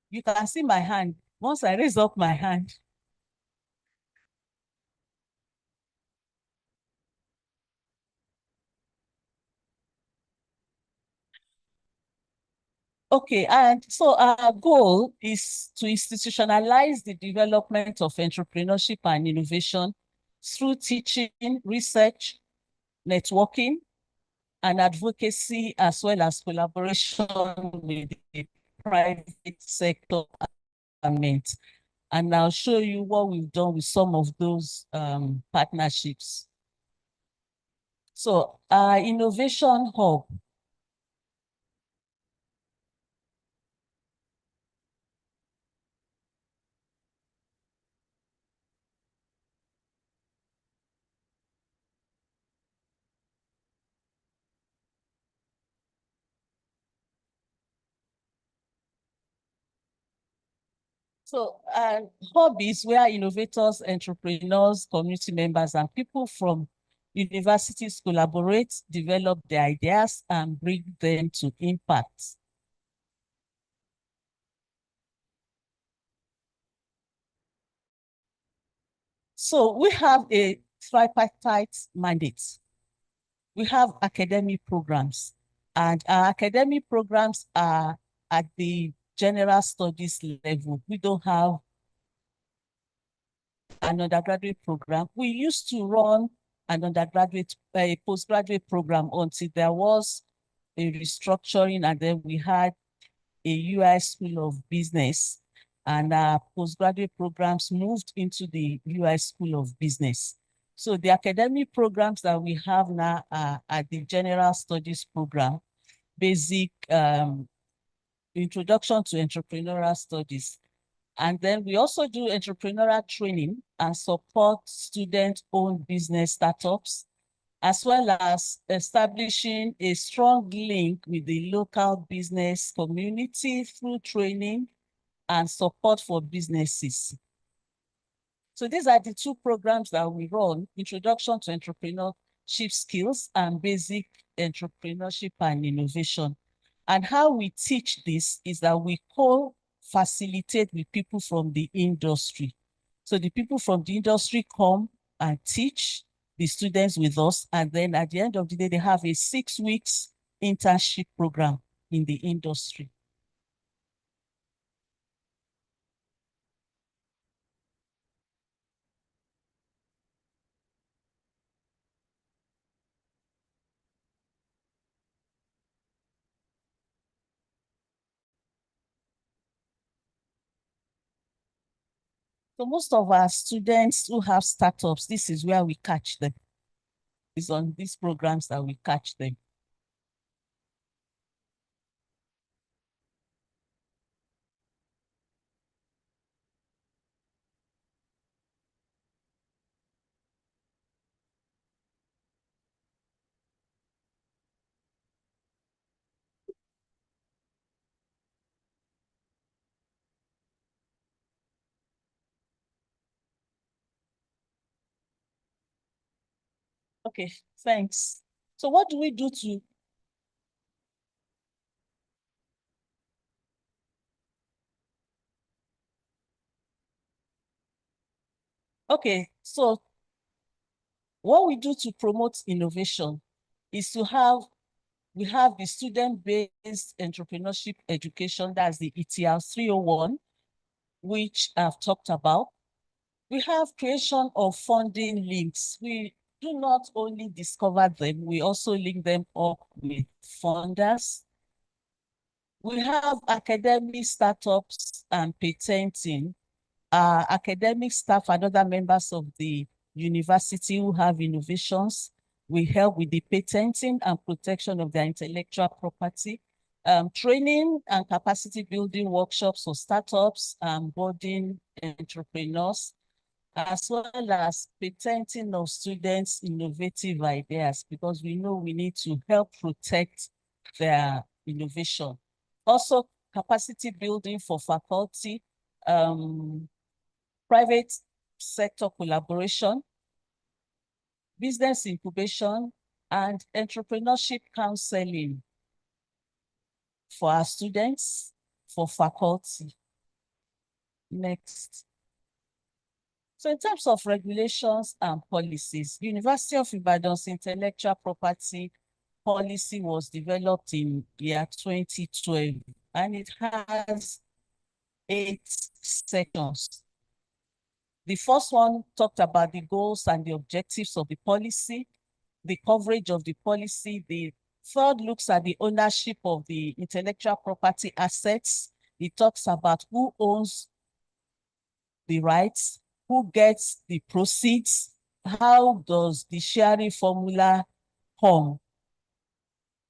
You can see my hand. Once I raise up my hand, okay, and so our goal is to institutionalize the development of entrepreneurship and innovation through teaching, research, networking, and advocacy, as well as collaboration with the private sector government. And I'll show you what we've done with some of those partnerships. So our innovation hub. So hub is where innovators, entrepreneurs, community members, and people from universities collaborate, develop their ideas, and bring them to impact. So we have a tripartite mandate. We have academic programs, and our academic programs are at the general studies level. We don't have an undergraduate program. We used to run an undergraduate, postgraduate program until there was a restructuring, and then we had a UI School of Business, and our postgraduate programs moved into the UI School of Business. So the academic programs that we have now are at the General Studies program, basic introduction to entrepreneurial studies. And then we also do entrepreneurial training and support student-owned business startups, as well as establishing a strong link with the local business community through training and support for businesses. So these are the two programs that we run: Introduction to Entrepreneurship Skills and Basic Entrepreneurship and Innovation. And how we teach this is that we co-facilitate with people from the industry. So the people from the industry come and teach the students with us, and then at the end of the day, they have a 6 weeks internship program in the industry. So most of our students who have startups, this is where we catch them. It's on these programs that we catch them. Okay, thanks. So what do we do to Okay, so what we do to promote innovation is we have the student-based entrepreneurship education, that's the ETL 301, which I've talked about. We have creation of funding links. We do not only discover them, we also link them up with funders. We have academic startups and patenting. Academic staff and other members of the university who have innovations. We help with the patenting and protection of their intellectual property, training and capacity building workshops for startups and budding entrepreneurs, as well as patenting of students' innovative ideas, because we know we need to help protect their innovation. Also, capacity building for faculty, private sector collaboration, business incubation, and entrepreneurship counseling for our students, for faculty. Next. So in terms of regulations and policies, University of Ibadan's intellectual property policy was developed in year 2012, and it has 8 sections. The first one talked about the goals and the objectives of the policy, the coverage of the policy. The third looks at the ownership of the intellectual property assets. It talks about who owns the rights, who gets the proceeds, how does the sharing formula come,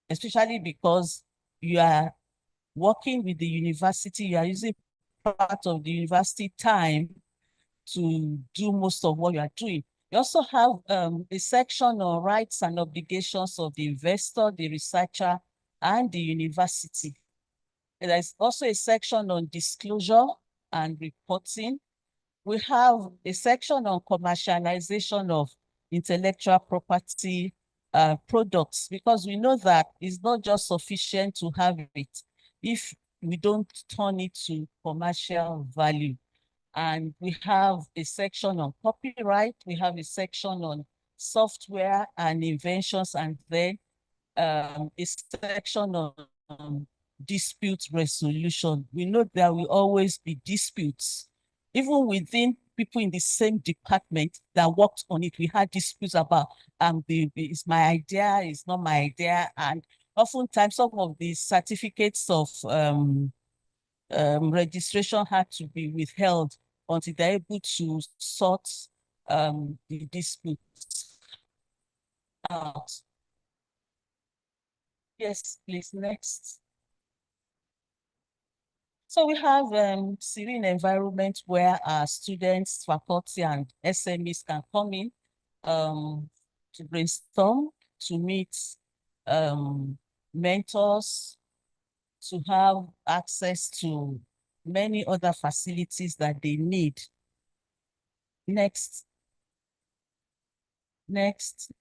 especially because you are working with the university, you are using part of the university time to do most of what you are doing. You also have a section on rights and obligations of the investor, the researcher, and the university. And there's also a section on disclosure and reporting. We have a section on commercialization of intellectual property products, because we know that it's not just sufficient to have it if we don't turn it to commercial value. And we have a section on copyright, we have a section on software and inventions, and then a section on dispute resolution. We know there will always be disputes. Even within people in the same department that worked on it, we had disputes about it's my idea, it's not my idea. And oftentimes some of the certificates of registration had to be withheld until they're able to sort the disputes out. Yes, please, next. So we have serene environment where our students, faculty, and SMEs can come in to brainstorm, to meet mentors, to have access to many other facilities that they need. Next. Next.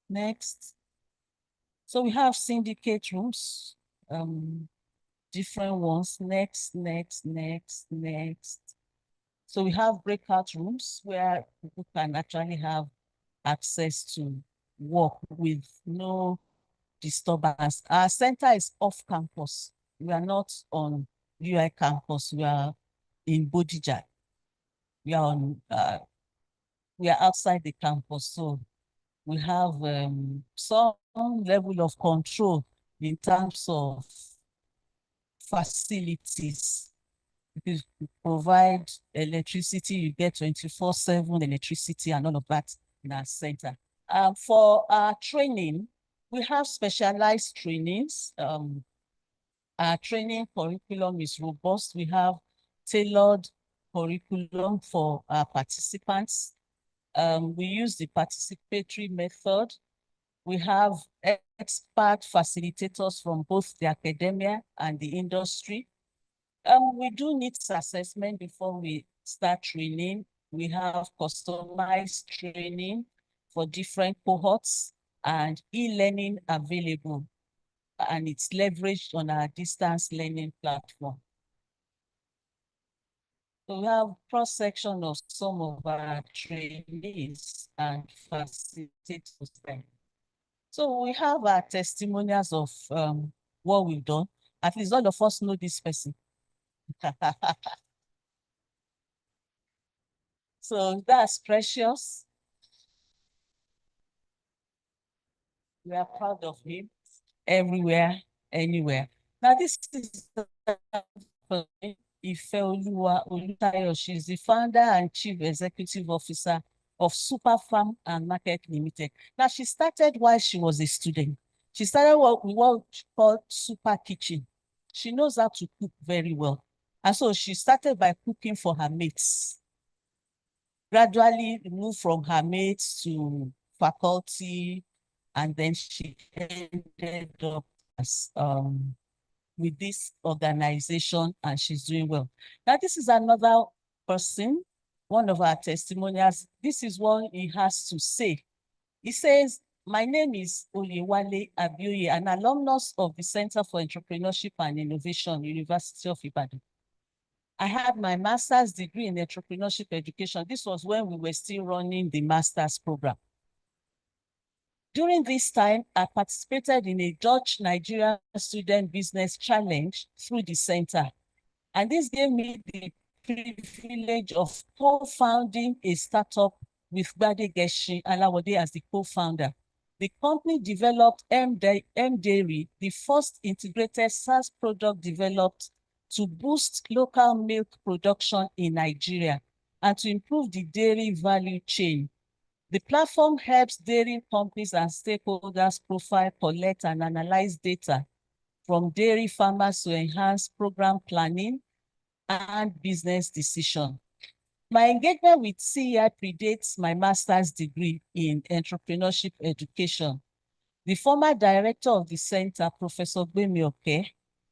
Next. So we have syndicate rooms, different ones. Next, next, next, next. So we have breakout rooms where people can actually have access to work with no disturbance. Our center is off campus. We are not on UI campus. We are in Bodija. We are on we are outside the campus. So we have some level of control in terms of facilities. If you provide electricity, you get 24/7 electricity and all of that in our center. For our training, we have specialized trainings. Our training curriculum is robust. We have tailored curriculum for our participants. We use the participatory method. We have expert facilitators from both the academia and the industry. We do needs assessment before we start training. We have customized training for different cohorts and e-learning available, and it's leveraged on our distance learning platform. So we have cross-section of some of our trainees and facilitators there. So we have our testimonials of what we've done. At least all of us know this person. So that's Precious. We are proud of him everywhere, anywhere. Now this is Ifeoluwa Olutayo. She's the founder and chief executive officer of Super Farm and Market Limited. Now she started while she was a student. She started what we call Super Kitchen. She knows how to cook very well. And so she started by cooking for her mates. Gradually moved from her mates to faculty, and then she ended up as with this organization, and she's doing well. Now, this is another person, one of our testimonials. This is what he has to say. He says, "My name is Oyewale Abioye, an alumnus of the Center for Entrepreneurship and Innovation, University of Ibadan. I had my master's degree in entrepreneurship education. This was when we were still running the master's program. During this time, I participated in a Dutch-Nigeria Student Business Challenge through the center. And this gave me the privilege of co-founding a startup with Gbade Geshi Alawode as the co-founder. The company developed M-Dairy, the first integrated SaaS product developed to boost local milk production in Nigeria and to improve the dairy value chain. The platform helps dairy companies and stakeholders profile, collect, and analyze data from dairy farmers to enhance program planning and business decision. My engagement with CEI predates my master's degree in entrepreneurship education. The former director of the center, Professor Gbemi Oke,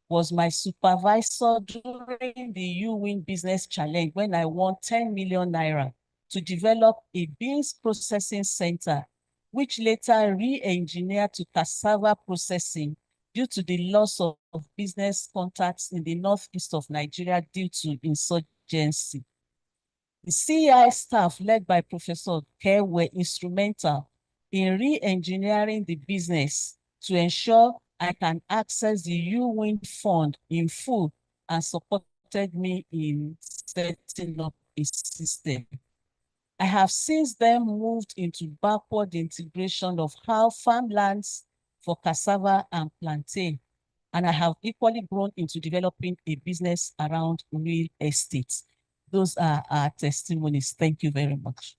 was my supervisor during the UWin Business Challenge when I won 10 million naira to develop a beans processing center, which later re-engineered to cassava processing due to the loss of business contacts in the northeast of Nigeria due to insurgency. The CEI staff led by Professor Kerr were instrumental in re-engineering the business to ensure I can access the UWin fund in full and supported me in setting up a system. I have since then moved into backward integration of how farmlands for cassava and plantain, and I have equally grown into developing a business around real estate. Those are our testimonies. Thank you very much.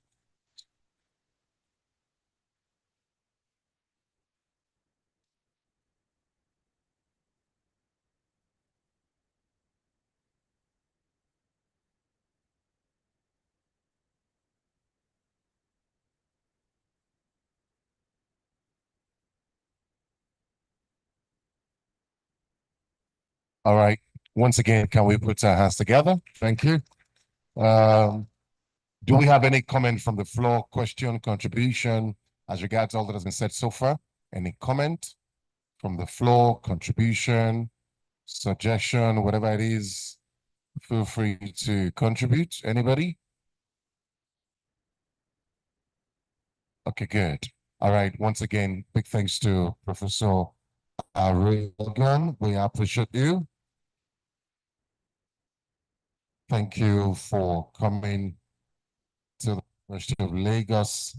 All right. Once again, can we put our hands together? Thank you. Do we have any comment from the floor, question, contribution as regards all that has been said so far? Any comment from the floor, contribution, suggestion, whatever it is? Feel free to contribute. Anybody? Okay, good. All right. Once again, big thanks to Professor Arigan. We appreciate you. Thank you for coming to the University of Lagos.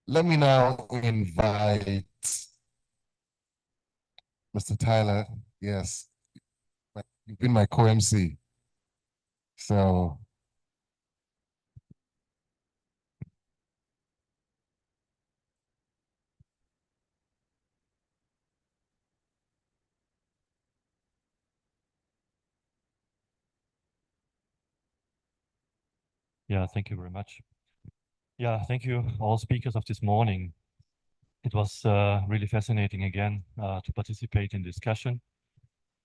Let me now invite Mr. Tyler. Yes, you've been my co-MC. So Yeah, thank you very much. Yeah, thank you all speakers of this morning. It was really fascinating again to participate in discussion.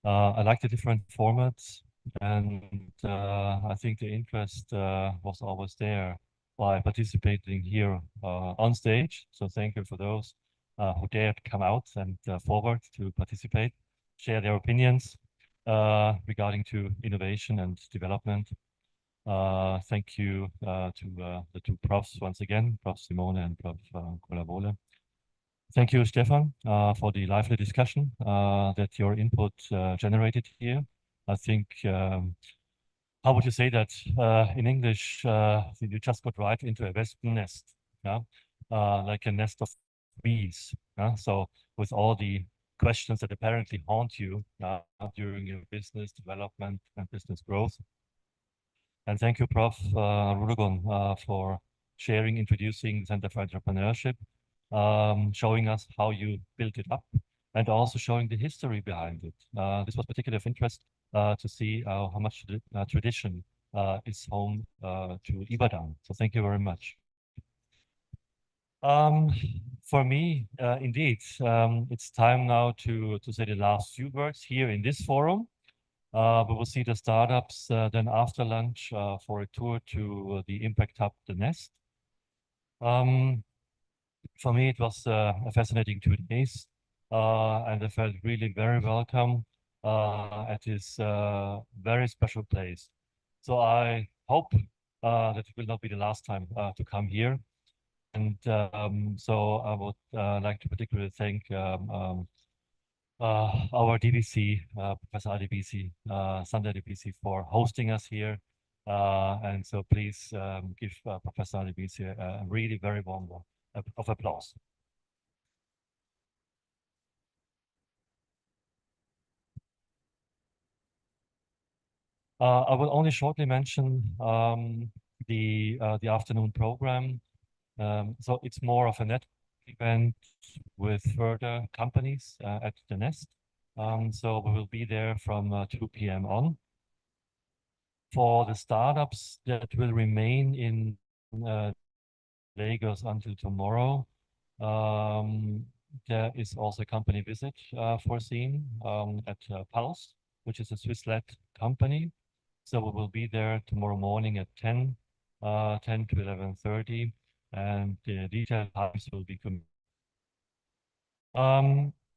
I like the different formats, and I think the interest was always there by participating here on stage. So thank you for those who dared come out and forward to participate, share their opinions regarding to innovation and development. Thank you to the two profs once again, Prof. Simone and Prof. Kolavole. Thank you, Stefan, for the lively discussion that your input generated here. I think, how would you say that in English, you just got right into a wespin nest, yeah? Like a nest of bees. Yeah? So with all the questions that apparently haunt you during your business development and business growth. And thank you, Prof. Rurugon, for sharing, introducing Center for Entrepreneurship, showing us how you built it up, and also showing the history behind it. This was particularly of interest to see how much tradition is home to Ibadan. So thank you very much. For me, indeed, it's time now to say the last few words here in this forum. We will see the startups then after lunch for a tour to the Impact Hub, the Nest. For me, it was a fascinating 2 days, and I felt really very welcome at this very special place. So I hope that it will not be the last time to come here. And so I would like to particularly thank our DBC, Professor ADBC, Sunday DBC, for hosting us here. And so please give Professor ADBC a really very warm of applause. I will only shortly mention the afternoon program. So it's more of a net event with further companies at the Nest. So we will be there from 2 p.m. on. For the startups that will remain in Lagos until tomorrow, there is also a company visit foreseen at Pulse, which is a Swiss-led company. So we will be there tomorrow morning at 10 to 11:30, and the detailed times will be communicated.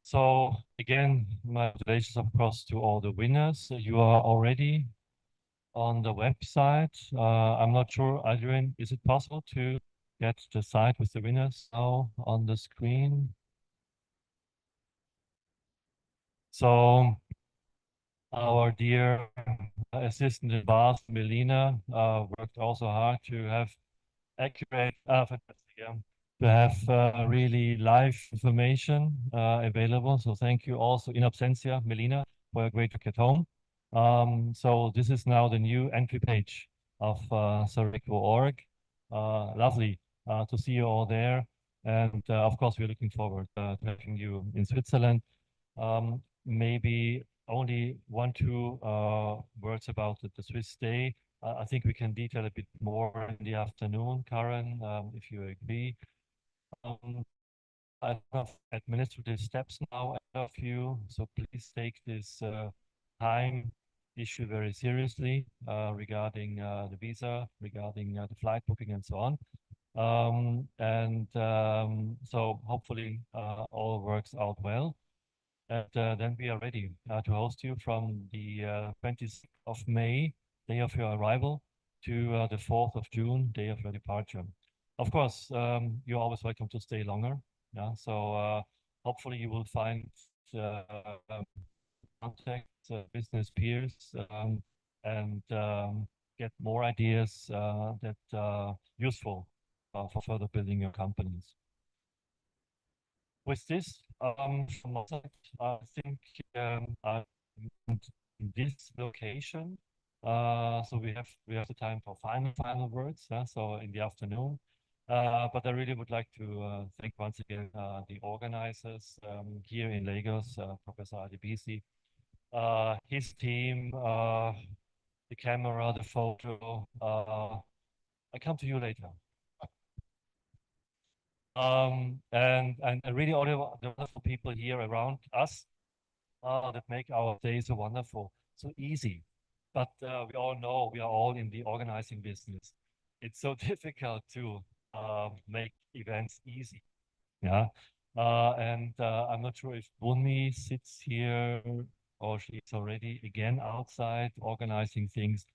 So again, my congratulations, of course, to all the winners. You are already on the website. I'm not sure, Adrian, is it possible to get the site with the winners now on the screen? So our dear assistant in Bath, Melina, worked also hard to have accurate, fantastic, yeah, to have really live information available. So thank you also in absentia, Melina, for a great work at home. So this is now the new entry page of Sareco.org. Lovely to see you all there. And of course, we're looking forward to having you in Switzerland. Maybe only one, two words about the Swiss day. I think we can detail a bit more in the afternoon, Karen, if you agree. I have administrative steps now ahead of you, so please take this time issue very seriously regarding the visa, regarding the flight booking and so on. So hopefully all works out well. And then we are ready to host you from the 26th of May, day of your arrival, to the 4th of June, day of your departure. Of course, you're always welcome to stay longer. Yeah, so hopefully you will find contacts, business peers, and get more ideas that are useful for further building your companies. With this, from my side, I think I'm in this location. So we have the time for final words. So in the afternoon. But I really would like to thank once again the organizers here in Lagos, Professor ADBC, his team, the camera, the photo. I come to you later. And really all the wonderful people here around us that make our days so wonderful, so easy. But we all know we are all in the organizing business. It's so difficult to make events easy. Yeah. I'm not sure if Bunmi sits here or she's already again outside organizing things.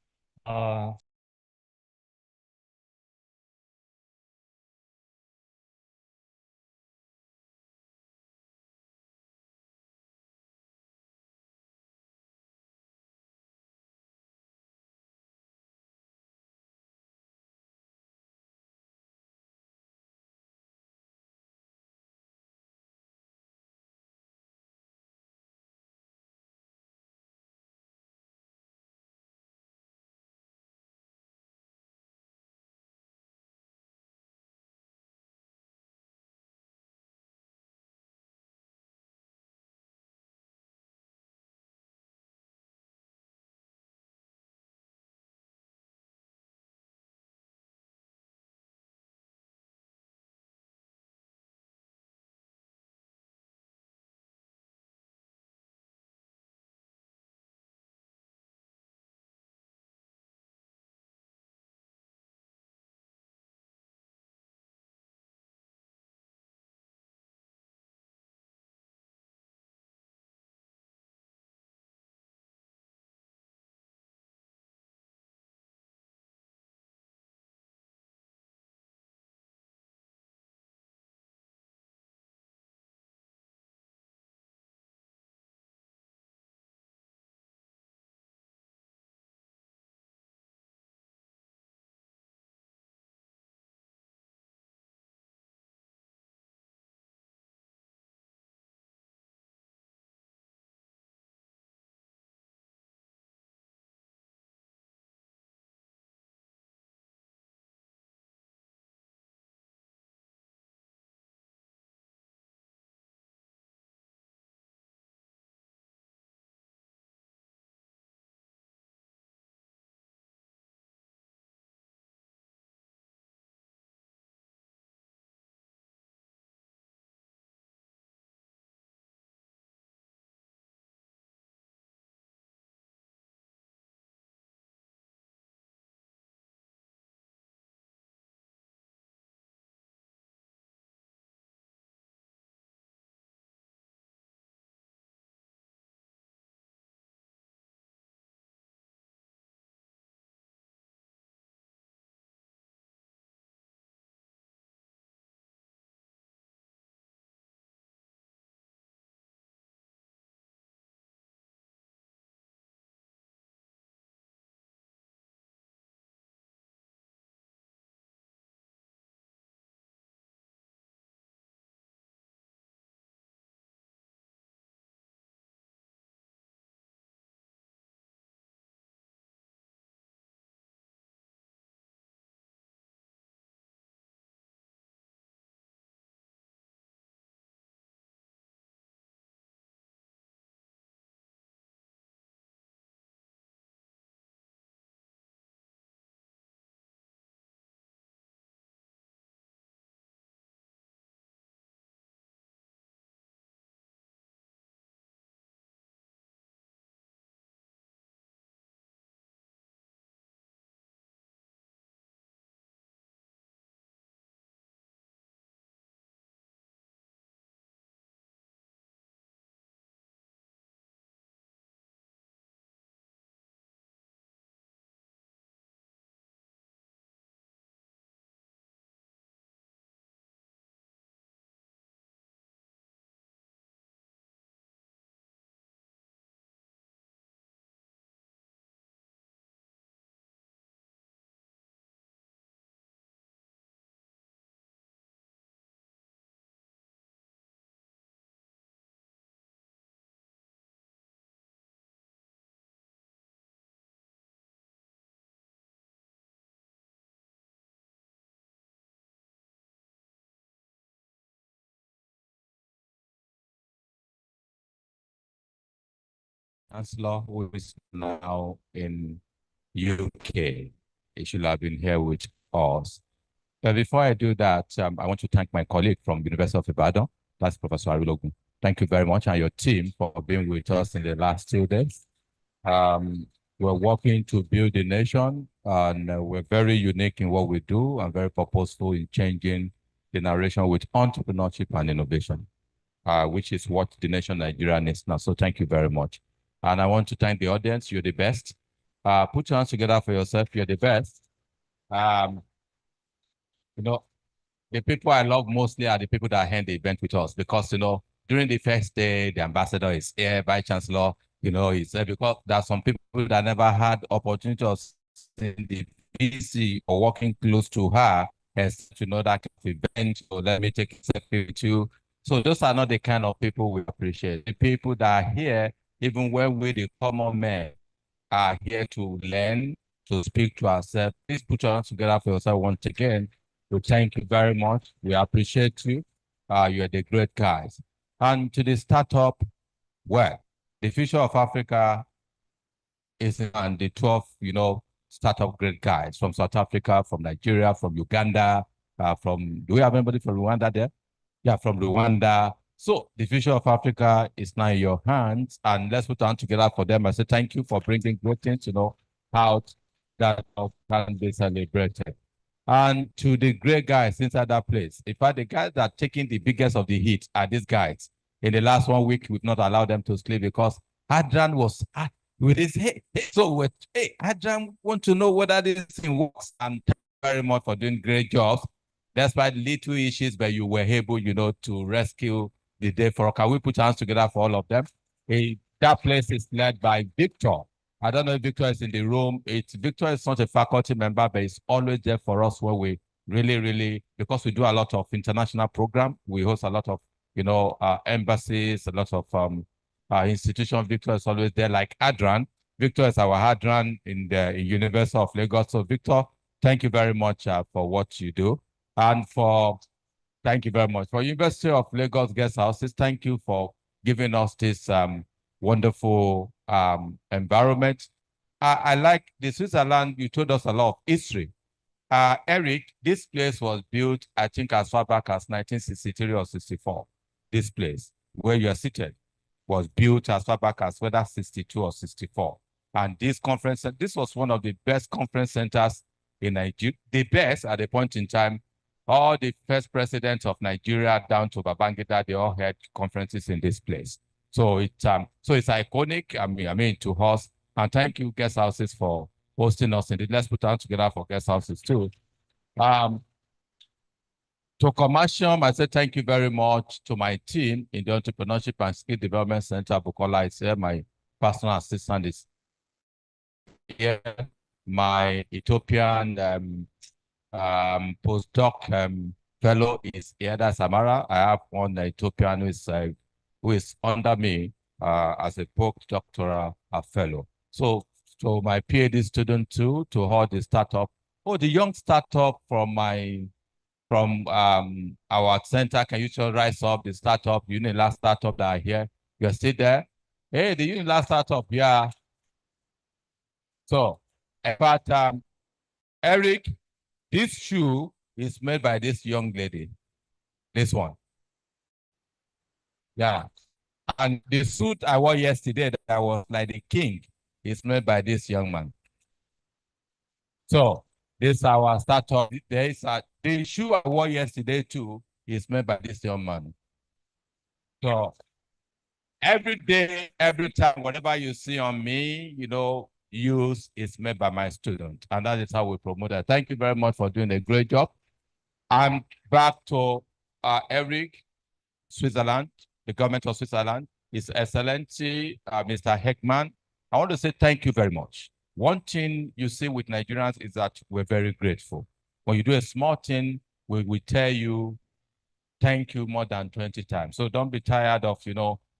Chancellor, who is now in UK. He should have been here with us. But before I do that, I want to thank my colleague from University of Ibadan, that's Professor Arilogun. Thank you very much, and your team for being with us in the last 2 days. We're working to build the nation, and we're very unique in what we do and very purposeful in changing the narration with entrepreneurship and innovation, which is what the nation Nigeria needs now. So thank you very much. And I want to thank the audience. You're the best. Put your hands together for yourself. You're the best. You know, the people I love mostly are the people that hand the event with us because, during the first day, the ambassador is here, Vice Chancellor, he's there because there are some people that never had opportunity of seeing the VC or working close to her as to know that event. So let me take a selfie with you. So those are not the kind of people we appreciate. The people that are here, even when we, the common men, are here to learn, to speak to ourselves. Please put your hands together for yourself once again. So thank you very much. We appreciate you. You're the great guys. And to the startup, well, the future of Africa is on the 12, startup great guys from South Africa, from Nigeria, from Uganda, do we have anybody from Rwanda there? Yeah, from Rwanda. So the future of Africa is now in your hands, and let's put our hands together for them. I say thank you for bringing great things, out that can be celebrated. And to the great guys inside that place, in fact, the guys that are taking the biggest of the heat are these guys. In the last 1 week, we've not allowed them to sleep because Adrian was with his head. So, Adrian want to know whether this thing works. And thank you very much for doing great jobs. Despite little issues, but you were able, to rescue the day for. Can we put hands together for all of them? That place is led by Victor. I don't know if Victor is in the room. Victor is not a faculty member, but he's always there for us when we really, because we do a lot of international program. We host a lot of, embassies, a lot of institutions. Victor is always there, like Adran. Victor is our Adran in the University of Lagos. So Victor, thank you very much for what you do. And thank you very much. For University of Lagos Guest Houses, thank you for giving us this wonderful environment. I like the Switzerland. You told us a lot of history. Eric, this place was built, I think, as far back as 1963 or 64. This place where you are seated was built as far back as whether 62 or 64. And this was one of the best conference centers in Nigeria, the best at the point in time. All the first presidents of Nigeria down to Babangida, they all had conferences in this place. So it's iconic, I mean, to us. And thank you, Guest Houses, for hosting us in it. Let's put hands together for Guest Houses too. To Commercium, I say thank you very much to my team in the Entrepreneurship and Skill Development Center. Bukola is here. My personal assistant is here. My Ethiopian postdoc fellow is here. That's Amara. I have one Ethiopian who is under me as a postdoctoral fellow. So my PhD student too, to all the startup. Oh, the young startup from our center, can you just rise up the startup, Unilag startup that are here? You're still there? Hey, the Unilag startup, yeah. So, in fact, Eric, this shoe is made by this young lady. This one. Yeah. And the suit I wore yesterday that I was like the king is made by this young man. So this is our startup. The shoe I wore yesterday too is made by this young man. So every day, every time, whatever you see on me, use is made by my student. And that is how we promote it. Thank you very much for doing a great job. I'm back to Eric, Switzerland, the government of Switzerland, His Excellency, Mr. Heckman. I want to say thank you very much. One thing you see with Nigerians is that we're very grateful. When you do a small thing, we tell you thank you more than 20 times. So don't be tired of,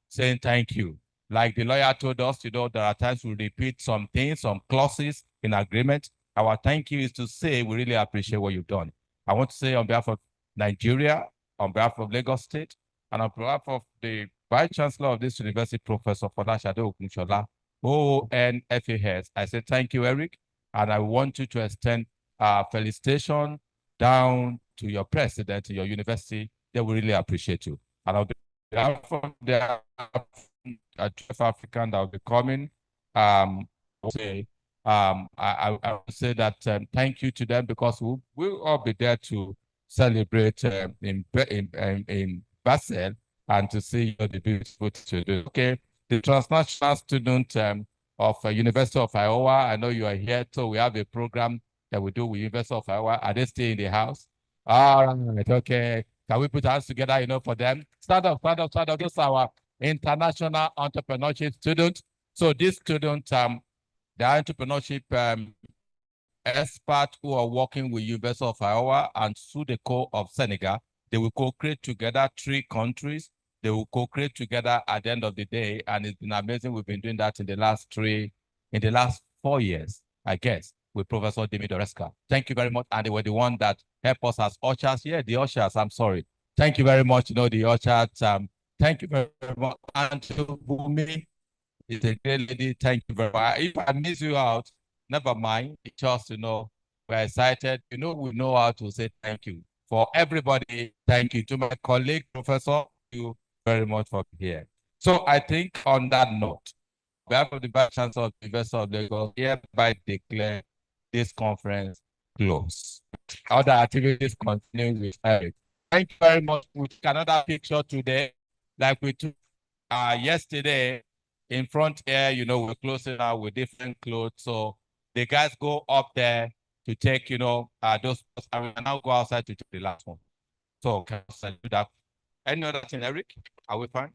saying thank you. Like the lawyer told us, there are times we repeat some things, some clauses in agreement. Our thank you is to say we really appreciate what you've done. I want to say on behalf of Nigeria, on behalf of Lagos State, and on behalf of the Vice Chancellor of this university, Professor Folashade Ogunshola, ONFAS. I say thank you, Eric, and I want you to extend felicitation down to your president, your university. They will really appreciate you. And on behalf of the African that will be coming, say, I will say that thank you to them because we'll all be there to celebrate in Basel and to see the beautiful students. Okay, the transnational student of University of Iowa, I know you are here, so we have a program that we do with University of Iowa. Are they still in the house? All right, okay. Can we put our hands together, for them? Stand up, stand up, stand up. This is our international entrepreneurship student. So this student, the entrepreneurship experts who are working with University of Iowa and SUDECO of Senegal, they will co-create together 3 countries. They will co-create together at the end of the day, and it's been amazing. We've been doing that in the last 4 years, I guess, with Professor Dimi Doreska. Thank you very much, and they were the one that helped us as ushers. Yeah, the ushers. I'm sorry. Thank you very much. The ushers. Thank you very much, and to Bumi. It's a great lady. Thank you very much. If I miss you out, never mind. It's just, we're excited. We know how to say thank you. For everybody, thank you. To my colleague, Professor, thank you very much for being here. So I think on that note, on behalf of the Vice Chancellor of the University of Lagos, hereby declare this conference closed. Other activities continue with Eric. Thank you very much. We took another picture today, like we took yesterday in front here, we're closing out with different clothes. So the guys go up there to take, those, and we now go outside to take the last one. So can I do that? Any other thing, Eric? Are we fine?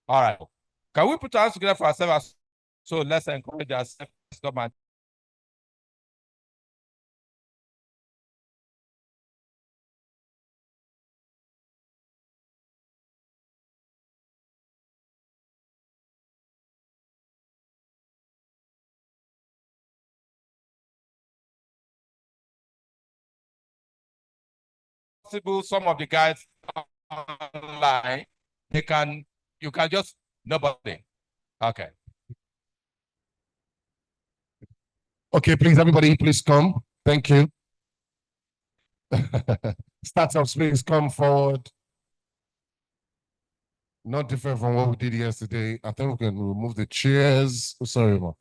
All right. Can we put our hands together for ourselves? So let's encourage ourselves. Let's come and possible, some of the guys online, you can just, nobody. Okay. Okay, please, everybody, please come. Thank you. Startups, please come forward. Not different from what we did yesterday. I think we can remove the chairs. Oh, sorry, ma.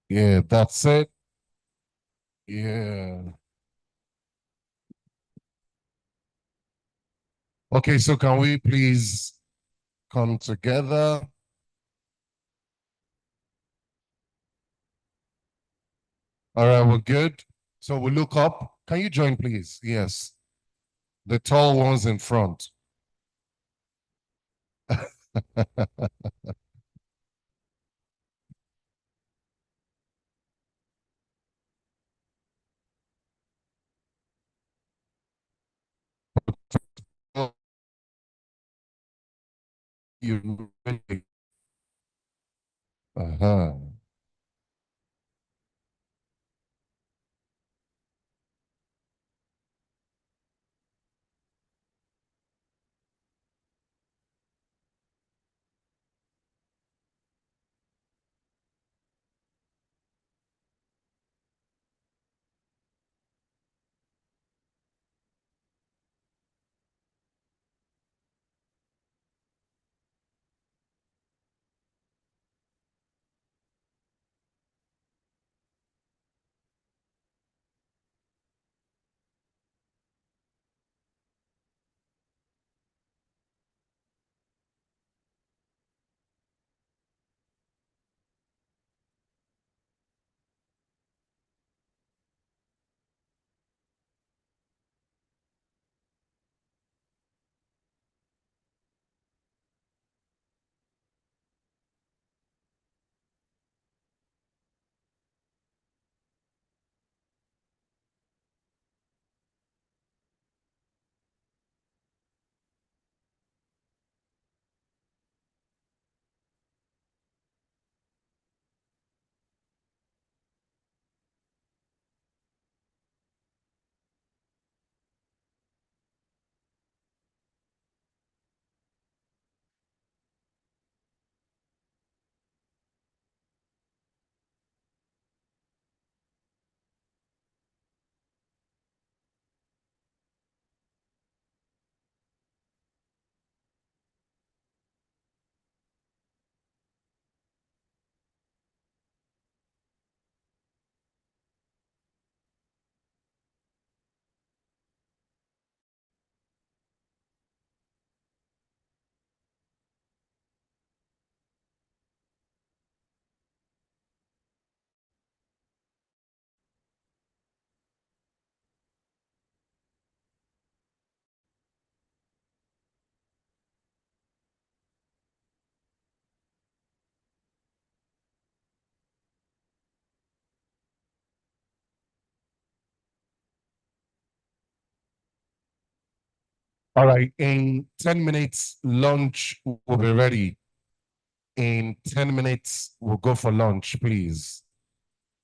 Yeah, that's it. Yeah. Okay, so can we please come together? All right, we're good. So we look up. Can you join, please? Yes. The tall ones in front. You really. Uh-huh. All right, in 10 minutes, lunch will be ready. In 10 minutes, we'll go for lunch, please.